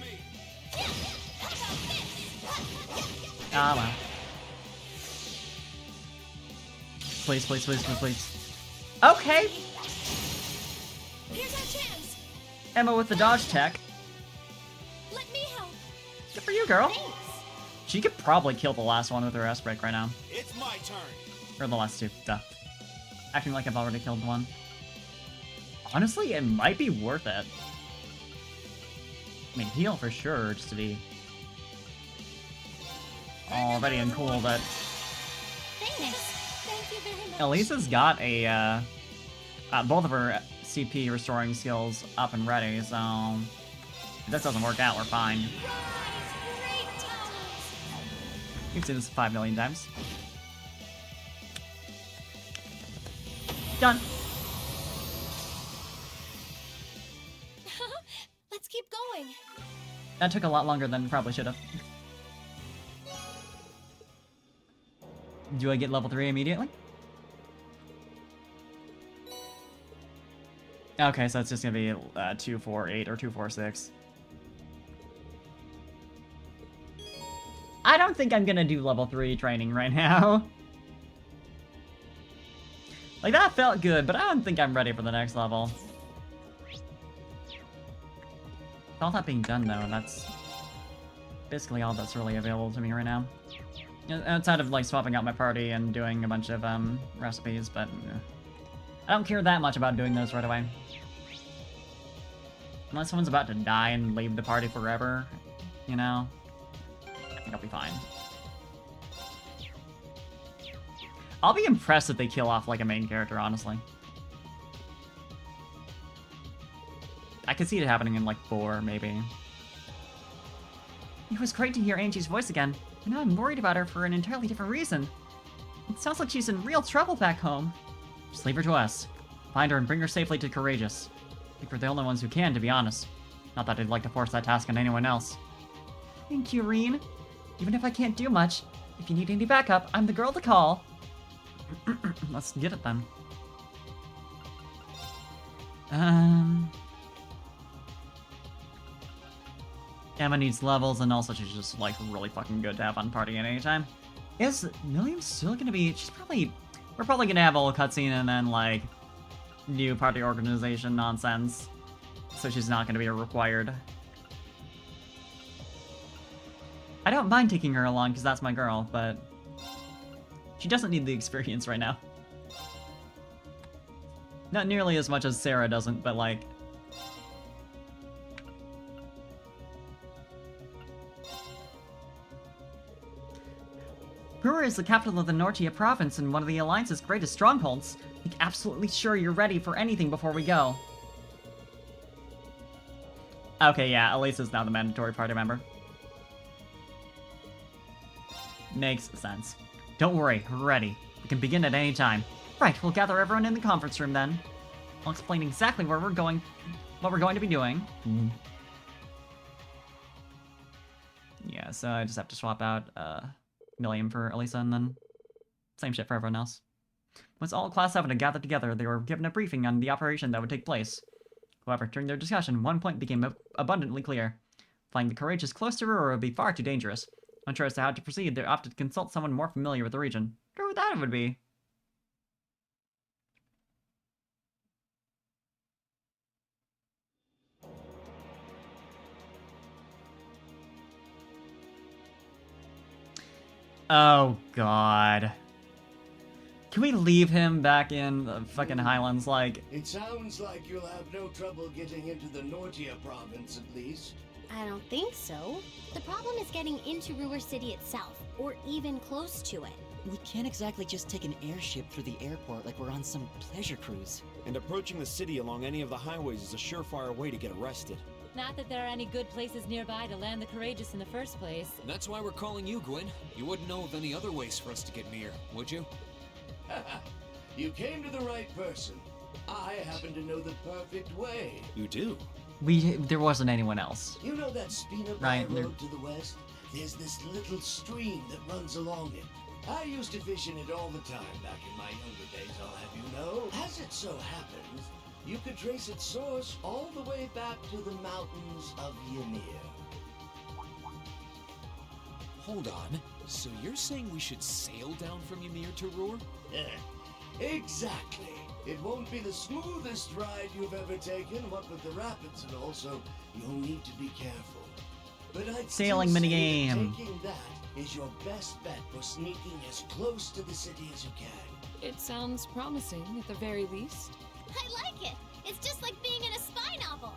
ah well. Please, please, please, please, please. Okay! Here's our chance. Emma with the dodge tech. Let me help. Good for you, girl. Thanks. She could probably kill the last one with her S-break right now. It's my turn. Or the last two, duh. Acting like I've already killed one. Honestly, it might be worth it. I mean, heal for sure, just to be all ready and cool, but Thanks. Thank you very much. Elisa's got a, both of her CP restoring skills up and ready, so if this doesn't work out, we're fine. Rise, great towers. You've seen this 5 million times. Done. Let's keep going. That took a lot longer than it probably should have. Do I get level 3 immediately? Okay, so it's just gonna be 248 or 246. I don't think I'm gonna do level 3 training right now. Like, that felt good, but I don't think I'm ready for the next level. With all that being done, though, that's basically all that's really available to me right now. Outside of, like, swapping out my party and doing a bunch of, recipes, but I don't care that much about doing those right away. Unless someone's about to die and leave the party forever, you know? I think I'll be fine. I'll be impressed if they kill off, like, a main character, honestly. I could see it happening in, like, 4, maybe. It was great to hear Angie's voice again, but now I'm worried about her for an entirely different reason. It sounds like she's in real trouble back home. Just leave her to us. Find her and bring her safely to Courageous. I think we're the only ones who can, to be honest. Not that I'd like to force that task on anyone else. Thank you, Reen. Even if I can't do much, if you need any backup, I'm the girl to call. Let's get it then. Emma needs levels, and also she's just, like, really fucking good to have on party at any time. Is Millium still gonna be... We're probably gonna have a little cutscene and then, like, new party organization nonsense. So she's not gonna be required. I don't mind taking her along, because that's my girl, but... she doesn't need the experience right now. Not nearly as much as Sarah doesn't, but, like... Roer is the capital of the Nortia province and one of the Alliance's greatest strongholds. Make absolutely sure you're ready for anything before we go. Okay, yeah, Elisa's now the mandatory party member. Makes sense. Don't worry, we're ready. We can begin at any time. Right, we'll gather everyone in the conference room then. I'll explain exactly where we're going, what we're going to be doing. Yeah, so I just have to swap out, Millium for Elisa, and then same shit for everyone else. Once all Class 7 had gathered together, they were given a briefing on the operation that would take place. However, during their discussion, one point became abundantly clear. Flying the Courageous close to Roer would be far too dangerous. Unsure as to how to proceed, they opted to consult someone more familiar with the region. Who that would be? Oh, God. Can we leave him back in the fucking Highlands, like... It sounds like you'll have no trouble getting into the Nortia province, at least. I don't think so. The problem is getting into Roer City itself, or even close to it. We can't exactly just take an airship through the airport like we're on some pleasure cruise. And approaching the city along any of the highways is a surefire way to get arrested. Not that there are any good places nearby to land the Courageous in the first place. And that's why we're calling you, Gwen. You wouldn't know of any other ways for us to get near, would you? You came to the right person. I happen to know the perfect way. You do? There wasn't anyone else. You know that Spina Right, road to the west? There's this little stream that runs along it. I used to fish in it all the time back in my younger days, I'll have you know. As it so happens, you could trace its source all the way back to the mountains of Ymir. Hold on. So you're saying we should sail down from Ymir to Roer? Exactly. It won't be the smoothest ride you've ever taken, what with the rapids and all, so you'll need to be careful. But I'd Sailing still say minigame. that taking that is your best bet for sneaking as close to the city as you can. It sounds promising, at the very least. I like it. It's just like being in a spy novel.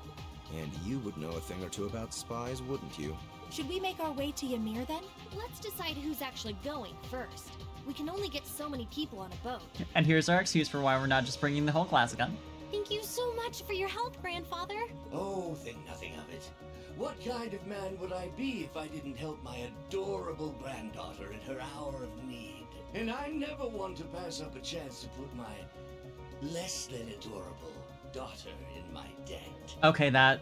And you would know a thing or two about spies, wouldn't you? Should we make our way to Ymir then? Let's decide who's actually going first. We can only get so many people on a boat. And here's our excuse for why we're not just bringing the whole class again. Thank you so much for your help, Grandfather. Oh, think nothing of it. What kind of man would I be if I didn't help my adorable granddaughter in her hour of need? And I never want to pass up a chance to put my less than adorable daughter in my debt. Okay, that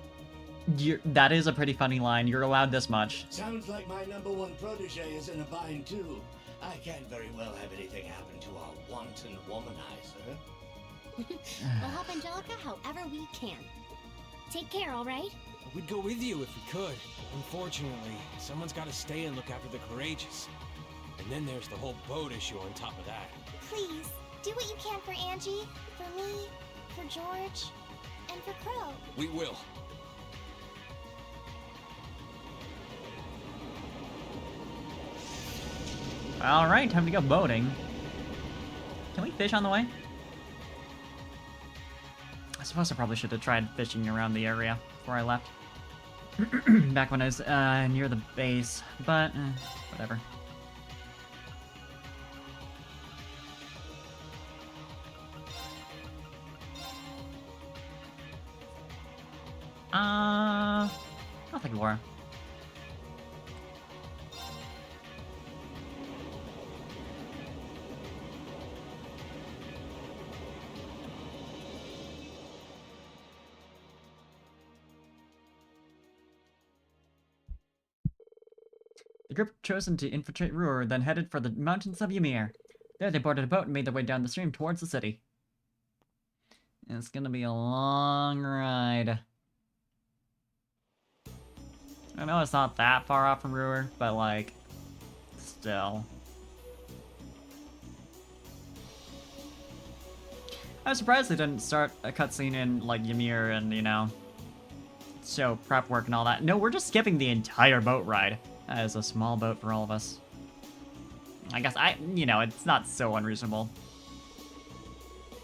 is a pretty funny line. You're allowed this much. Sounds like my #1 protege is in a bind too. I can't very well have anything happen to our wanton womanizer. We'll help Angelica however we can. Take care, all right? We'd go with you if we could. Unfortunately, someone's got to stay and look after the courageous. And then there's the whole boat issue on top of that. Please, do what you can for Angie, for me, for George, and for Crow. We will. Alright, time to go boating. Can we fish on the way? I suppose I probably should have tried fishing around the area before I left. Back when I was near the base, but whatever. I'll take Laura. The group chosen to infiltrate Roer then headed for the mountains of Ymir. There they boarded a boat and made their way down the stream towards the city. It's gonna be a long ride. I know it's not that far off from Roer, but like, still. I was surprised they didn't start a cutscene in like Ymir and, you know, show prep work and all that. No, we're just skipping the entire boat ride. That is a small boat for all of us. I guess you know, it's not so unreasonable.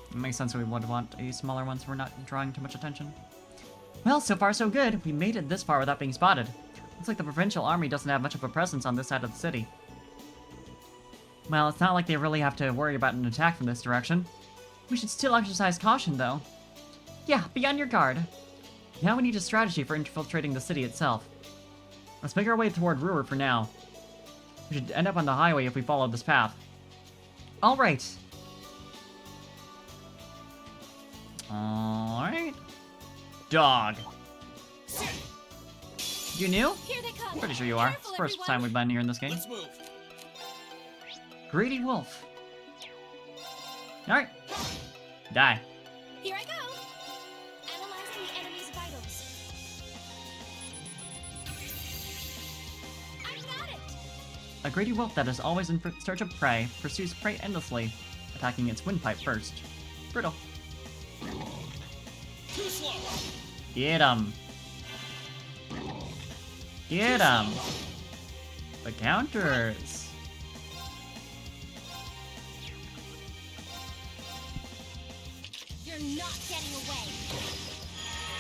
It makes sense we would want a smaller one so we're not drawing too much attention. Well, so far so good. We made it this far without being spotted. Looks like the provincial army doesn't have much of a presence on this side of the city. Well, it's not like they really have to worry about an attack from this direction. We should still exercise caution, though. Yeah, be on your guard. Now we need a strategy for infiltrating the city itself. Let's make our way toward Roer for now. We should end up on the highway if we follow this path. Alright. Alright. Dog. You new? Here they come. Pretty sure you are. Careful, It's the first everyone. time we've been here in this game. Let's move. Greedy wolf. Alright. Die. Here I go. Analyzing the enemy's vitals. I got it. A greedy wolf that is always in search of prey pursues prey endlessly, attacking its windpipe first. Brutal. Too slow. Get him. Get him. The counters. You're not getting away.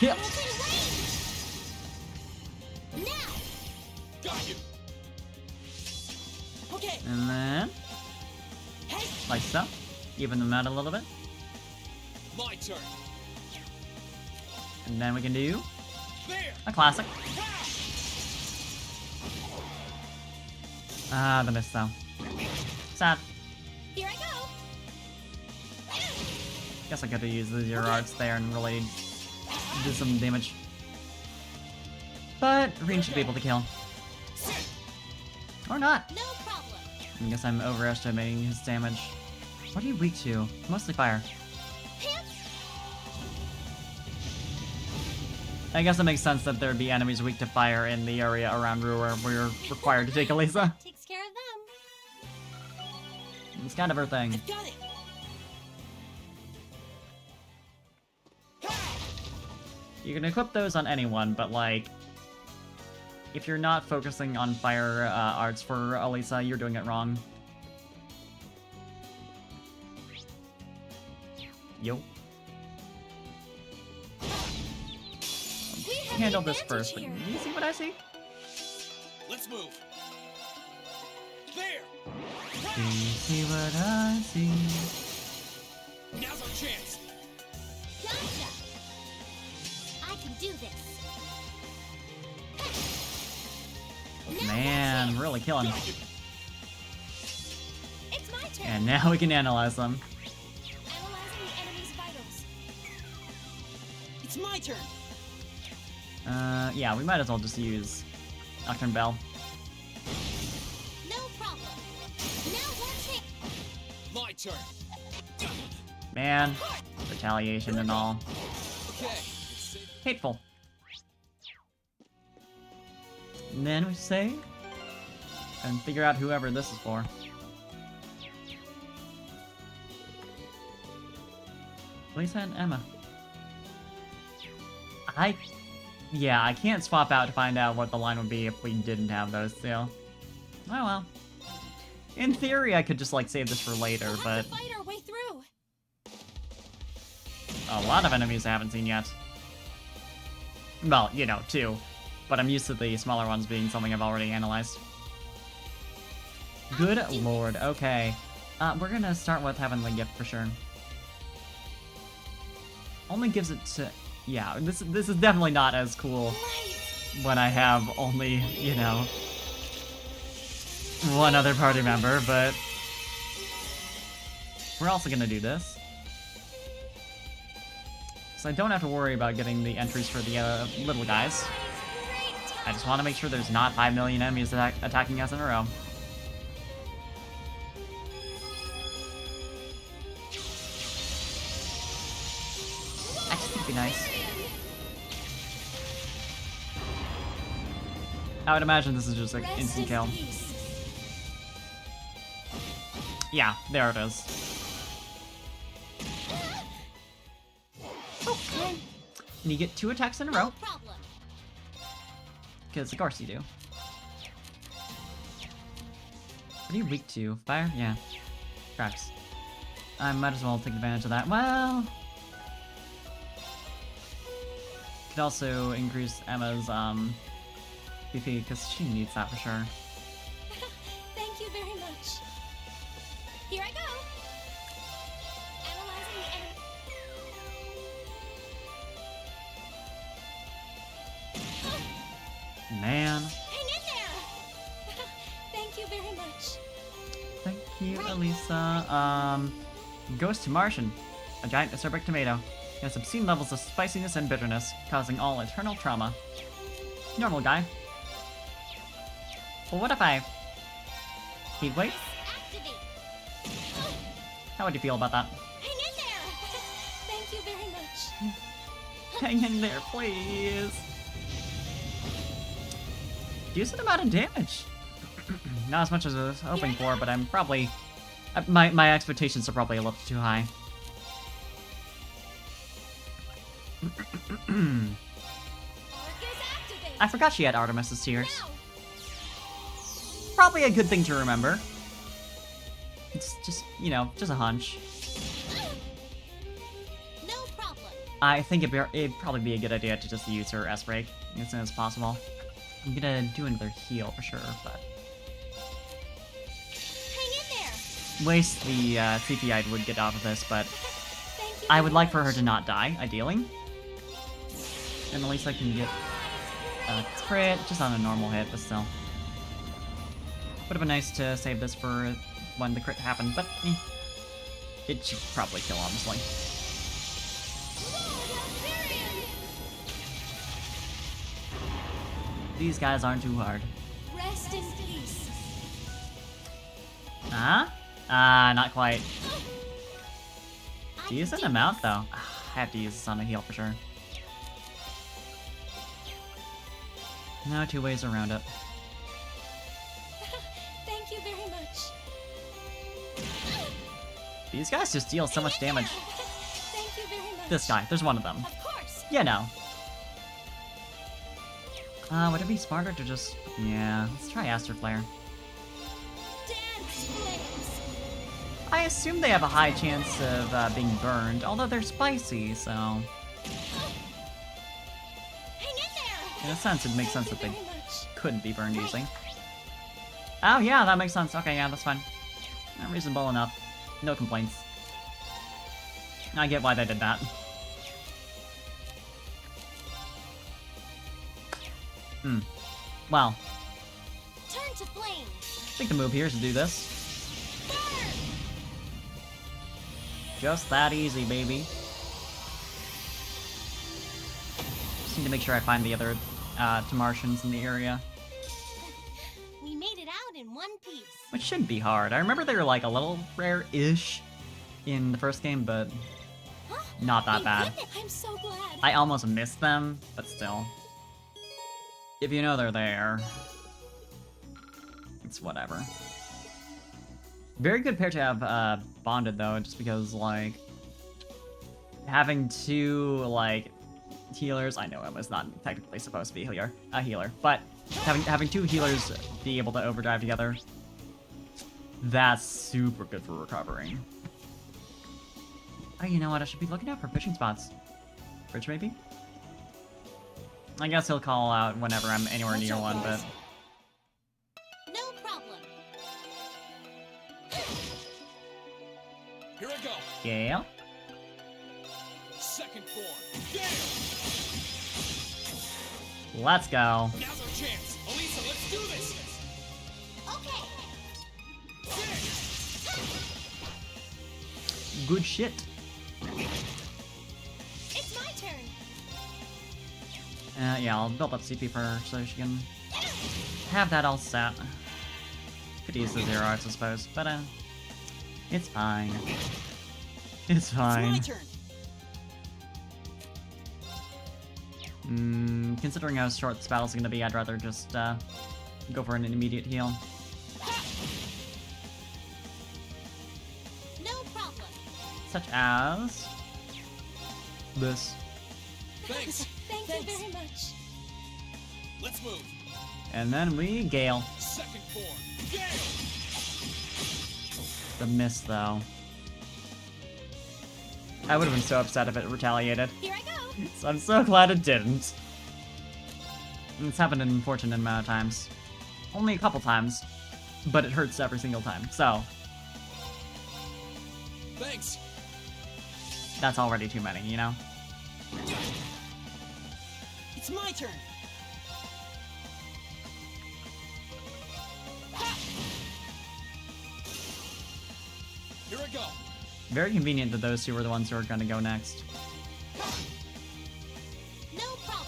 Yep. Within range. Now. Got you. Okay. And then, Hey. like so, even them out a little bit. My turn. And then we can do There. a classic. Ah, the miss though. Sad. Here I go. Guess I could have used the zero arts there and really did some damage. But Reen should be able to kill. Or not. No problem. I guess I'm overestimating his damage. What are you weak to? Mostly fire. I guess it makes sense that there'd be enemies weak to fire in the area around Roer where you're required to take Elisa. Takes care of them. It's kind of her thing. Got it. You can equip those on anyone, but like, if you're not focusing on fire arts for Elisa, you're doing it wrong. Yo. Handle this first, but you see what I see? Let's move. There. Do you see what I see? Now's our chance. Gotcha! I can do this. Man, really killing. It's my turn. And now we can analyze them. Analyzing the enemy's vitals. It's my turn. Yeah, we might as well just use Nocturne Bell. No problem. Now let's hit. My turn. Man, retaliation and all. Okay. Hateful. And then we save and figure out whoever this is for. Lisa and Emma. Yeah, I can't swap out to find out what the line would be if we didn't have those two. Oh well. In theory, I could just like save this for later, but Fight our way through. a lot of enemies I haven't seen yet. Well, you know, two. But I'm used to the smaller ones being something I've already analyzed. Good lord, okay. We're gonna start with Heavenly Gift for sure. Only gives it to... Yeah, this is definitely not as cool when I have only, you know, one other party member, but... We're also gonna do this. So I don't have to worry about getting the entries for the little guys. I just want to make sure there's not 5 million enemies attacking us in a row. Actually, it'd be nice. I would imagine this is just like instant kill. Yeah, there it is. Okay. And you get 2 attacks in a row. Because of course you do. What are you weak to? Fire? Yeah. Cracks. I might as well take advantage of that. Well... Could also increase Emma's, BP, because she needs that for sure. Thank you very much. Here I go. Analyzing the enemy. Man. Hang in there. Thank you very much. Thank you, Elisa. Ghost Martian. A giant acerbic tomato. It has obscene levels of spiciness and bitterness, causing all eternal trauma. Normal guy. Well, what if I... Heat wave? How would you feel about that? Hang in there. Thank you very much. Hang in there, please. Decent amount of damage. Not as much as I was hoping for, but I'm probably... My expectations are probably a little too high. I forgot she had Artemis's tears. Probably a good thing to remember. It's just, you know, just a hunch. No problem. I think it'd probably be a good idea to just use her S-Break as soon as possible. I'm gonna do another heal for sure, but... Hang in there. Waste the CP I would get off of this, but... I would like for her to not die, ideally. And at least I can get a crit, just on a normal hit, but still. Would have been nice to save this for when the crit happened, but it should probably kill, honestly. These guys aren't too hard. Rest in peace. Huh? Not quite. Decent amount, though. I have to use this on a heal for sure. No two ways around it. Thank you very much. These guys just deal so much damage. Thank you very much. This guy, there's one of them. Of course. You know. Would it be smarter to just... Yeah, let's try Aster Flare. Dance flames. I assume they have a high chance of being burned, although they're spicy, so... Hang in there. In a sense, it makes sense that they Thank you very much. couldn't be burned easily. Oh yeah, that makes sense. Okay, yeah, that's fine. Reasonable enough. No complaints. I get why they did that. Well, Turn to flame. I think the move here is to do this. Just that easy, baby. Just need to make sure I find the other Tamartians in the area. We made it out in one piece. Which shouldn't be hard. I remember they were like a little rare-ish in the first game, but not that bad. I'm so glad. I almost missed them, but still. If you know they're there, it's whatever. Very good pair to have bonded though, just because like having two like healers. I know I was not technically supposed to be a healer, but having two healers be able to overdrive together, that's super good for recovering. Oh, you know what? I should be looking out for fishing spots. Bridge maybe? I guess he'll call out whenever I'm anywhere near one, but... No problem. Here I go. Yeah? Second form. Gale! Let's go. Now's our chance. Elisa, let's do this. Okay. Good shit. It's my turn. Yeah, I'll build up CP for her so she can have that all set. Could use the zero arts, I suppose, but it's fine. It's fine. It's my turn. Considering how short this battle's gonna be, I'd rather just go for an immediate heal. No problem. Such as this. Thanks. Thank you very much. Let's move. And then we Gale. Second form. Gale! The miss though. I would have been so upset if it retaliated. Here I go. So I'm so glad it didn't. It's happened an unfortunate amount of times. Only a couple times, but it hurts every single time, so Thanks. that's already too many, you know? It's my turn. Here I go. Very convenient that those two were the ones who are gonna go next. No problem.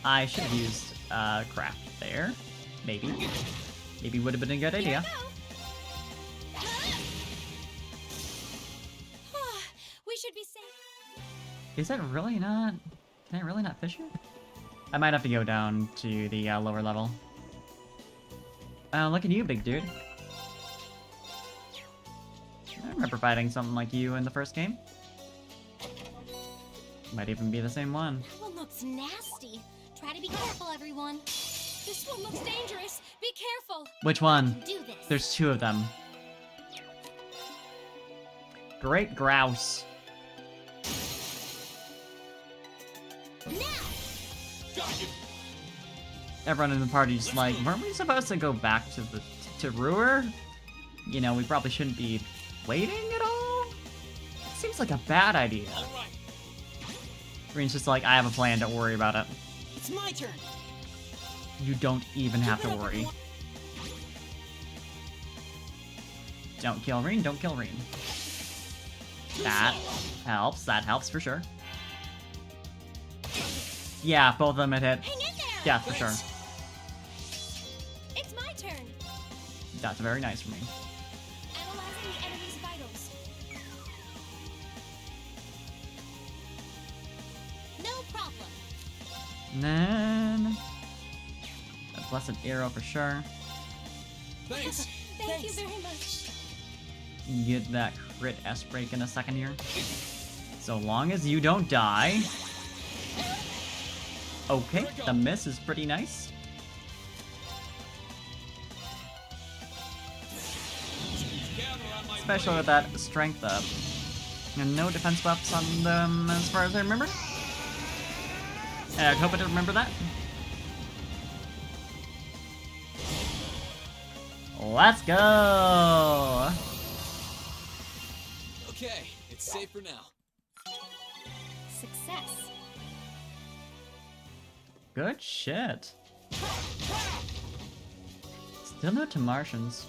I should have used craft there. Maybe. Maybe would have been a good idea. We should be safe. Is that really not... Can I really not fish it? I might have to go down to the lower level. Look at you, big dude. I remember fighting something like you in the first game. Might even be the same one. That one looks nasty. Try to be careful, everyone. This one looks dangerous. Be careful. Which one? Do this. There's two of them. Great grouse. Now. Got you. Everyone in the party's like, weren't we supposed to go back to roer? You know, we probably shouldn't be waiting at all? Seems like a bad idea. All right. Reen's just like, I have a plan, don't worry about it. It's my turn. You don't even have to worry. Don't kill Reen, don't kill Reen. That helps for sure. Yeah, both of them had hit. Hang in there. Yeah, for sure. It's my turn. That's very nice for me. problem. And then a blessed arrow for sure. Thanks. Thank you very much. Get that crit S break in a second here. So long as you don't die. Okay, the miss is pretty nice. Especially with that strength up. And no defense buffs on them as far as I remember. I hope I didn't remember that. Let's go! Okay, it's safe for now. Success. Good shit. Still no to Martians.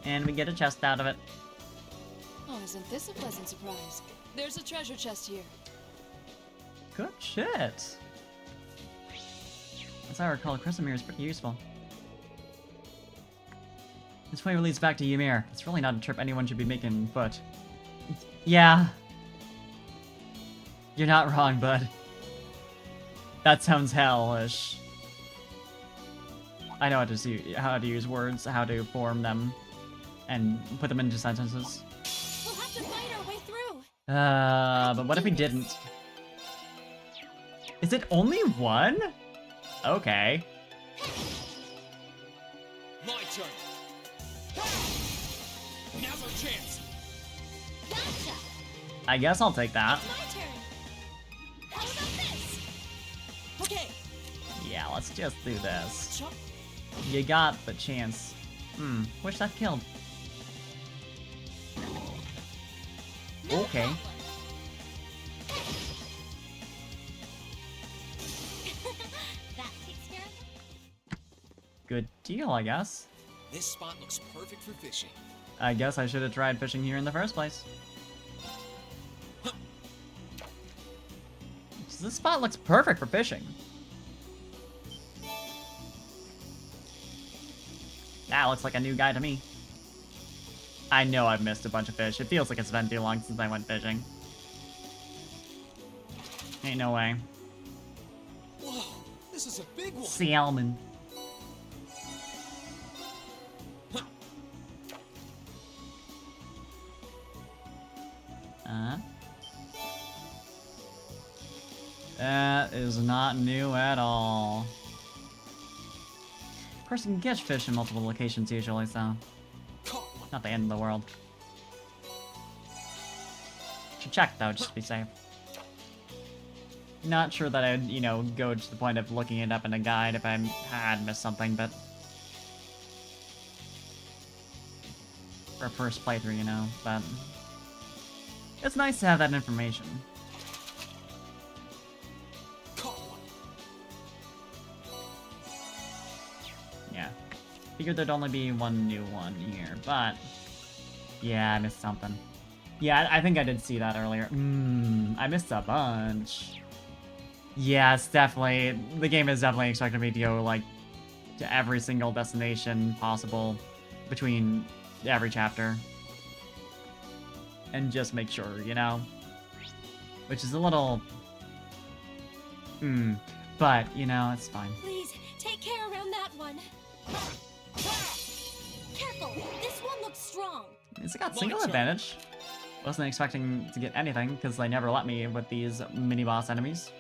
And we get a chest out of it. Oh, isn't this a pleasant surprise? There's a treasure chest here. Good shit. As I recall, Chrysamere is pretty useful. This way leads back to Ymir. It's really not a trip anyone should be making, but... Yeah. You're not wrong, bud. That sounds hellish. I know how to use words, how to form them, and put them into sentences. We'll have to find our way through. But what if we didn't? Is it only one? Okay. My turn. Now's our chance. Gotcha. I guess I'll take that. My turn. How about this? Okay. Yeah, let's just do this. Chop. You got the chance. Wish that killed. No Okay. problem. That takes care of it. Good deal, I guess. This spot looks perfect for fishing. I guess I should have tried fishing here in the first place. This spot looks perfect for fishing. That looks like a new guy to me. I know I've missed a bunch of fish. It feels like it's been too long since I went fishing. Ain't no way. Whoa, this is a big one. Salmon. That is not new at all. Of course, you can catch fish in multiple locations usually, so not the end of the world. Should check though, just to be safe. Not sure that I'd, you know, go to the point of looking it up in a guide if I had missed something, but for a first playthrough, you know, but it's nice to have that information. Yeah. Figured there'd only be one new one here, but yeah, I missed something. Yeah, I think I did see that earlier. I missed a bunch. Yeah, it's definitely, the game is definitely expecting me to go, like, to every single destination possible between every chapter. And just make sure, you know? Which is a little... But, you know, it's fine. Please, take care around that one. Careful, this one looks strong. It's got single advantage. Wasn't expecting to get anything, because they never let me with these mini-boss enemies.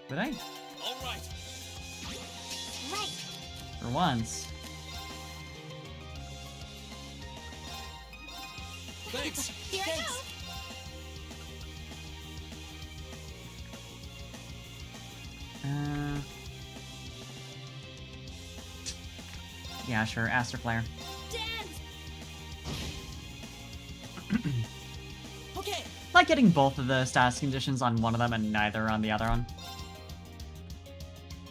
But hey. Alright. Right. For once. Thanks. Here I go. Yeah, sure, Aster Flare. Okay. Like getting both of the status conditions on one of them and neither on the other one.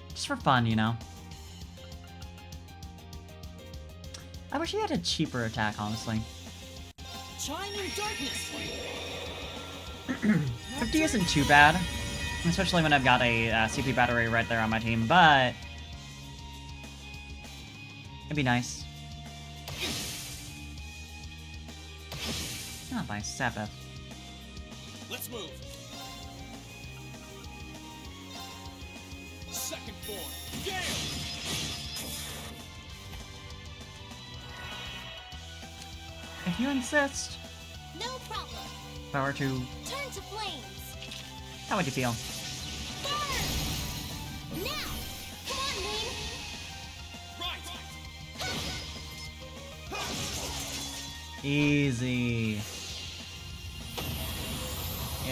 Just for fun, you know. I wish he had a cheaper attack, honestly. Shining darkness. 50 isn't too bad, especially when I've got a CP battery right there on my team, but it'd be nice. Not by Sabbath. Let's move. Second form. Gale! If you insist. No problem. If I were to... Turn to flames. How would you feel? Burn! Now! Come on, Wing! Right! Easy.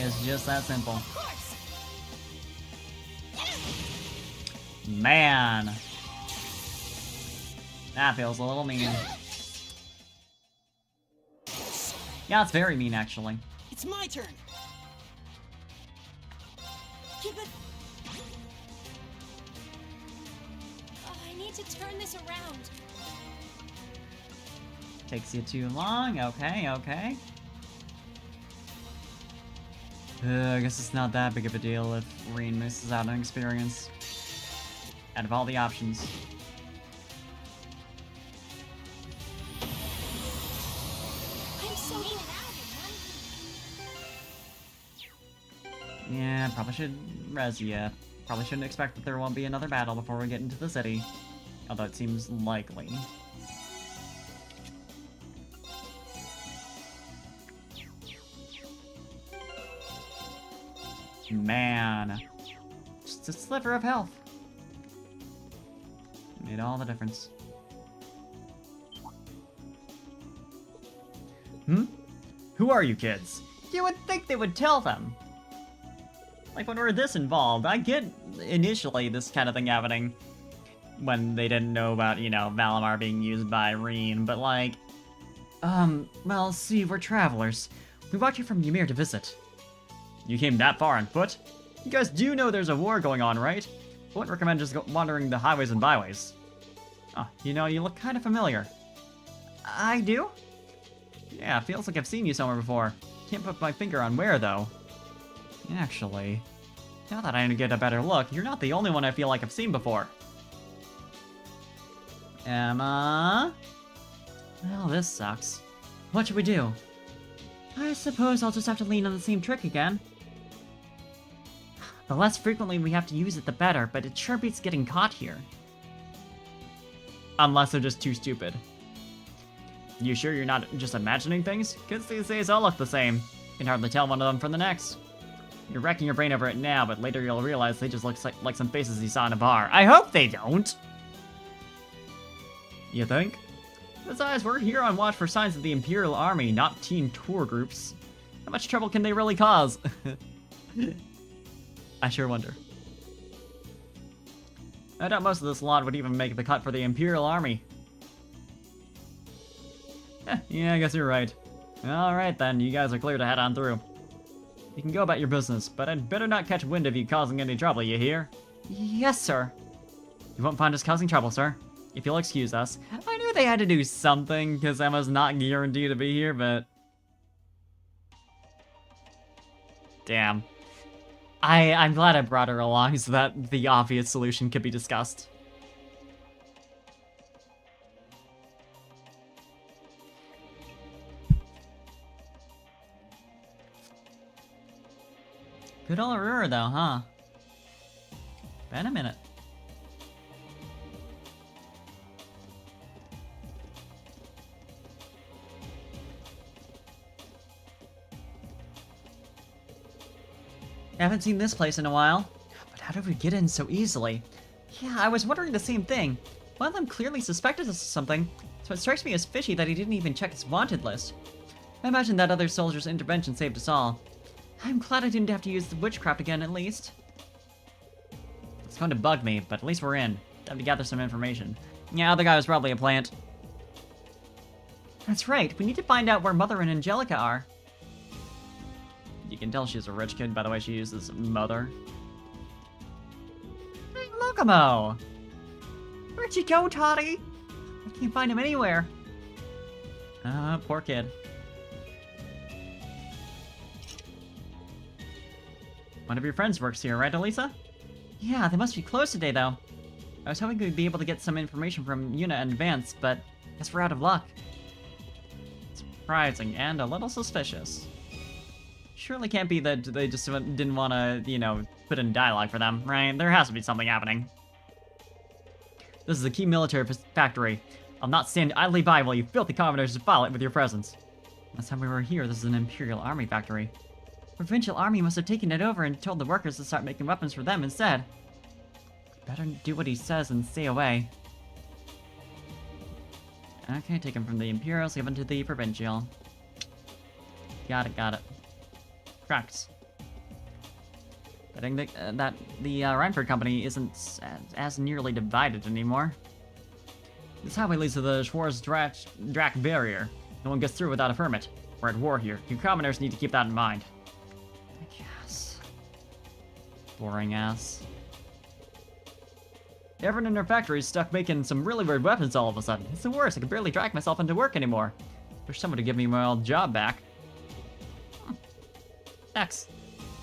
It's just that simple. Of course! Man. That feels a little mean. Yeah, it's very mean, actually. It's my turn. Keep it... Oh, I need to turn this around. Takes you too long. Okay, okay. I guess it's not that big of a deal if Reen misses out on experience. Out of all the options. I'm so glad. Yeah, probably should res ya. Probably shouldn't expect that there won't be another battle before we get into the city. Although it seems likely. Man. Just a sliver of health. Made all the difference. Hmm? Who are you kids? You would think they would tell them. Like, when we're this involved, I get initially this kind of thing happening when they didn't know about, you know, Valimar being used by Reen, but like, well, see, we're travelers. We brought you from Ymir to visit. You came that far on foot? You guys do know there's a war going on, right? I wouldn't recommend just wandering the highways and byways. Oh, you know, you look kind of familiar. I do? Yeah, feels like I've seen you somewhere before. Can't put my finger on where, though. Actually, now that I get a better look, you're not the only one I feel like I've seen before. Emma? Well, this sucks. What should we do? I suppose I'll just have to lean on the same trick again. The less frequently we have to use it, the better, but it sure beats getting caught here. Unless they're just too stupid. You sure you're not just imagining things? Because these days all look the same. You can hardly tell one of them from the next. You're wrecking your brain over it now, but later you'll realize they just look like some faces you saw in a bar. I hope they don't! You think? Besides, we're here on watch for signs of the Imperial Army, not teen tour groups. How much trouble can they really cause? I sure wonder. I doubt most of this lot would even make the cut for the Imperial Army. Yeah, I guess you're right. Alright then, you guys are clear to head on through. You can go about your business, but I'd better not catch wind of you causing any trouble, you hear? Yes, sir. You won't find us causing trouble, sir. If you'll excuse us. I knew they had to do something, because Emma's not guaranteed to be here, but... Damn. I'm glad I brought her along so that the obvious solution could be discussed. Good old roer though, huh? Been a minute. I haven't seen this place in a while. But how did we get in so easily? Yeah, I was wondering the same thing. One of them clearly suspected us of something, so it strikes me as fishy that he didn't even check his wanted list. I imagine that other soldier's intervention saved us all. I'm glad I didn't have to use the witchcraft again, at least. It's going to bug me, but at least we're in. Time to gather some information. Yeah, the guy was probably a plant. That's right, we need to find out where Mother and Angelica are. You can tell she's a rich kid by the way she uses mother. Hey, Locomo! Where'd you go, Toddy? I can't find him anywhere. Poor kid. One of your friends works here, right, Elisa? Yeah, they must be closed today, though. I was hoping we'd be able to get some information from Yuna in advance, but I guess we're out of luck. surprising and a little suspicious. Surely can't be that they just didn't want to, you know, put in dialogue for them, right? There has to be something happening. This is a key military factory. I'll not stand idly by while you filthy commoners defile it with your presence. Last time we were here, this is an Imperial Army factory. The Provincial Army must have taken it over and told the workers to start making weapons for them instead. Better do what he says and stay away. Okay, take him from the Imperials, give him to the Provincial. Got it, got it. Correct. Betting that the Reinford Company isn't as nearly divided anymore. This highway leads to the Schwarz Drac barrier. No one gets through without a permit. We're at war here. You commoners need to keep that in mind. I guess. Boring ass. Everyone in our factory is stuck making some really weird weapons all of a sudden. It's the worst. I can barely drag myself into work anymore. Wish someone to give me my old job back. X.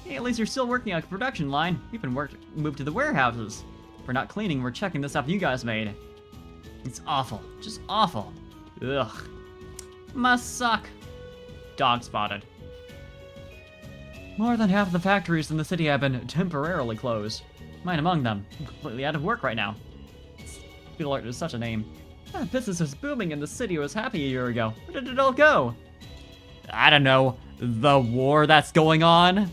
Hey, at least you're still working on the production line. We've been moved to the warehouses. If we're not cleaning, we're checking the stuff you guys made. It's awful. Just awful. Ugh. Must suck. Dog spotted. More than half of the factories in the city have been temporarily closed. Mine among them. I'm completely out of work right now. Spielart is such a name. Business was booming and the city was happy a year ago. Where did it all go? I don't know. The war that's going on?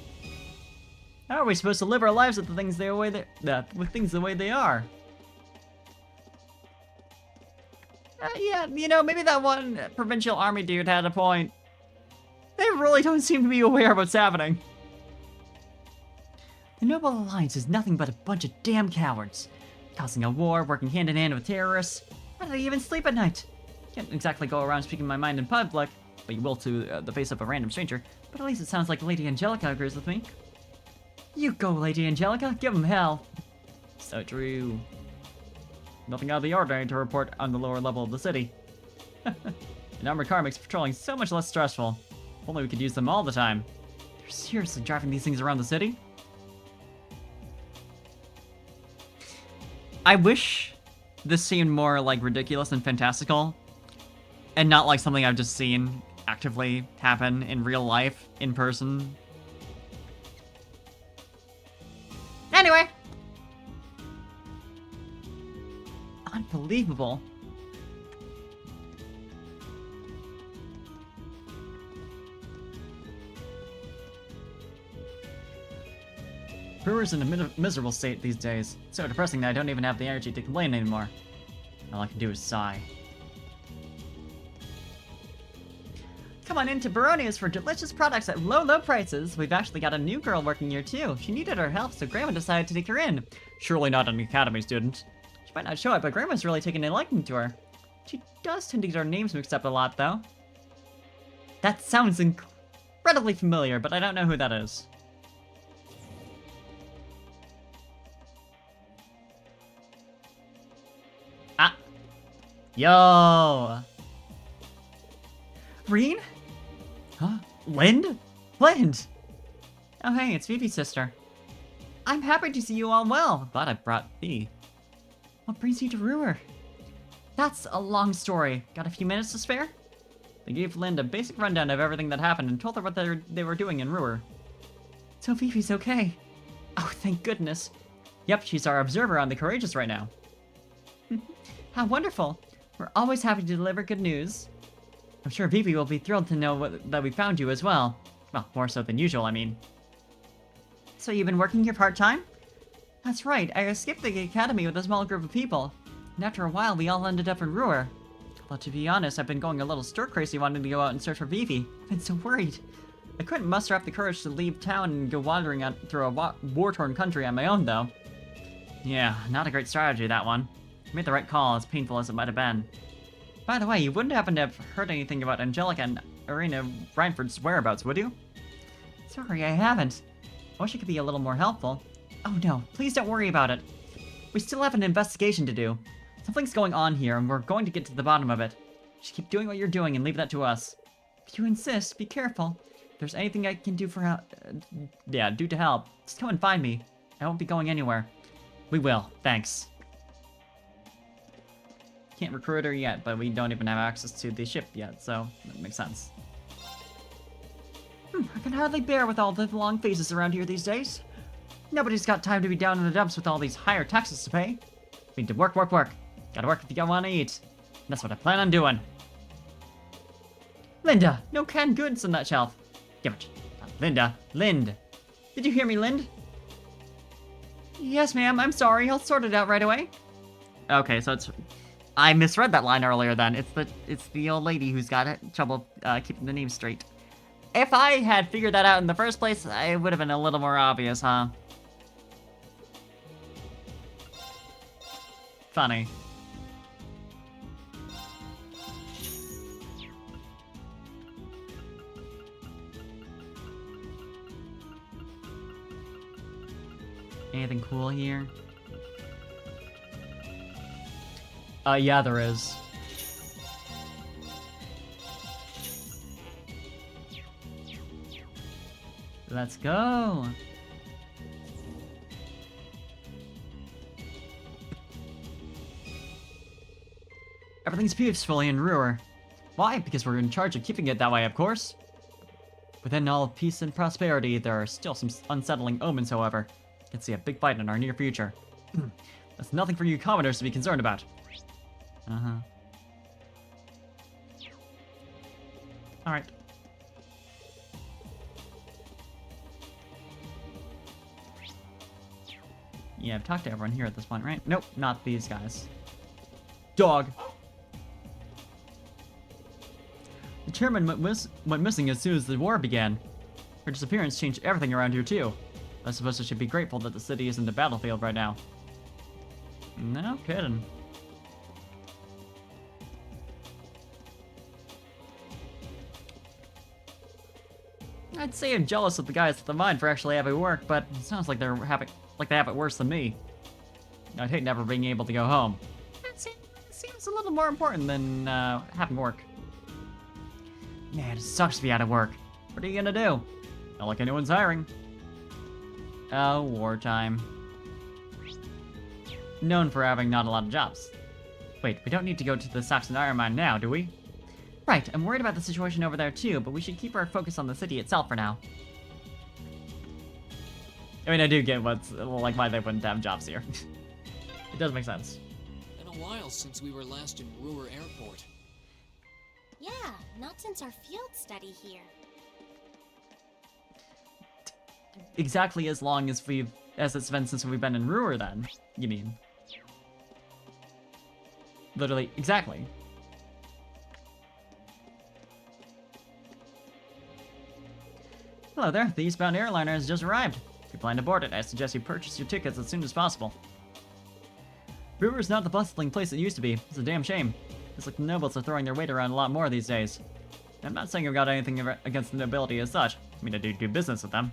How are we supposed to live our lives with things the way they are? Yeah, you know, maybe that one provincial army dude had a point. They really don't seem to be aware of what's happening. The Noble Alliance is nothing but a bunch of damn cowards. Causing a war, working hand in hand with terrorists. How do they even sleep at night? Can't exactly go around speaking my mind in public, but you will to the face of a random stranger. But at least it sounds like Lady Angelica agrees with me. You go, Lady Angelica. Give them hell. So true. Nothing out of the ordinary to report on the lower level of the city. An armored car makes patrolling so much less stressful. If only we could use them all the time. They're seriously driving these things around the city? I wish this seemed more like ridiculous and fantastical, and not like something I've just seen actively happen in real life, in person. Anyway! Unbelievable. Brewer's in a miserable state these days. So depressing that I don't even have the energy to complain anymore. All I can do is sigh. Come on into Baronia's for delicious products at low, low prices. We've actually got a new girl working here too. She needed our help, so Grandma decided to take her in. Surely not an academy student. She might not show it, but Grandma's really taken a liking to her. She does tend to get her names mixed up a lot, though. That sounds incredibly familiar, but I don't know who that is. Ah. Yo. Reen? Huh? Lind? Lind! Oh hey, it's Vivi's sister. I'm happy to see you all well. Glad I brought Vivi. What brings you to Roer? That's a long story. Got a few minutes to spare? They gave Lind a basic rundown of everything that happened and told her what they were doing in Roer. So Vivi's okay. Oh, thank goodness. Yep, she's our observer on the Courageous right now. How wonderful. We're always happy to deliver good news. I'm sure Vivi will be thrilled to know that we found you as well. Well, more so than usual, I mean. So you've been working here part-time? That's right, I escaped the academy with a small group of people. And after a while, we all ended up in Roer. Well, to be honest, I've been going a little stir-crazy wanting to go out and search for Vivi. I've been so worried. I couldn't muster up the courage to leave town and go wandering out through a war-torn country on my own, though. Yeah, not a great strategy, that one. You made the right call, as painful as it might have been. By the way, you wouldn't happen to have heard anything about Angelica and Irina Reinford's whereabouts, would you? Sorry, I haven't. I wish I could be a little more helpful. Oh no, please don't worry about it. We still have an investigation to do. Something's going on here, and we're going to get to the bottom of it. Just keep doing what you're doing and leave that to us. If you insist, be careful. If there's anything I can do for do to help, just come and find me. I won't be going anywhere. We will, thanks. Can't recruit her yet, but we don't even have access to the ship yet, so that makes sense. I can hardly bear with all the long faces around here these days. Nobody's got time to be down in the dumps with all these higher taxes to pay. We need to work, work, work. Gotta work if you want to eat. That's what I plan on doing. Linda, no canned goods on that shelf. Give it. Not Linda, Lind. Did you hear me, Lind? Yes, ma'am, I'm sorry. I'll sort it out right away. Okay, so it's... I misread that line earlier then. It's the old lady who's got trouble keeping the name straight. If I had figured that out in the first place, it would have been a little more obvious, huh? Funny. Anything cool here? Yeah, there is. Let's go. Everything's peacefully in roer. Why? Because we're in charge of keeping it that way, of course. Within all of peace and prosperity, there are still some unsettling omens, however. I can see a big fight in our near future. That's nothing for you commoners to be concerned about. Uh-huh. Alright. Yeah, I've talked to everyone here at this point, right? Nope, not these guys. Dog! The chairman went missing as soon as the war began. Her disappearance changed everything around here, too. I suppose I should be grateful that the city isn't a battlefield right now. No kidding. I'd say I'm jealous of the guys at the mine for actually having work, but it sounds like they have it worse than me. I'd hate never being able to go home. That seems a little more important than having work. Man, it sucks to be out of work. What are you gonna do? Not like anyone's hiring. Oh, wartime. Known for having not a lot of jobs. Wait, we don't need to go to the Saxon iron mine now, do we? Right, I'm worried about the situation over there too, but we should keep our focus on the city itself for now. I mean, I do get why they wouldn't have jobs here. It does make sense. Been a while since we were last in Roer Airport. Yeah, not since our field study here. Exactly as long as it's been since we've been in Roer, then, you mean? Literally, exactly. Hello there, the eastbound airliner has just arrived. If you plan to board it, I suggest you purchase your tickets as soon as possible. Roer's not the bustling place it used to be. It's a damn shame. It's like the nobles are throwing their weight around a lot more these days. I'm not saying I've got anything against the nobility as such. I mean, I do business with them.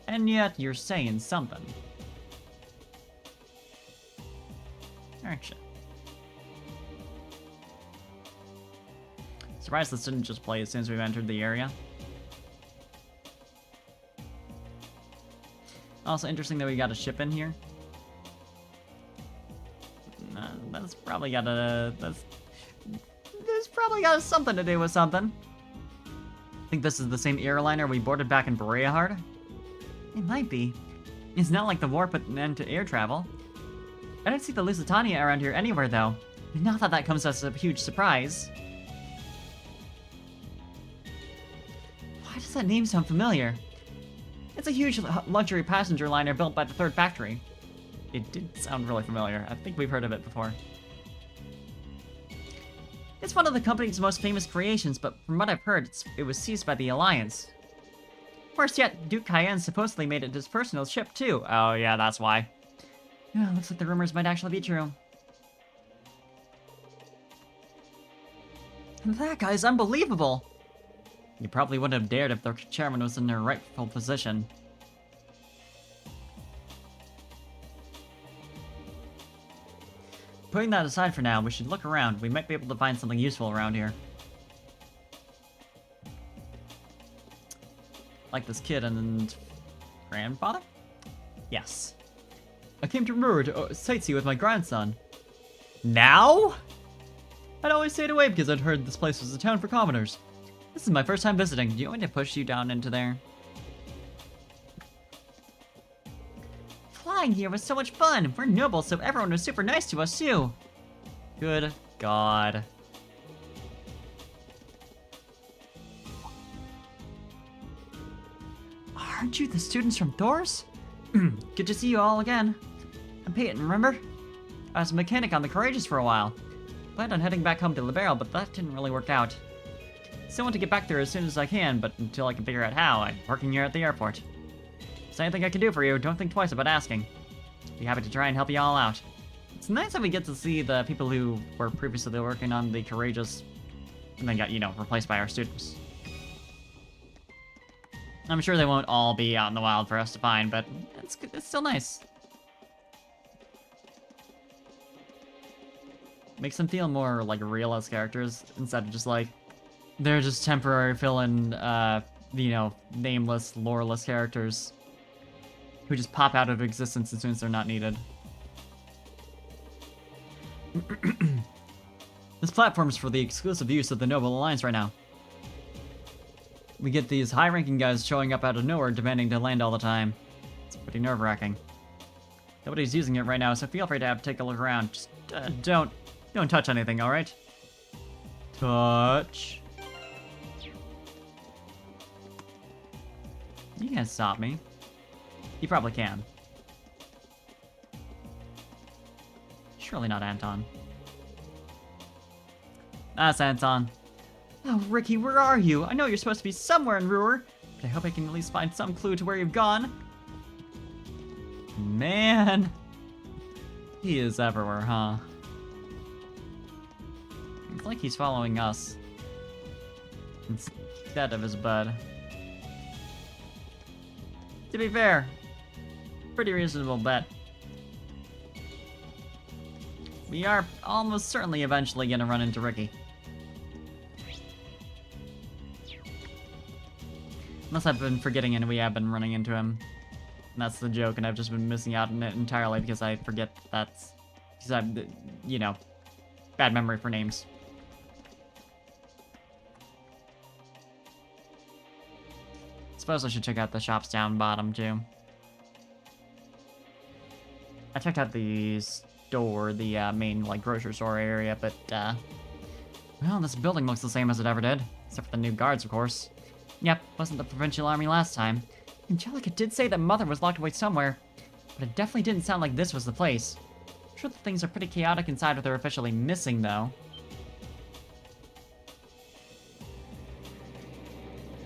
And yet, you're saying something. Action. Surprised this didn't just play as soon as we've entered the area. Also interesting that we got a ship in here. That's probably got something to do with something. I think this is the same airliner we boarded back in Breahard. It might be. It's not like the war put an end to air travel. I don't see the Lusitania around here anywhere, though. Not that that comes as a huge surprise. Why does that name sound familiar? It's a huge luxury passenger liner built by the third factory. It did sound really familiar. I think we've heard of it before. It's one of the company's most famous creations, but from what I've heard, it was seized by the Alliance. Worse yet, Duke Cayenne supposedly made it his personal ship, too. Oh, yeah, that's why. Yeah, looks like the rumors might actually be true. That guy's unbelievable! You probably wouldn't have dared if the chairman was in their rightful position. Putting that aside for now, we should look around. We might be able to find something useful around here. Like this kid and grandfather? Yes. I came to Roer to sightsee with my grandson. Now? I'd always stayed away because I'd heard this place was a town for commoners. This is my first time visiting. Do you want me to push you down into there? Flying here was so much fun. We're noble, so everyone was super nice to us too. Good God. Aren't you the students from Thor's? Good to see you all again. I'm Peyton, remember? I was a mechanic on the Courageous for a while. Planned on heading back home to Libero, but that didn't really work out. Still want to get back there as soon as I can, but until I can figure out how, I'm working here at the airport. If there's anything I can do for you, don't think twice about asking. Be happy to try and help you all out. It's nice that we get to see the people who were previously working on the Courageous and then got, you know, replaced by our students. I'm sure they won't all be out in the wild for us to find, but it's still nice. Makes them feel more like real as characters instead of just like they're just temporary fill-in, you know, nameless, loreless characters who just pop out of existence as soon as they're not needed. This platform is for the exclusive use of the Noble Alliance right now. We get these high-ranking guys showing up out of nowhere demanding to land all the time. It's pretty nerve-wracking. Nobody's using it right now, so feel free to take a look around. Just don't touch anything, alright? Touch. You can't stop me. You probably can. Surely not Anton. That's Anton. Oh, Ricky, where are you? I know you're supposed to be somewhere in Roer, but I hope I can at least find some clue to where you've gone. Man. He is everywhere, huh? It's like he's following us instead of his bud. To be fair, pretty reasonable bet. We are almost certainly eventually gonna run into Ricky. Unless I've been forgetting and we have been running into him. And that's the joke, and I've just been missing out on it entirely because I forget that's... Because I'm, you know, bad memory for names. Suppose I should check out the shops down bottom, too. I checked out the store, the main, like, grocery store area, but, well, this building looks the same as it ever did. Except for the new guards, of course. Yep, wasn't the provincial army last time. Angelica did say that Mother was locked away somewhere, but it definitely didn't sound like this was the place. I'm sure that things are pretty chaotic inside with her officially missing, though.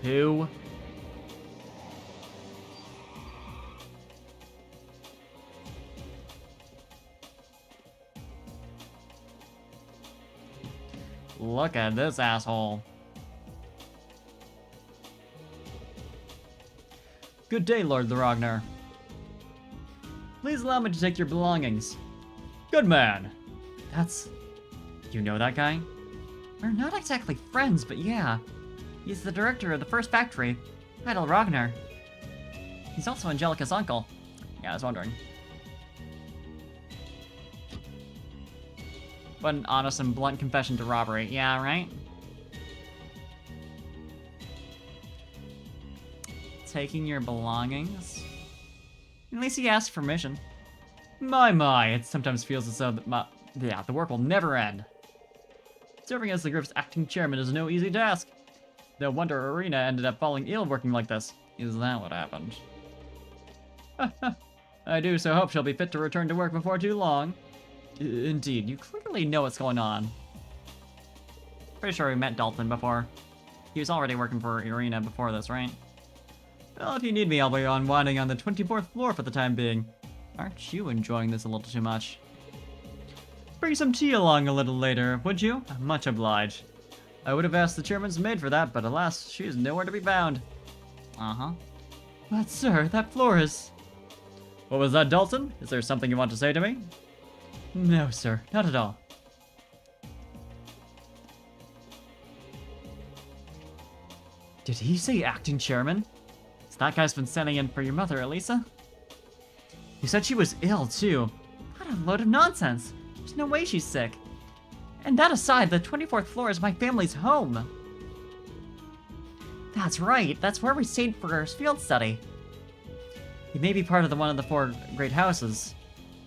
Who? Look at this asshole. Good day, Lord Ragnar. Please allow me to take your belongings. Good man. That's... You know that guy? We're not exactly friends, but yeah. He's the director of the first factory, Idle Ragnar. He's also Angelica's uncle. Yeah, I was wondering. What an honest and blunt confession to robbery. Yeah, right? Taking your belongings? At least he asked permission. My, it sometimes feels as though the work will never end. Serving as the group's acting chairman is no easy task. No wonder Irina ended up falling ill working like this. Is that what happened? I do so hope she'll be fit to return to work before too long. Indeed, you clearly know what's going on. Pretty sure we met Dalton before. He was already working for Irina before this, right? Well, if you need me, I'll be unwinding on the 24th floor for the time being. Aren't you enjoying this a little too much? Bring some tea along a little later, would you? Much obliged. I would have asked the chairman's maid for that, but alas, she is nowhere to be found. Uh-huh. But sir, that floor is... What was that, Dalton? Is there something you want to say to me? No, sir, not at all. Did he say acting chairman? So that guy's been standing in for your mother, Elisa? You said she was ill, too. What a load of nonsense. There's no way she's sick. And that aside, the 24th floor is my family's home. That's right, that's where we stayed for our field study. He may be part of one of the 4 great houses,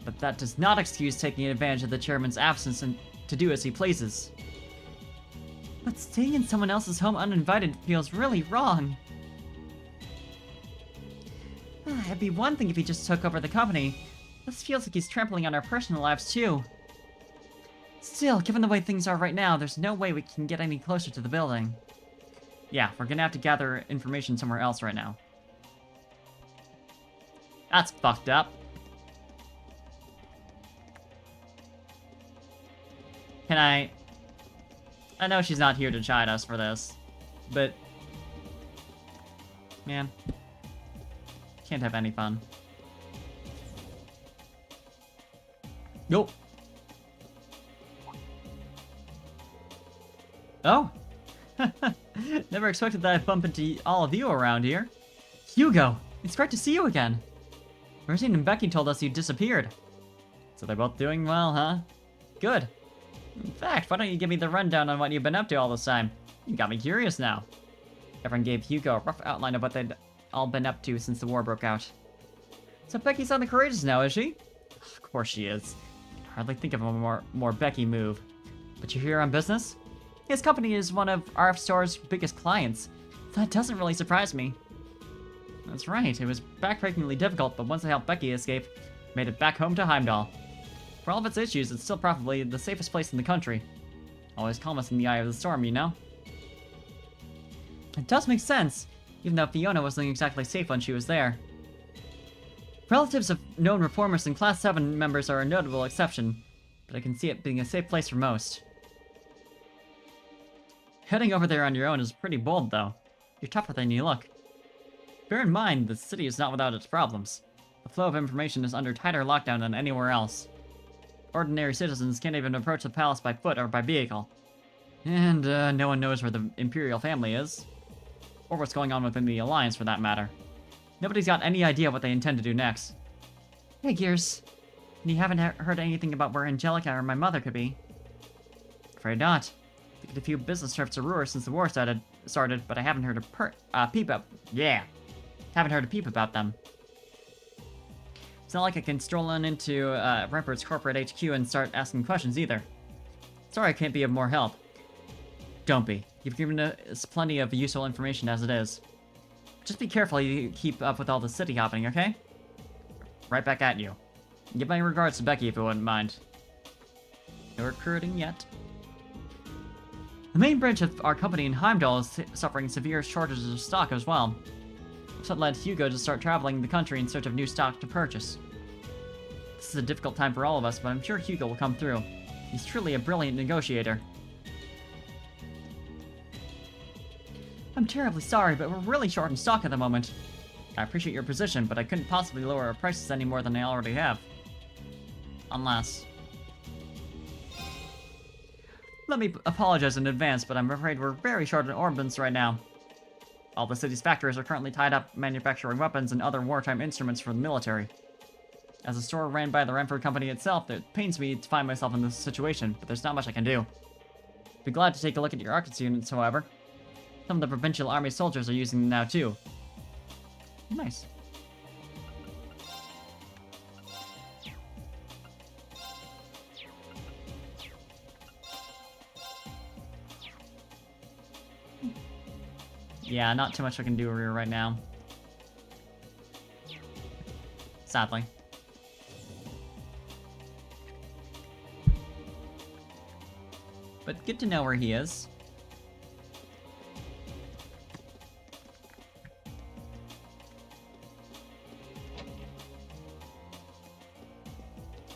but that does not excuse taking advantage of the chairman's absence and to do as he pleases. But staying in someone else's home uninvited feels really wrong. It'd be one thing if he just took over the company. This feels like he's trampling on our personal lives too. Still, given the way things are right now, there's no way we can get any closer to the building. Yeah, we're gonna have to gather information somewhere else right now. That's fucked up. Can I know she's not here to chide us for this, but... man. Can't have any fun. Nope. Oh! Never expected that I'd bump into all of you around here. Hugo! It's great to see you again! Rosine and Becky told us you disappeared. So they're both doing well, huh? Good. In fact, why don't you give me the rundown on what you've been up to all this time? You got me curious now. Everyone gave Hugo a rough outline of what they'd all been up to since the war broke out. So Becky's on the Courageous now, is she? Of course she is. I can hardly think of a more Becky move. But you're here on business? His company is one of RF Store's biggest clients. That doesn't really surprise me. That's right, it was backbreakingly difficult, but once I helped Becky escape, made it back home to Heimdall. For all of its issues, it's still probably the safest place in the country. Always calmest in the eye of the storm, you know? It does make sense, even though Fiona wasn't exactly safe when she was there. Relatives of known reformers and Class 7 members are a notable exception, but I can see it being a safe place for most. Heading over there on your own is pretty bold, though. You're tougher than you look. Bear in mind, the city is not without its problems. The flow of information is under tighter lockdown than anywhere else. Ordinary citizens can't even approach the palace by foot or by vehicle. And no one knows where the Imperial family is. Or what's going on within the Alliance, for that matter. Nobody's got any idea what they intend to do next. Hey, Gears. You haven't heard anything about where Angelica or my mother could be? Afraid not. I did a few business trips to Roer since the war started, but I haven't heard a peep about them. It's not like I can stroll on into Rempert's corporate HQ and start asking questions either. Sorry I can't be of more help. Don't be. You've given us plenty of useful information as it is. Just be careful you keep up with all the city hopping, okay? Right back at you. Give my regards to Becky if you wouldn't mind. No recruiting yet. The main branch of our company in Heimdall is suffering severe shortages of stock as well. So that led Hugo to start traveling the country in search of new stock to purchase. This is a difficult time for all of us, but I'm sure Hugo will come through. He's truly a brilliant negotiator. I'm terribly sorry, but we're really short in stock at the moment. I appreciate your position, but I couldn't possibly lower our prices any more than I already have. Unless... Let me apologize in advance, but I'm afraid we're very short on ordnance right now. All the city's factories are currently tied up manufacturing weapons and other wartime instruments for the military. As a store ran by the Renford Company itself, it pains me to find myself in this situation, but there's not much I can do. Be glad to take a look at your Arcus units, however. Some of the provincial army soldiers are using them now, too. Nice. Yeah, not too much I can do here right now. Sadly. But good to know where he is.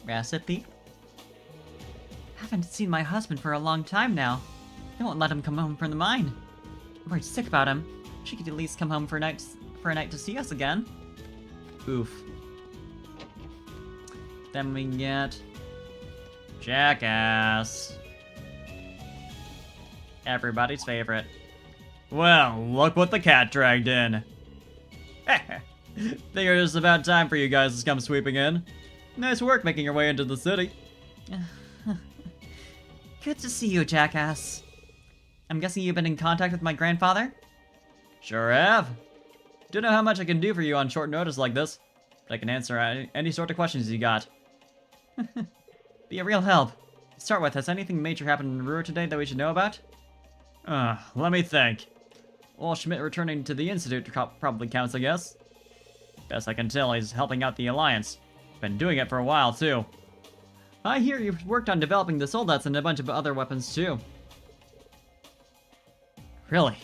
Recipe? Haven't seen my husband for a long time now. I won't let him come home from the mine. I'm worried sick about him. She could at least come home for a night to see us again. Oof. Then we get... Jackass. Everybody's favorite. Well, look what the cat dragged in. Figure it's about time for you guys to come sweeping in. Nice work making your way into the city. Good to see you, Jackass. I'm guessing you've been in contact with my grandfather? Sure have. Don't know how much I can do for you on short notice like this, but I can answer any sort of questions you got. Be a real help. To start with, has anything major happened in Roer today that we should know about? Let me think. Well, Schmidt returning to the Institute probably counts, I guess. Best I can tell, he's helping out the Alliance. Been doing it for a while, too. I hear you've worked on developing the soldats and a bunch of other weapons, too. Really?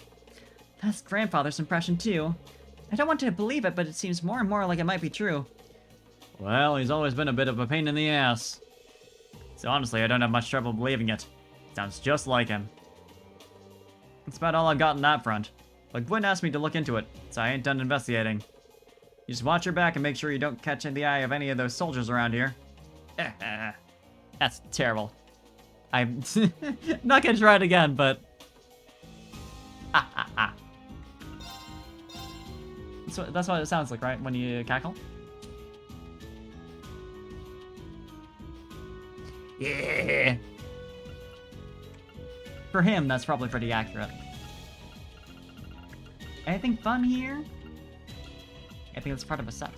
That's grandfather's impression, too. I don't want to believe it, but it seems more and more like it might be true. Well, he's always been a bit of a pain in the ass. So honestly, I don't have much trouble believing it. Sounds just like him. That's about all I've got on that front. But Gwen asked me to look into it, so I ain't done investigating. You just watch your back and make sure you don't catch in the eye of any of those soldiers around here. That's terrible. I'm not gonna try it again, but... So that's what it sounds like, right? When you cackle? Yeah! For him, that's probably pretty accurate. Anything fun here? I think that's part of a set.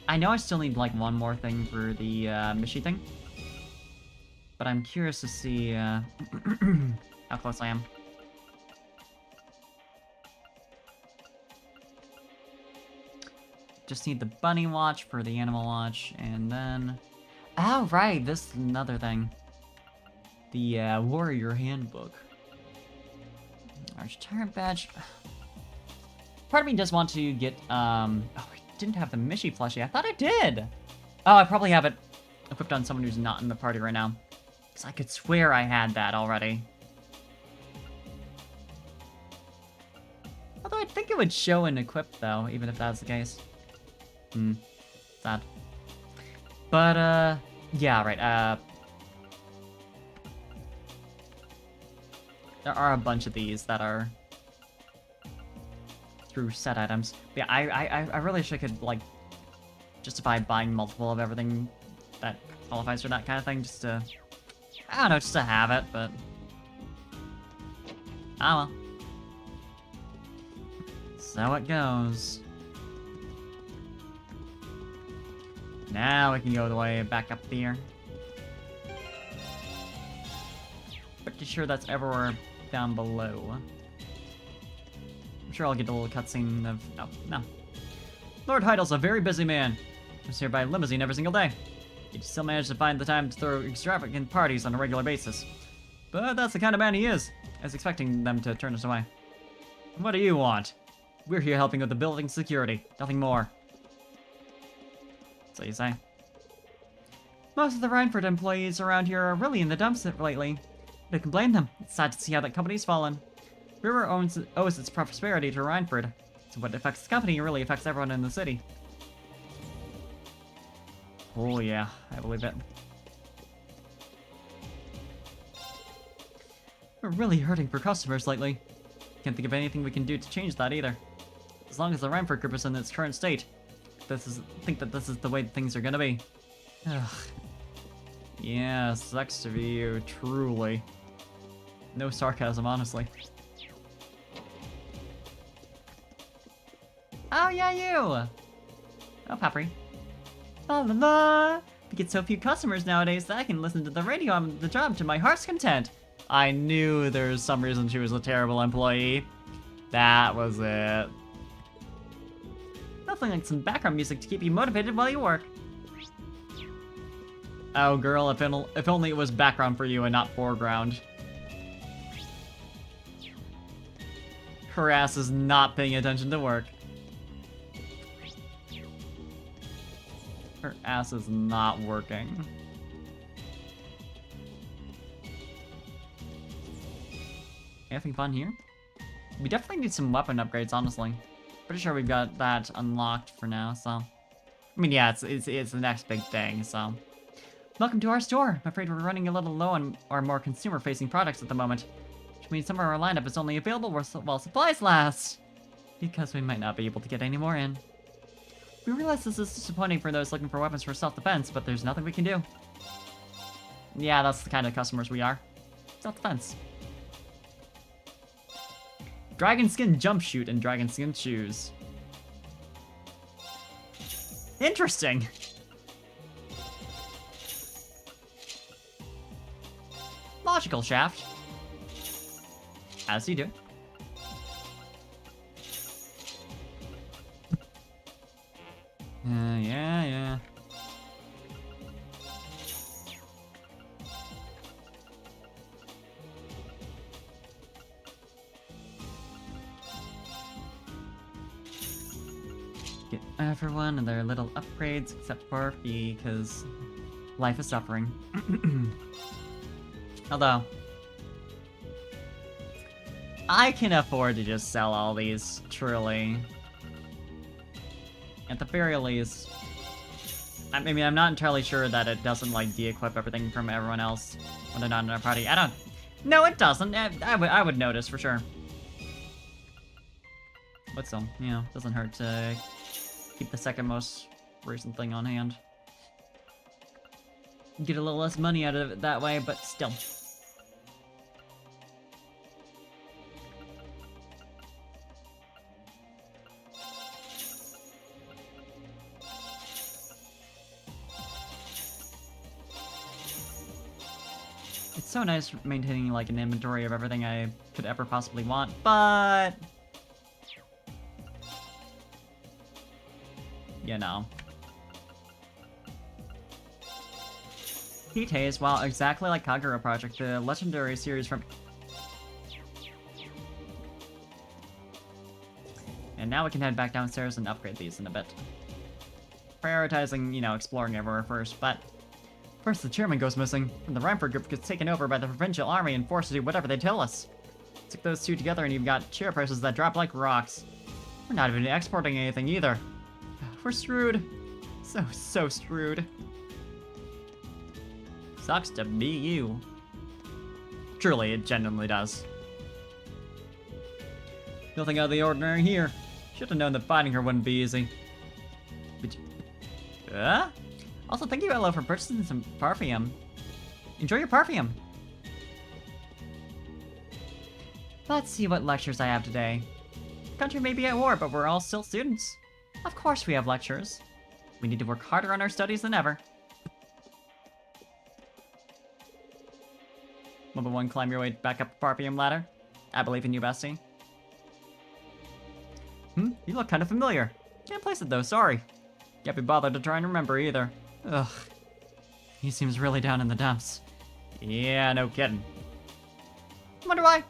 I know I still need, like, one more thing for the, Mishi thing. But I'm curious to see, how close I am. Just need the bunny watch for the animal watch, and then... Oh, right, this is another thing. The, warrior handbook. Large tyrant badge. Part of me does want to get, oh, I didn't have the Mishi plushie. I thought I did! Oh, I probably have it equipped on someone who's not in the party right now. Because I could swear I had that already. Although I think it would show an equip, though, even if that's the case. Sad. But, yeah, right, there are a bunch of these that are through set items. But yeah, I really wish I could, like, justify buying multiple of everything that qualifies for that kind of thing, just to... I don't know, just to have it, but... Ah, well. So it goes. Now we can go the way back up here. Pretty sure that's everywhere down below. I'm sure I'll get a little cutscene of... Oh, no. Lord Heidel's a very busy man. He's here by limousine every single day. He still managed to find the time to throw extravagant parties on a regular basis. But that's the kind of man he is. I was expecting them to turn us away. What do you want? We're here helping with the building security. Nothing more. So you say. Most of the Rhineford employees around here are really in the dumps lately. Who can blame them? It's sad to see how that company's fallen. River owes its prosperity to Rhineford. So what affects the company really affects everyone in the city. Oh yeah, I believe it. We're really hurting for customers lately. Can't think of anything we can do to change that either. As long as the Rhineford group is in its current state, I think that this is the way things are gonna be. Ugh. Yeah, sucks to be you, truly. No sarcasm, honestly. Oh yeah, you! Oh, Papri. La la la! We get so few customers nowadays that I can listen to the radio on the job to my heart's content. I knew there was some reason she was a terrible employee. That was it. Nothing like some background music to keep you motivated while you work. Oh girl, if only it was background for you and not foreground. Her ass is not paying attention to work. Her ass is not working. Anything fun here? We definitely need some weapon upgrades, honestly. Pretty sure we've got that unlocked for now, so... I mean, yeah, it's the next big thing, so... Welcome to our store! I'm afraid we're running a little low on our more consumer-facing products at the moment. Which means some of our lineup is only available while supplies last! Because we might not be able to get any more in. We realize this is disappointing for those looking for weapons for self-defense, but there's nothing we can do. Yeah, that's the kind of customers we are. Self-defense. Dragon skin jump shoot and dragon skin shoes. Interesting. Logical shaft. As you do. Yeah. Get everyone and their little upgrades except for Fee, because life is suffering. Although, I can afford to just sell all these, truly. At the very least. I mean, I'm not entirely sure that it doesn't, like, de-equip everything from everyone else when they're not in our party. I don't... No, it doesn't. I would notice, for sure. But still, you know, doesn't hurt to keep the second most recent thing on hand. Get a little less money out of it that way, but still. It's so nice maintaining, like, an inventory of everything I could ever possibly want, but... You know. Heat Haze, while exactly like Kagura Project, the legendary series from... And now we can head back downstairs and upgrade these in a bit. Prioritizing, you know, exploring everywhere first, but... First, the chairman goes missing, and the Ramper group gets taken over by the provincial army and forced to do whatever they tell us. Stick those two together and you've got chair prices that drop like rocks. We're not even exporting anything either. We're screwed. So screwed. Sucks to be you. Truly, it genuinely does. Nothing out of the ordinary here. Should have known that finding her wouldn't be easy. Also, thank you, Ella, for purchasing some perfume. Enjoy your perfume. Let's see what lectures I have today. Country may be at war, but we're all still students. Of course we have lectures. We need to work harder on our studies than ever. Level 1, climb your way back up the perfume ladder. I believe in you, bestie. You look kind of familiar. Can't place it though, sorry. Can't be bothered to try and remember either. Ugh. He seems really down in the dumps. Yeah, no kidding. Wonder why?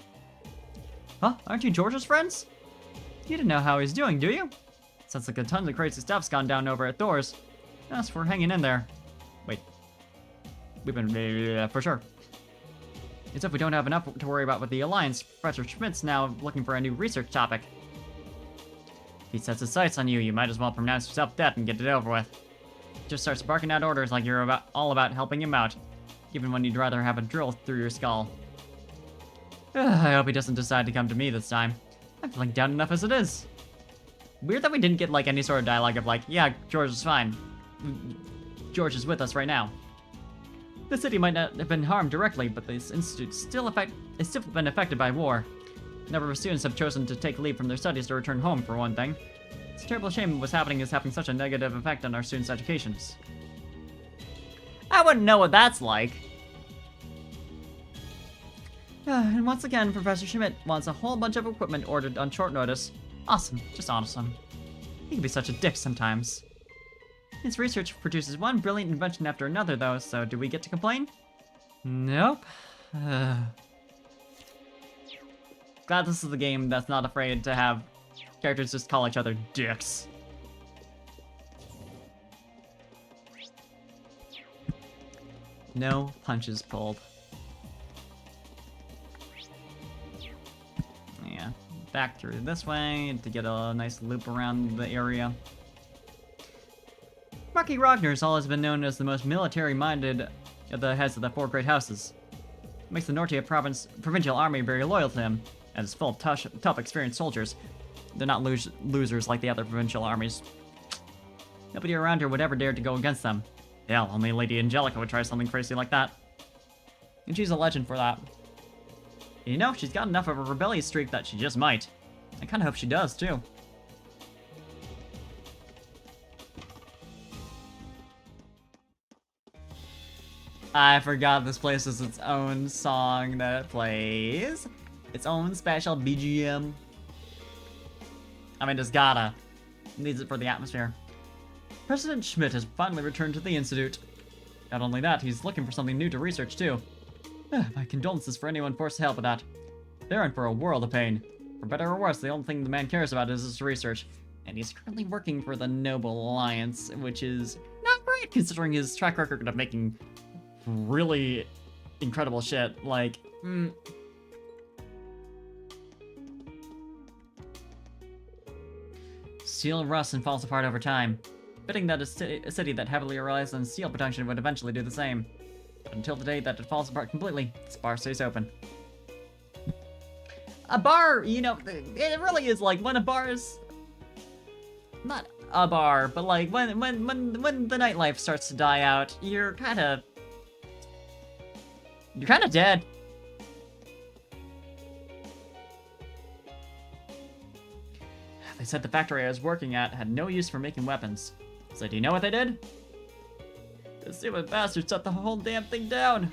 Huh? Aren't you George's friends? You didn't know how he's doing, do you? Sounds like a ton of crazy stuff's gone down over at Thor's. Yes, we're hanging in there. Wait. We've been... for sure. As if we don't have enough to worry about with the Alliance, Professor Schmidt's now looking for a new research topic. If he sets his sights on you, you might as well pronounce yourself dead and get it over with. Just starts barking out orders like you're all about helping him out, even when you'd rather have a drill through your skull. I hope he doesn't decide to come to me this time. I'm feeling down enough as it is. Weird that we didn't get, like, any sort of dialogue of, like, yeah, George is fine. George is with us right now. The city might not have been harmed directly, but this institute's still been affected by war. A number of students have chosen to take leave from their studies to return home, for one thing. It's a terrible shame what's happening is having such a negative effect on our students' educations. I wouldn't know what that's like. And once again, Professor Schmidt wants a whole bunch of equipment ordered on short notice. Awesome, just awesome. He can be such a dick sometimes. His research produces one brilliant invention after another, though, so do we get to complain? Nope. Glad this is a game that's not afraid to have characters just call each other dicks. No punches pulled. Yeah, back through this way to get a nice loop around the area. Marquis Ragnar has always been known as the most military-minded of the heads of the four great houses. Makes the Nortia provincial army very loyal to him, and is full of tough, experienced soldiers. They're not losers like the other provincial armies. Nobody around here would ever dare to go against them. Hell, only Lady Angelica would try something crazy like that. And she's a legend for that. You know, she's got enough of a rebellious streak that she just might. I kinda hope she does, too. I forgot this place has its own song that it plays. Its own special BGM. I mean, just gotta. Needs it for the atmosphere. President Schmidt has finally returned to the Institute. Not only that, he's looking for something new to research, too. My condolences for anyone forced to help with that. They're in for a world of pain. For better or worse, the only thing the man cares about is his research. And he's currently working for the Noble Alliance, which is not great considering his track record of making really incredible shit. Like, Steel rusts and falls apart over time. Fitting that a city that heavily relies on steel production would eventually do the same. But until the day that it falls apart completely, this bar stays open. A bar, you know, it really is like when a bar is... Not a bar, but like when the nightlife starts to die out, you're kinda dead. They said the factory I was working at had no use for making weapons. So do you know what they did? The stupid bastards shut the whole damn thing down.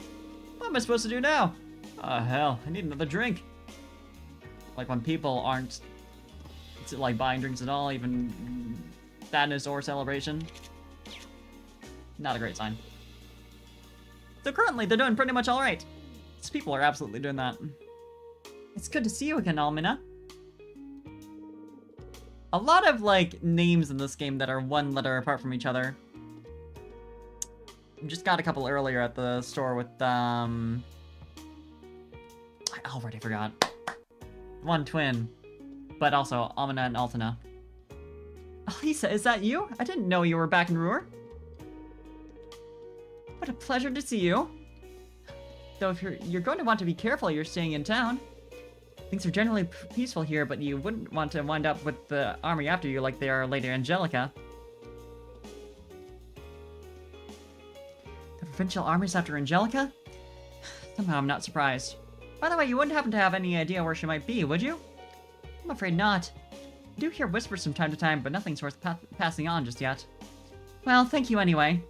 What am I supposed to do now? Oh hell, I need another drink. Like when people aren't like buying drinks at all, even sadness or celebration. Not a great sign. So currently they're doing pretty much alright. These people are absolutely doing that. It's good to see you again, Almina. A lot of, like, names in this game that are one letter apart from each other. Just got a couple earlier at the store with, I already forgot. One twin. But also, Amina and Altina. Lisa, is that you? I didn't know you were back in Roer. What a pleasure to see you. Though if you're going to want to be careful you're staying in town. Things are generally peaceful here, but you wouldn't want to wind up with the army after you like they are Lady Angelica. The provincial armies after Angelica? Somehow I'm not surprised. By the way, you wouldn't happen to have any idea where she might be, would you? I'm afraid not. I do hear whispers from time to time, but nothing's worth passing on just yet. Well, thank you anyway.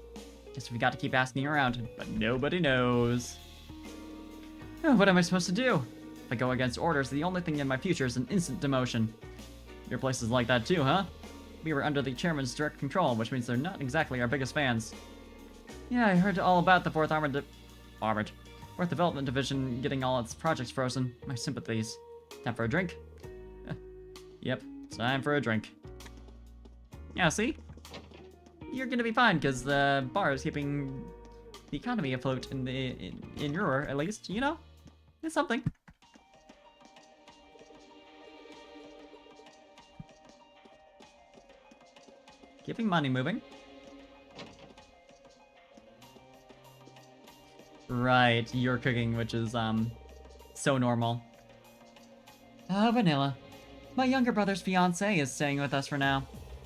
Guess we got to keep asking around, but nobody knows. Oh, what am I supposed to do? If I go against orders, the only thing in my future is an instant demotion. Your place is like that too, huh? We were under the chairman's direct control, which means they're not exactly our biggest fans. Yeah, I heard all about the 4th Armored 4th Development Division getting all its projects frozen. My sympathies. Time for a drink? Yep, time for a drink. Yeah, see? You're gonna be fine, because the bar is keeping the economy afloat in Roer, at least, you know? It's something. Keeping money moving. Right, you're cooking, which is, so normal. Vanilla. My younger brother's fiancé is staying with us for now.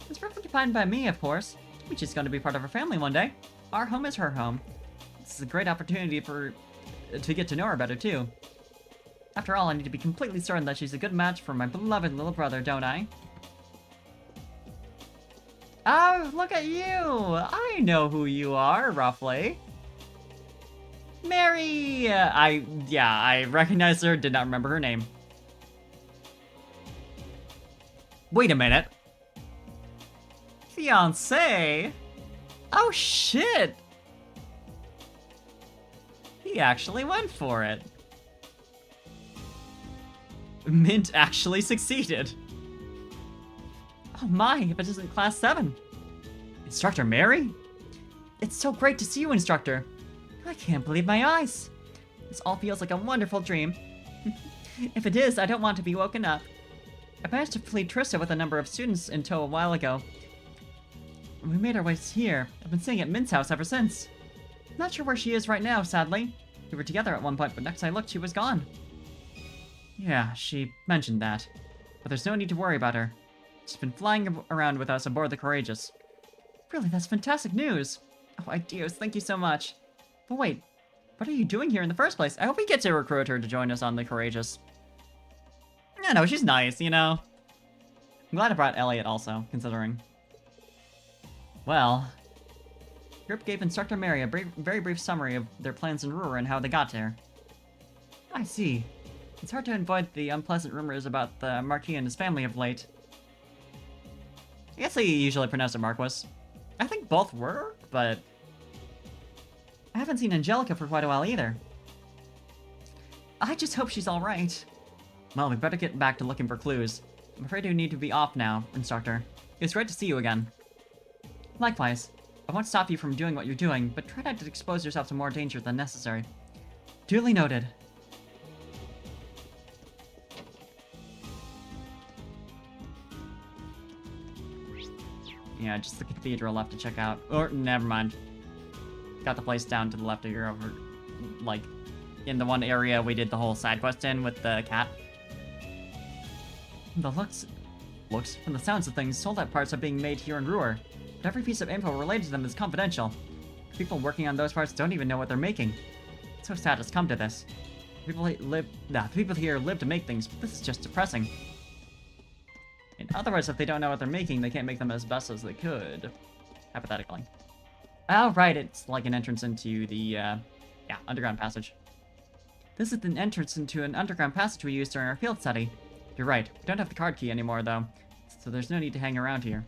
It's perfectly fine by me, of course. She's going to be part of our family one day. Our home is her home. This is a great opportunity to get to know her better, too. After all, I need to be completely certain that she's a good match for my beloved little brother, don't I? Oh, look at you! I know who you are, roughly. Mary! I recognized her, did not remember her name. Wait a minute. Fiancé? Oh shit! He actually went for it. Mint actually succeeded. Oh my, if it isn't Class 7. Instructor Mary? It's so great to see you, Instructor. I can't believe my eyes. This all feels like a wonderful dream. If it is, I don't want to be woken up. I managed to flee Trista with a number of students in tow a while ago. We made our way here. I've been staying at Mint's house ever since. Not sure where she is right now, sadly. We were together at one point, but next I looked, she was gone. Yeah, she mentioned that. But there's no need to worry about her. She's been flying around with us aboard the Courageous. Really, that's fantastic news. Oh, Ideos, thank you so much. But wait, What are you doing here in the first place? I hope we get to recruit her to join us on the Courageous. Yeah, no, she's nice, you know? I'm glad I brought Elliot also, considering. Well, Grip gave Instructor Mary a very brief summary of their plans in Roer and how they got there. I see. It's hard to avoid the unpleasant rumors about the Marquis and his family of late. I guess they usually pronounce it Marquis. I think both were, but I haven't seen Angelica for quite a while either. I just hope she's alright. Well, we better get back to looking for clues. I'm afraid you need to be off now, Instructor. It's great to see you again. Likewise. I won't stop you from doing what you're doing, but try not to expose yourself to more danger than necessary. Duly noted. Yeah, just the cathedral left to check out. Or, never mind. Got the place down to the left of here over, like, in the one area we did the whole side quest in with the cat. The looks from the sounds of things, Soldat parts are being made here in Roer, but every piece of info related to them is confidential. People working on those parts don't even know what they're making. It's so sad it's come to this. People here live to make things, but this is just depressing. In other words, if they don't know what they're making, they can't make them as best as they could. Hypothetically. Oh, right, it's like an entrance into the, yeah, underground passage. This is an entrance into an underground passage we used during our field study. You're right, we don't have the card key anymore, though, so there's no need to hang around here.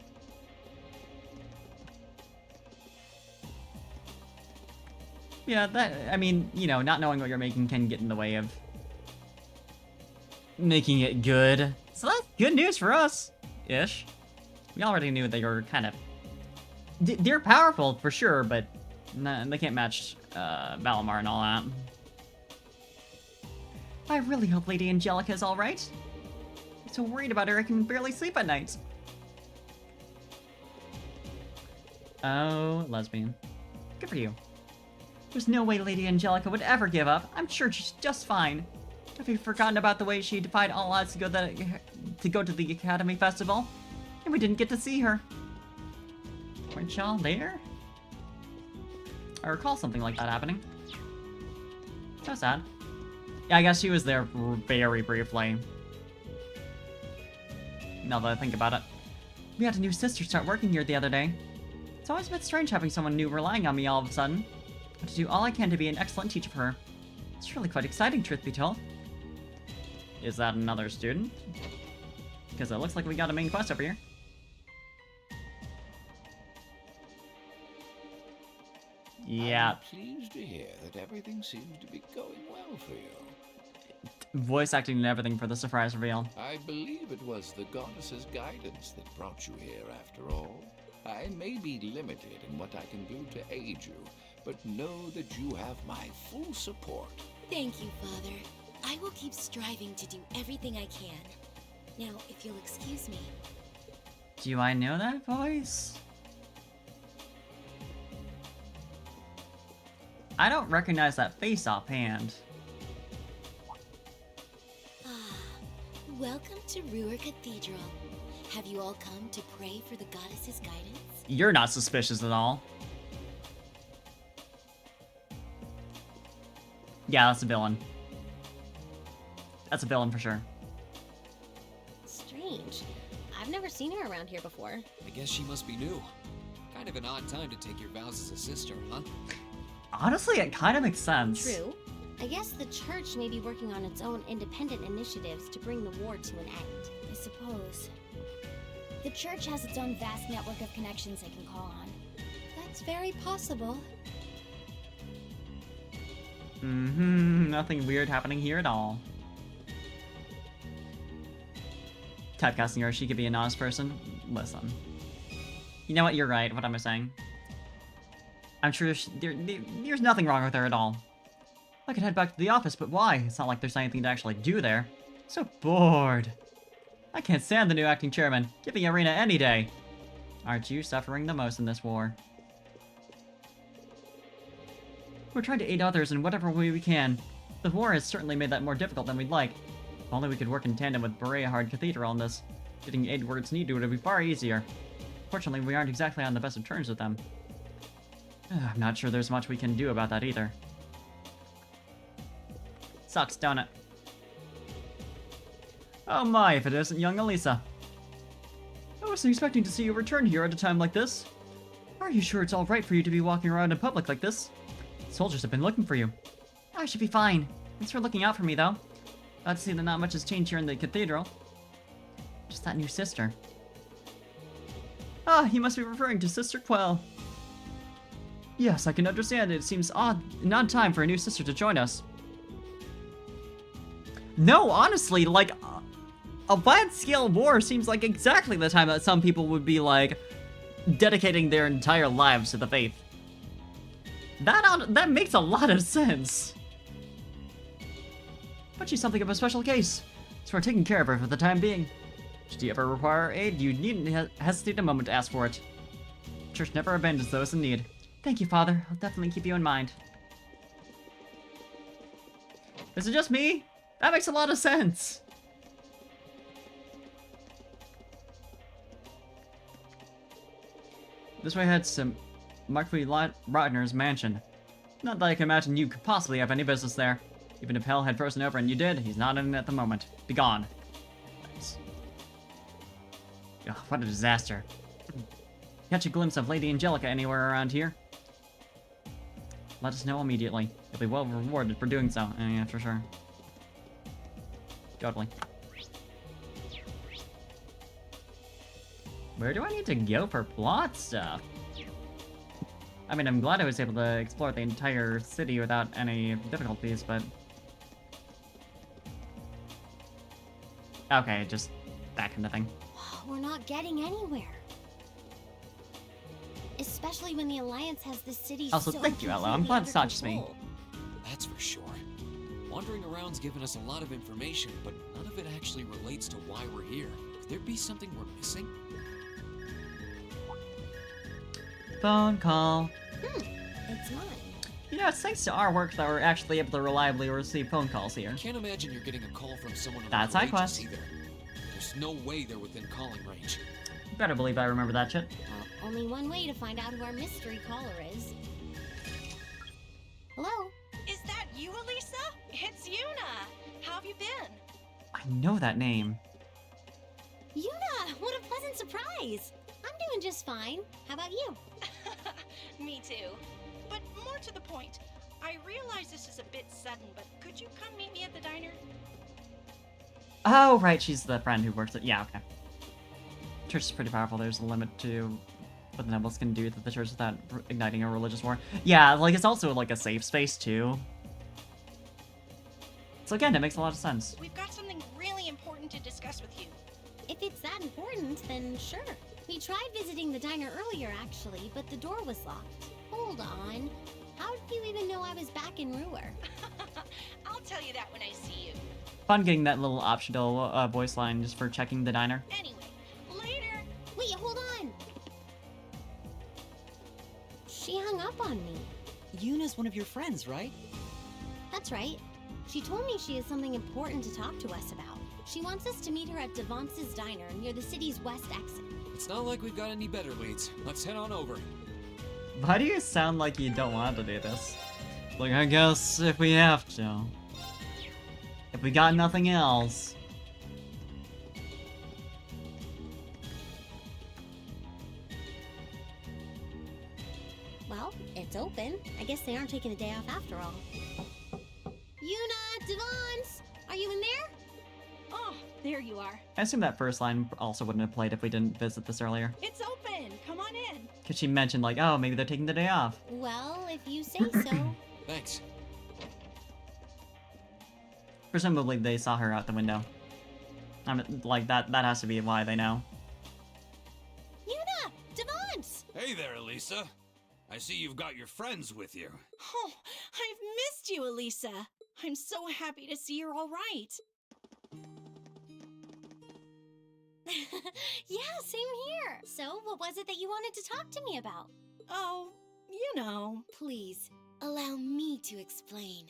Yeah, I mean, you know, not knowing what you're making can get in the way of making it good. So that's good news for us, ish. We already knew they were kind of... They're powerful, for sure, but they can't match Valimar and all that. I really hope Lady Angelica is alright. I'm so worried about her I can barely sleep at night. Oh, lesbian. Good for you. There's no way Lady Angelica would ever give up. I'm sure she's just fine. Have you forgotten about the way she defied all odds to go to the Academy Festival? And we didn't get to see her. Weren't y'all there? I recall something like that happening. So sad. Yeah, I guess she was there very briefly. Now that I think about it. We had a new sister start working here the other day. It's always a bit strange having someone new relying on me all of a sudden. I have to do all I can to be an excellent teacher for her. It's really quite exciting, truth be told. Is that another student? Because it looks like we got a main quest over here. Yeah. I'm pleased to hear that everything seems to be going well for you. Voice acting and everything for the surprise reveal. I believe it was the goddess's guidance that brought you here after all. I may be limited in what I can do to aid you, but know that you have my full support. Thank you, Father. I will keep striving to do everything I can. Now, if you'll excuse me. Do I know that voice? I don't recognize that face offhand. Welcome to Roer Cathedral. Have you all come to pray for the goddess's guidance? You're not suspicious at all. Yeah, that's a villain. That's a villain for sure. Strange. I've never seen her around here before. I guess she must be new. Kind of an odd time to take your vows as a sister, huh? Honestly, it kind of makes sense. True. I guess the church may be working on its own independent initiatives to bring the war to an end. I suppose. The church has its own vast network of connections they can call on. That's very possible. Nothing weird happening here at all. Typecasting her, she could be an honest person. Listen. You know what, you're right, what am I saying? I'm sure there's nothing wrong with her at all. I could head back to the office, but why? It's not like there's anything to actually do there. So bored. I can't stand the new acting chairman. Give me Arena any day. Aren't you suffering the most in this war? We're trying to aid others in whatever way we can. The war has certainly made that more difficult than we'd like. If only we could work in tandem with Bereahard Cathedral on this. Getting aid where it's needed would be far easier. Fortunately, we aren't exactly on the best of terms with them. I'm not sure there's much we can do about that either. sucks, don't it? Oh my, if it isn't young Elisa. I wasn't expecting to see you return here at a time like this. Are you sure it's alright for you to be walking around in public like this? Soldiers have been looking for you. I should be fine. Thanks for looking out for me, though. Glad to see that not much has changed here in the cathedral. Just that new sister. Ah, you must be referring to Sister Quell. Yes, I can understand it. It seems odd, an odd time for a new sister to join us. No, honestly, like, a wide-scale war seems like exactly the time that some people would be, like, dedicating their entire lives to the faith. That makes a lot of sense. But she's something of a special case, so we're taking care of her for the time being. Should you ever require aid, you needn't hesitate a moment to ask for it. Church never abandons those in need. Thank you, Father. I'll definitely keep you in mind. Is it just me? That makes a lot of sense. This way heads to Marquis Rodner's mansion. Not that I can imagine you could possibly have any business there. Even if hell had frozen over and you did, he's not in it at the moment. Be gone. Thanks. Ugh, what a disaster. Catch a glimpse of Lady Angelica anywhere around here? Let us know immediately. You'll be well rewarded for doing so. Yeah, for sure. Totally. Where do I need to go for plot stuff? I mean, I'm glad I was able to explore the entire city without any difficulties, but... Okay, just that kind of thing. We're not getting anywhere. Especially when the Alliance has the city Also, so thank you, Ella. I'm glad it's not just me. That's for sure. Wandering around's given us a lot of information, but none of it actually relates to why we're here. Could there be something we're missing? Phone call. It's mine. You know, it's thanks to our work that we're actually able to reliably receive phone calls here. I can't imagine you're getting a call from someone on That's the side quest. either. There's no way they're within calling range. You better believe I remember that shit. Well, only one way to find out who our mystery caller is. Hello? Is that you, Elisa? It's Yuna. How have you been? I know that name. Yuna! What a pleasant surprise! I'm doing just fine. How about you? Me too. But more to the point, I realize this is a bit sudden, but could you come meet me at the diner? Oh, right, she's the friend who works at... Yeah, okay. Church is pretty powerful. There's a limit to what the nobles can do to the church without igniting a religious war. Yeah, like, it's also, like, a safe space, too. So again, it makes a lot of sense. We've got something really important to discuss with you. If it's that important, then sure. We tried visiting the diner earlier, actually, but the door was locked. Hold on. How did you even know I was back in Roer? I'll tell you that when I see you. Fun getting that little optional voice line just for checking the diner. Anyway, later. Wait, hold on. She hung up on me. Yuna's one of your friends, right? That's right. She told me she has something important to talk to us about. She wants us to meet her at Devance's diner near the city's west exit. It's not like we've got any better leads. Let's head on over. Why do you sound like you don't want to do this? Like, I guess if we have to. If we got nothing else. Well, it's open. I guess they aren't taking the day off after all. Yuna! Devance! Are you in there? Oh, there you are. I assume that first line also wouldn't have played if we didn't visit this earlier. It's open. Come on in. Because she mentioned, like, oh, maybe they're taking the day off. Well, if you say so. Thanks. Presumably they saw her out the window. I mean, like, that has to be why they know. Yuna! Devance! Hey there, Elisa. I see you've got your friends with you. Oh, I've missed you, Elisa. I'm so happy to see you're all right. Yeah, same here. So, what was it that you wanted to talk to me about? Oh, you know. Please, allow me to explain.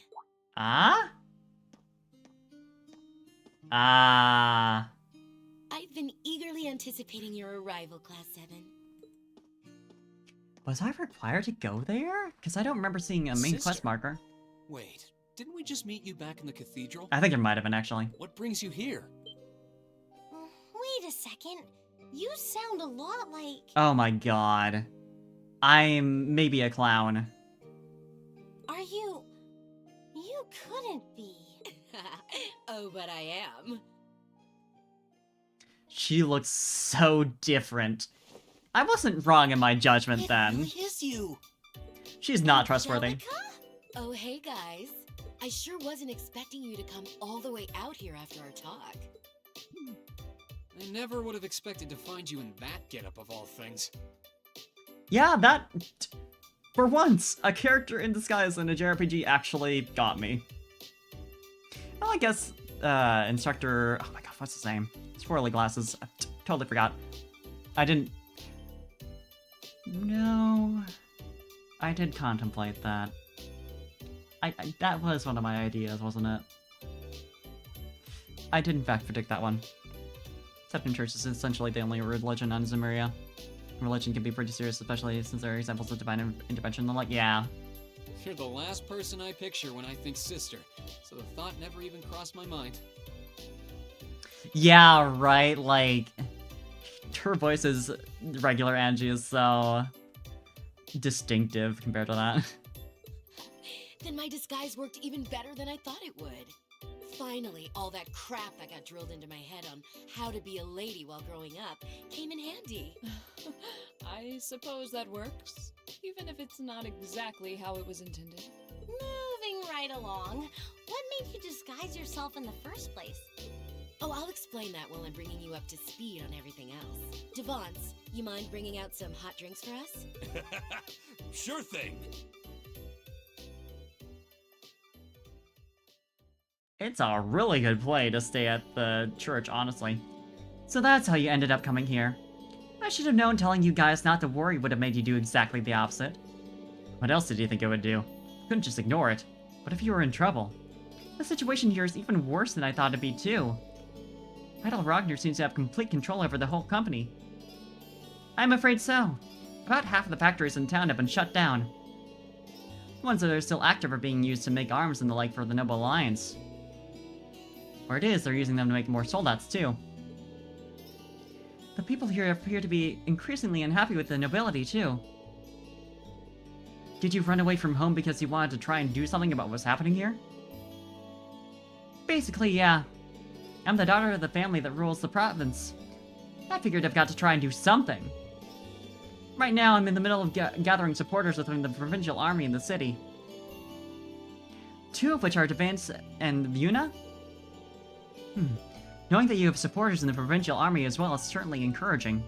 Ah? Ah. I've been eagerly anticipating your arrival, Class 7. Was I required to go there? Because I don't remember seeing a main quest marker. Wait, didn't we just meet you back in the cathedral? I think it might have been, actually. What brings you here? Wait a second. You sound a lot like... Oh my god. I'm maybe a clown. Are you... You couldn't be. Oh, but I am. She looks so different. I wasn't wrong in my judgment then. It really is you. She's not trustworthy. Angelica? Oh, hey guys. I sure wasn't expecting you to come all the way out here after our talk. I never would have expected to find you in that getup of all things. Yeah, that... For once, a character in disguise in a JRPG actually got me. Well, I guess, Instructor... Oh my god, what's his name? Swirly glasses. I totally forgot. I didn't... No... I did contemplate that. That was one of my ideas, wasn't it? I did in fact predict that one. Septon Church is essentially the only religion on Zemuria. Religion can be pretty serious, especially since there are examples of divine intervention. I'm like, yeah. You're the last person I picture when I think sister, so the thought never even crossed my mind. Yeah, right, like... Her voice is... Regular Angie is so... distinctive compared to that. Then my disguise worked even better than I thought it would. Finally, all that crap that got drilled into my head on how to be a lady while growing up came in handy. I suppose that works, even if it's not exactly how it was intended. Moving right along. What made you disguise yourself in the first place? Oh, I'll explain that while I'm bringing you up to speed on everything else. Devance, you mind bringing out some hot drinks for us? Sure thing. It's a really good play to stay at the church, honestly. So that's how you ended up coming here. I should have known telling you guys not to worry would have made you do exactly the opposite. What else did you think it would do? You couldn't just ignore it. What if you were in trouble? The situation here is even worse than I thought it'd be, too. Idol Ragnar seems to have complete control over the whole company. I'm afraid so. About half of the factories in town have been shut down. The ones that are still active are being used to make arms and the like for the Noble Alliance. Or it is, they're using them to make more soldats, too. The people here appear to be increasingly unhappy with the nobility, too. Did you run away from home because you wanted to try and do something about what's happening here? Basically, yeah. I'm the daughter of the family that rules the province. I figured I've got to try and do something. Right now, I'm in the middle of gathering supporters within the provincial army in the city. Two of which are Devance and Yuna? Knowing that you have supporters in the provincial army as well is certainly encouraging.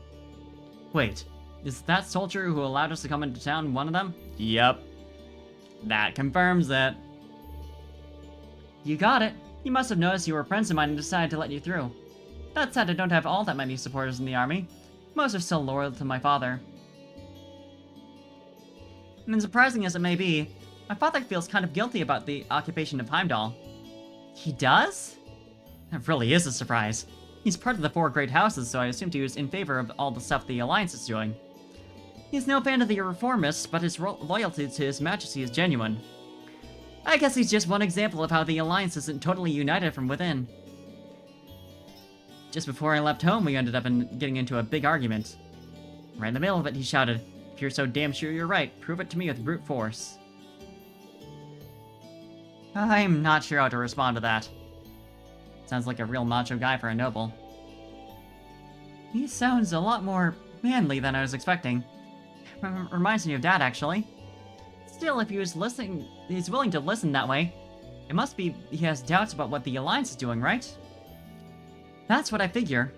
Wait, is that soldier who allowed us to come into town one of them? Yep. That confirms it. You got it. You must have noticed you were friends of mine and decided to let you through. That said, I don't have all that many supporters in the army. Most are still loyal to my father. And as surprising as it may be, my father feels kind of guilty about the occupation of Heimdall. He does? That really is a surprise. He's part of the four great houses, so I assumed he was in favor of all the stuff the Alliance is doing. He's no fan of the reformists, but his loyalty to His Majesty is genuine. I guess he's just one example of how the Alliance isn't totally united from within. Just before I left home, we ended up getting into a big argument. Right in the middle of it, he shouted, "If you're so damn sure you're right, prove it to me with brute force." I'm not sure how to respond to that. Sounds like a real macho guy for a noble. He sounds a lot more manly than I was expecting. Reminds me of Dad, actually. Still, if he's willing to listen that way, it must be he has doubts about what the Alliance is doing, right? That's what I figure.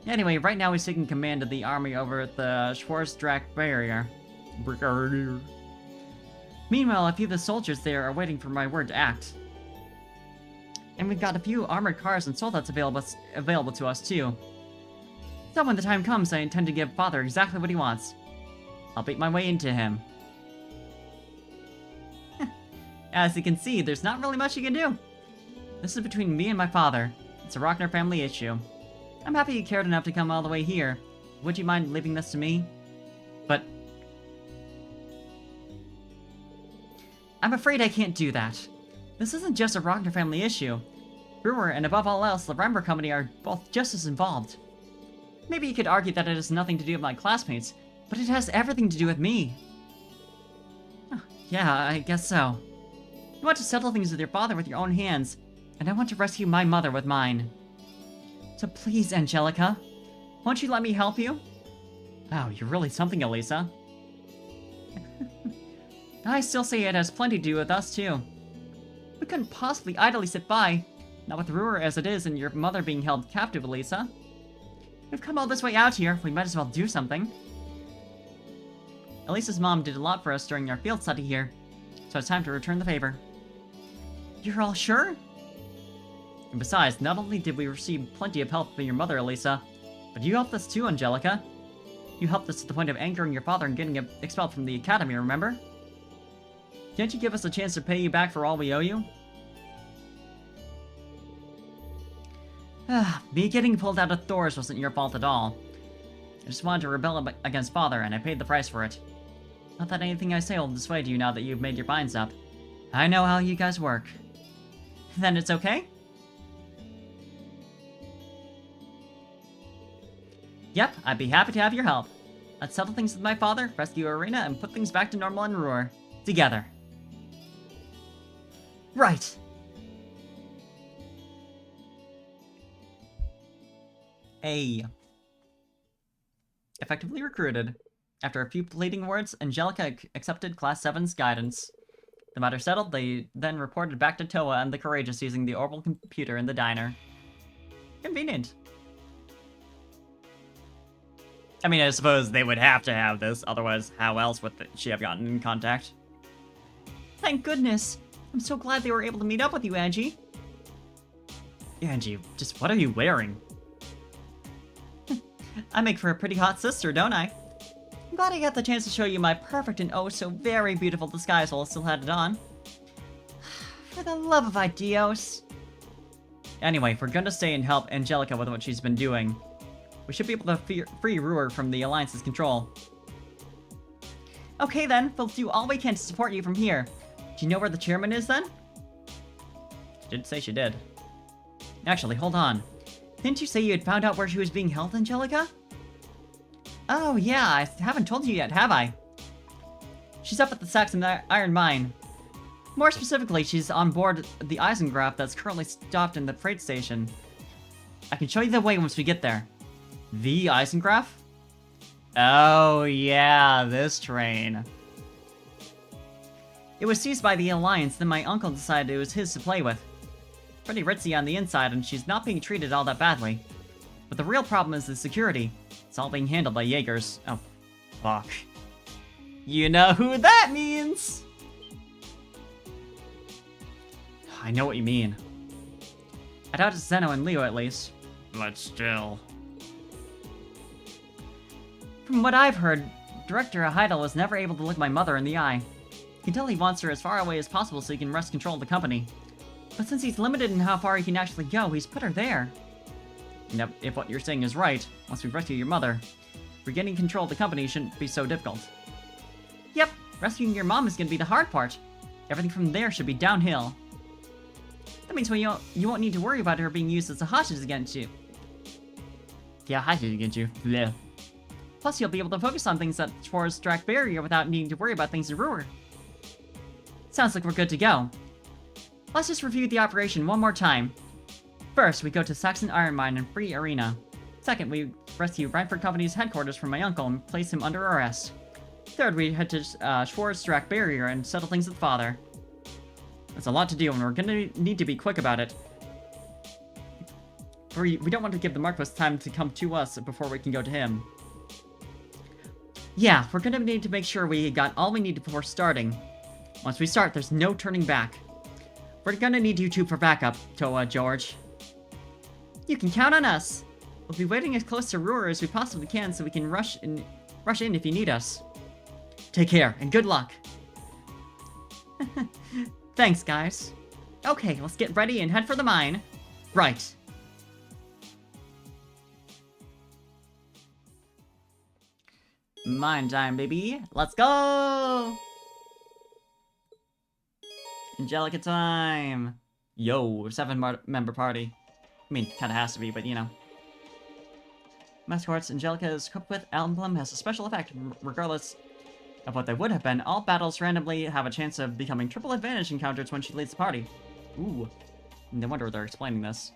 Anyway, right now he's taking command of the army over at the Schwarzdrach barrier. Brigadier. Meanwhile, a few of the soldiers there are waiting for my word to act. And we've got a few armored cars and soldats available to us, too. So when the time comes, I intend to give Father exactly what he wants. I'll beat my way into him. As you can see, there's not really much you can do. This is between me and my father. It's a Ragnar family issue. I'm happy you cared enough to come all the way here. Would you mind leaving this to me? But... I'm afraid I can't do that. This isn't just a Rogner family issue. Brewer and above all else, the Rember Company are both just as involved. Maybe you could argue that it has nothing to do with my classmates, but it has everything to do with me. Oh, yeah, I guess so. You want to settle things with your father with your own hands, and I want to rescue my mother with mine. So please, Angelica, won't you let me help you? Wow, you're really something, Elisa. I still say it has plenty to do with us, too. We couldn't possibly idly sit by, not with Ruhr as it is and your mother being held captive, Elisa. We've come all this way out here, we might as well do something. Elisa's mom did a lot for us during our field study here, so it's time to return the favor. You're all sure? And besides, not only did we receive plenty of help from your mother, Elisa, but you helped us too, Angelica. You helped us to the point of angering your father and getting him expelled from the academy, remember? Can't you give us a chance to pay you back for all we owe you? Me getting pulled out of Thor's wasn't your fault at all. I just wanted to rebel against Father, and I paid the price for it. Not that anything I say will dissuade you now that you've made your minds up. I know how you guys work. Then it's okay? Yep, I'd be happy to have your help. Let's settle things with my father, rescue Arena, and put things back to normal in Roer. Together. Right! A. Effectively recruited. After a few pleading words, Angelica accepted Class 7's guidance. The matter settled, they then reported back to Toa and the Courageous using the orbital computer in the diner. Convenient. I mean, I suppose they would have to have this, otherwise how else would she have gotten in contact? Thank goodness! I'm so glad they were able to meet up with you, Angie. Angie, just what are you wearing? I make for a pretty hot sister, don't I? I'm glad I got the chance to show you my perfect and oh so very beautiful disguise while I still had it on. For the love of Ideos. Anyway, if we're gonna stay and help Angelica with what she's been doing, we should be able to free Ruhr from the Alliance's control. Okay then, we'll do all we can to support you from here. Do you know where the chairman is then? She didn't say she did. Actually, hold on. Didn't you say you had found out where she was being held, Angelica? Oh yeah, I haven't told you yet, have I? She's up at the Saxon Iron Mine. More specifically, she's on board the Eisengraph that's currently stopped in the freight station. I can show you the way once we get there. The Eisengraph? Oh yeah, this train. It was seized by the Alliance, then my uncle decided it was his to play with. Pretty ritzy on the inside, and she's not being treated all that badly. But the real problem is the security. It's all being handled by Jaegers. Oh, fuck. You know who that means! I know what you mean. I doubt it's Zeno and Leo at least. But still. From what I've heard, Director Heidel was never able to look my mother in the eye. You can tell he wants her as far away as possible so he can wrest control of the company. But since he's limited in how far he can actually go, he's put her there. And if what you're saying is right, once we rescue your mother, regaining control of the company shouldn't be so difficult. Yep, rescuing your mom is going to be the hard part. Everything from there should be downhill. That means you won't need to worry about her being used as a hostage against you. Yeah, hostage against you. Blech. Plus, you'll be able to focus on things at Schwarz Drac Barrier without needing to worry about things in Ruhr. Sounds like we're good to go. Let's just review the operation one more time. First, we go to Saxon Iron Mine and free Arena. Second, we rescue Brantford Company's headquarters from my uncle and place him under arrest. Third, we head to Schwarz Drac Barrier and settle things with Father. That's a lot to do, and we're gonna need to be quick about it. We don't want to give the Marquis time to come to us before we can go to him. Yeah, we're gonna need to make sure we got all we need before starting. Once we start, there's no turning back. We're gonna need you two for backup, Toa, George. You can count on us. We'll be waiting as close to Ruhr as we possibly can so we can rush in if you need us. Take care, and good luck. Thanks, guys. Okay, let's get ready and head for the mine. Right. Mine time, baby. Let's go! Angelica time! Yo, 7-member party. I mean, kinda has to be, but you know. Mascots Angelica is equipped with emblem has a special effect. Regardless of what they would have been, all battles randomly have a chance of becoming triple advantage encounters when she leads the party. Ooh. No wonder they're explaining this.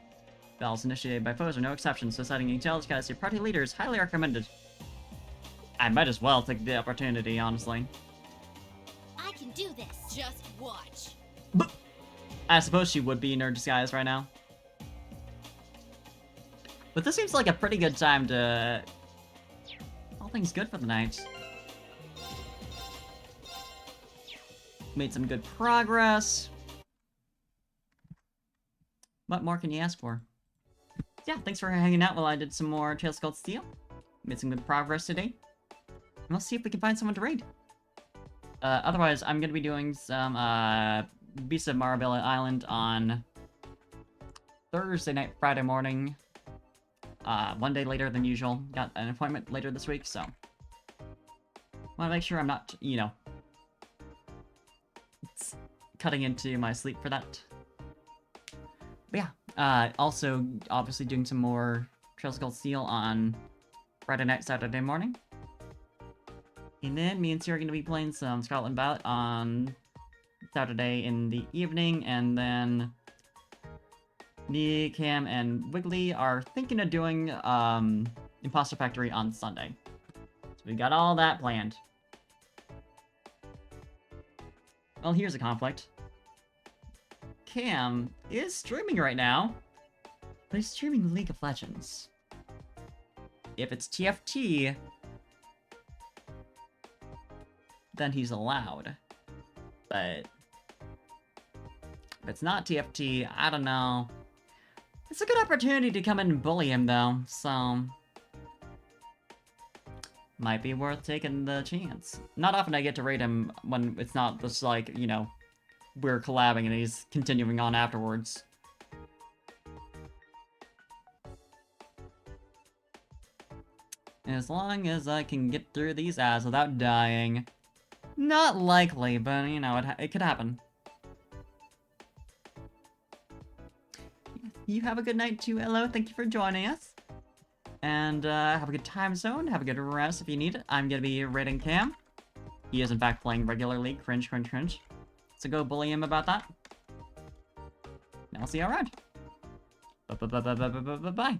Battles initiated by foes are no exception, so setting Angelica as your party leader is highly recommended. I might as well take the opportunity, honestly. I can do this. Just watch. I suppose she would be in her disguise right now. But this seems like a pretty good time to... all things good for the night. Made some good progress. What more can you ask for? Yeah, thanks for hanging out while I did some more Tales Called Steel. Made some good progress today. And let's see if we can find someone to raid. Otherwise, I'm gonna be doing some, Beast of Marabella Island on Thursday night, Friday morning. One day later than usual. Got an appointment later this week, so... wanna make sure I'm not, you know... cutting into my sleep for that. But yeah, also, obviously doing some more Trails of Cold Steel on Friday night, Saturday morning. And then me and Sierra are going to be playing some Scotland Ballot on Saturday in the evening, and then me, Cam, and Wiggly are thinking of doing Imposter Factory on Sunday. So we got all that planned. Well, here's a conflict. Cam is streaming right now, but he's streaming League of Legends. If it's TFT, then he's allowed. But if it's not TFT, I don't know. It's a good opportunity to come in and bully him, though, so... might be worth taking the chance. Not often I get to raid him when it's not just like, you know, we're collabing and he's continuing on afterwards. As long as I can get through these ads without dying. Not likely, but, you know, it could happen. You have a good night too, Hello. Thank you for joining us. And, have a good time zone. Have a good rest if you need it. I'm gonna be raiding Cam. He is, in fact, playing regularly. Cringe, cringe, cringe. So go bully him about that. And I'll see you around. Bye-bye.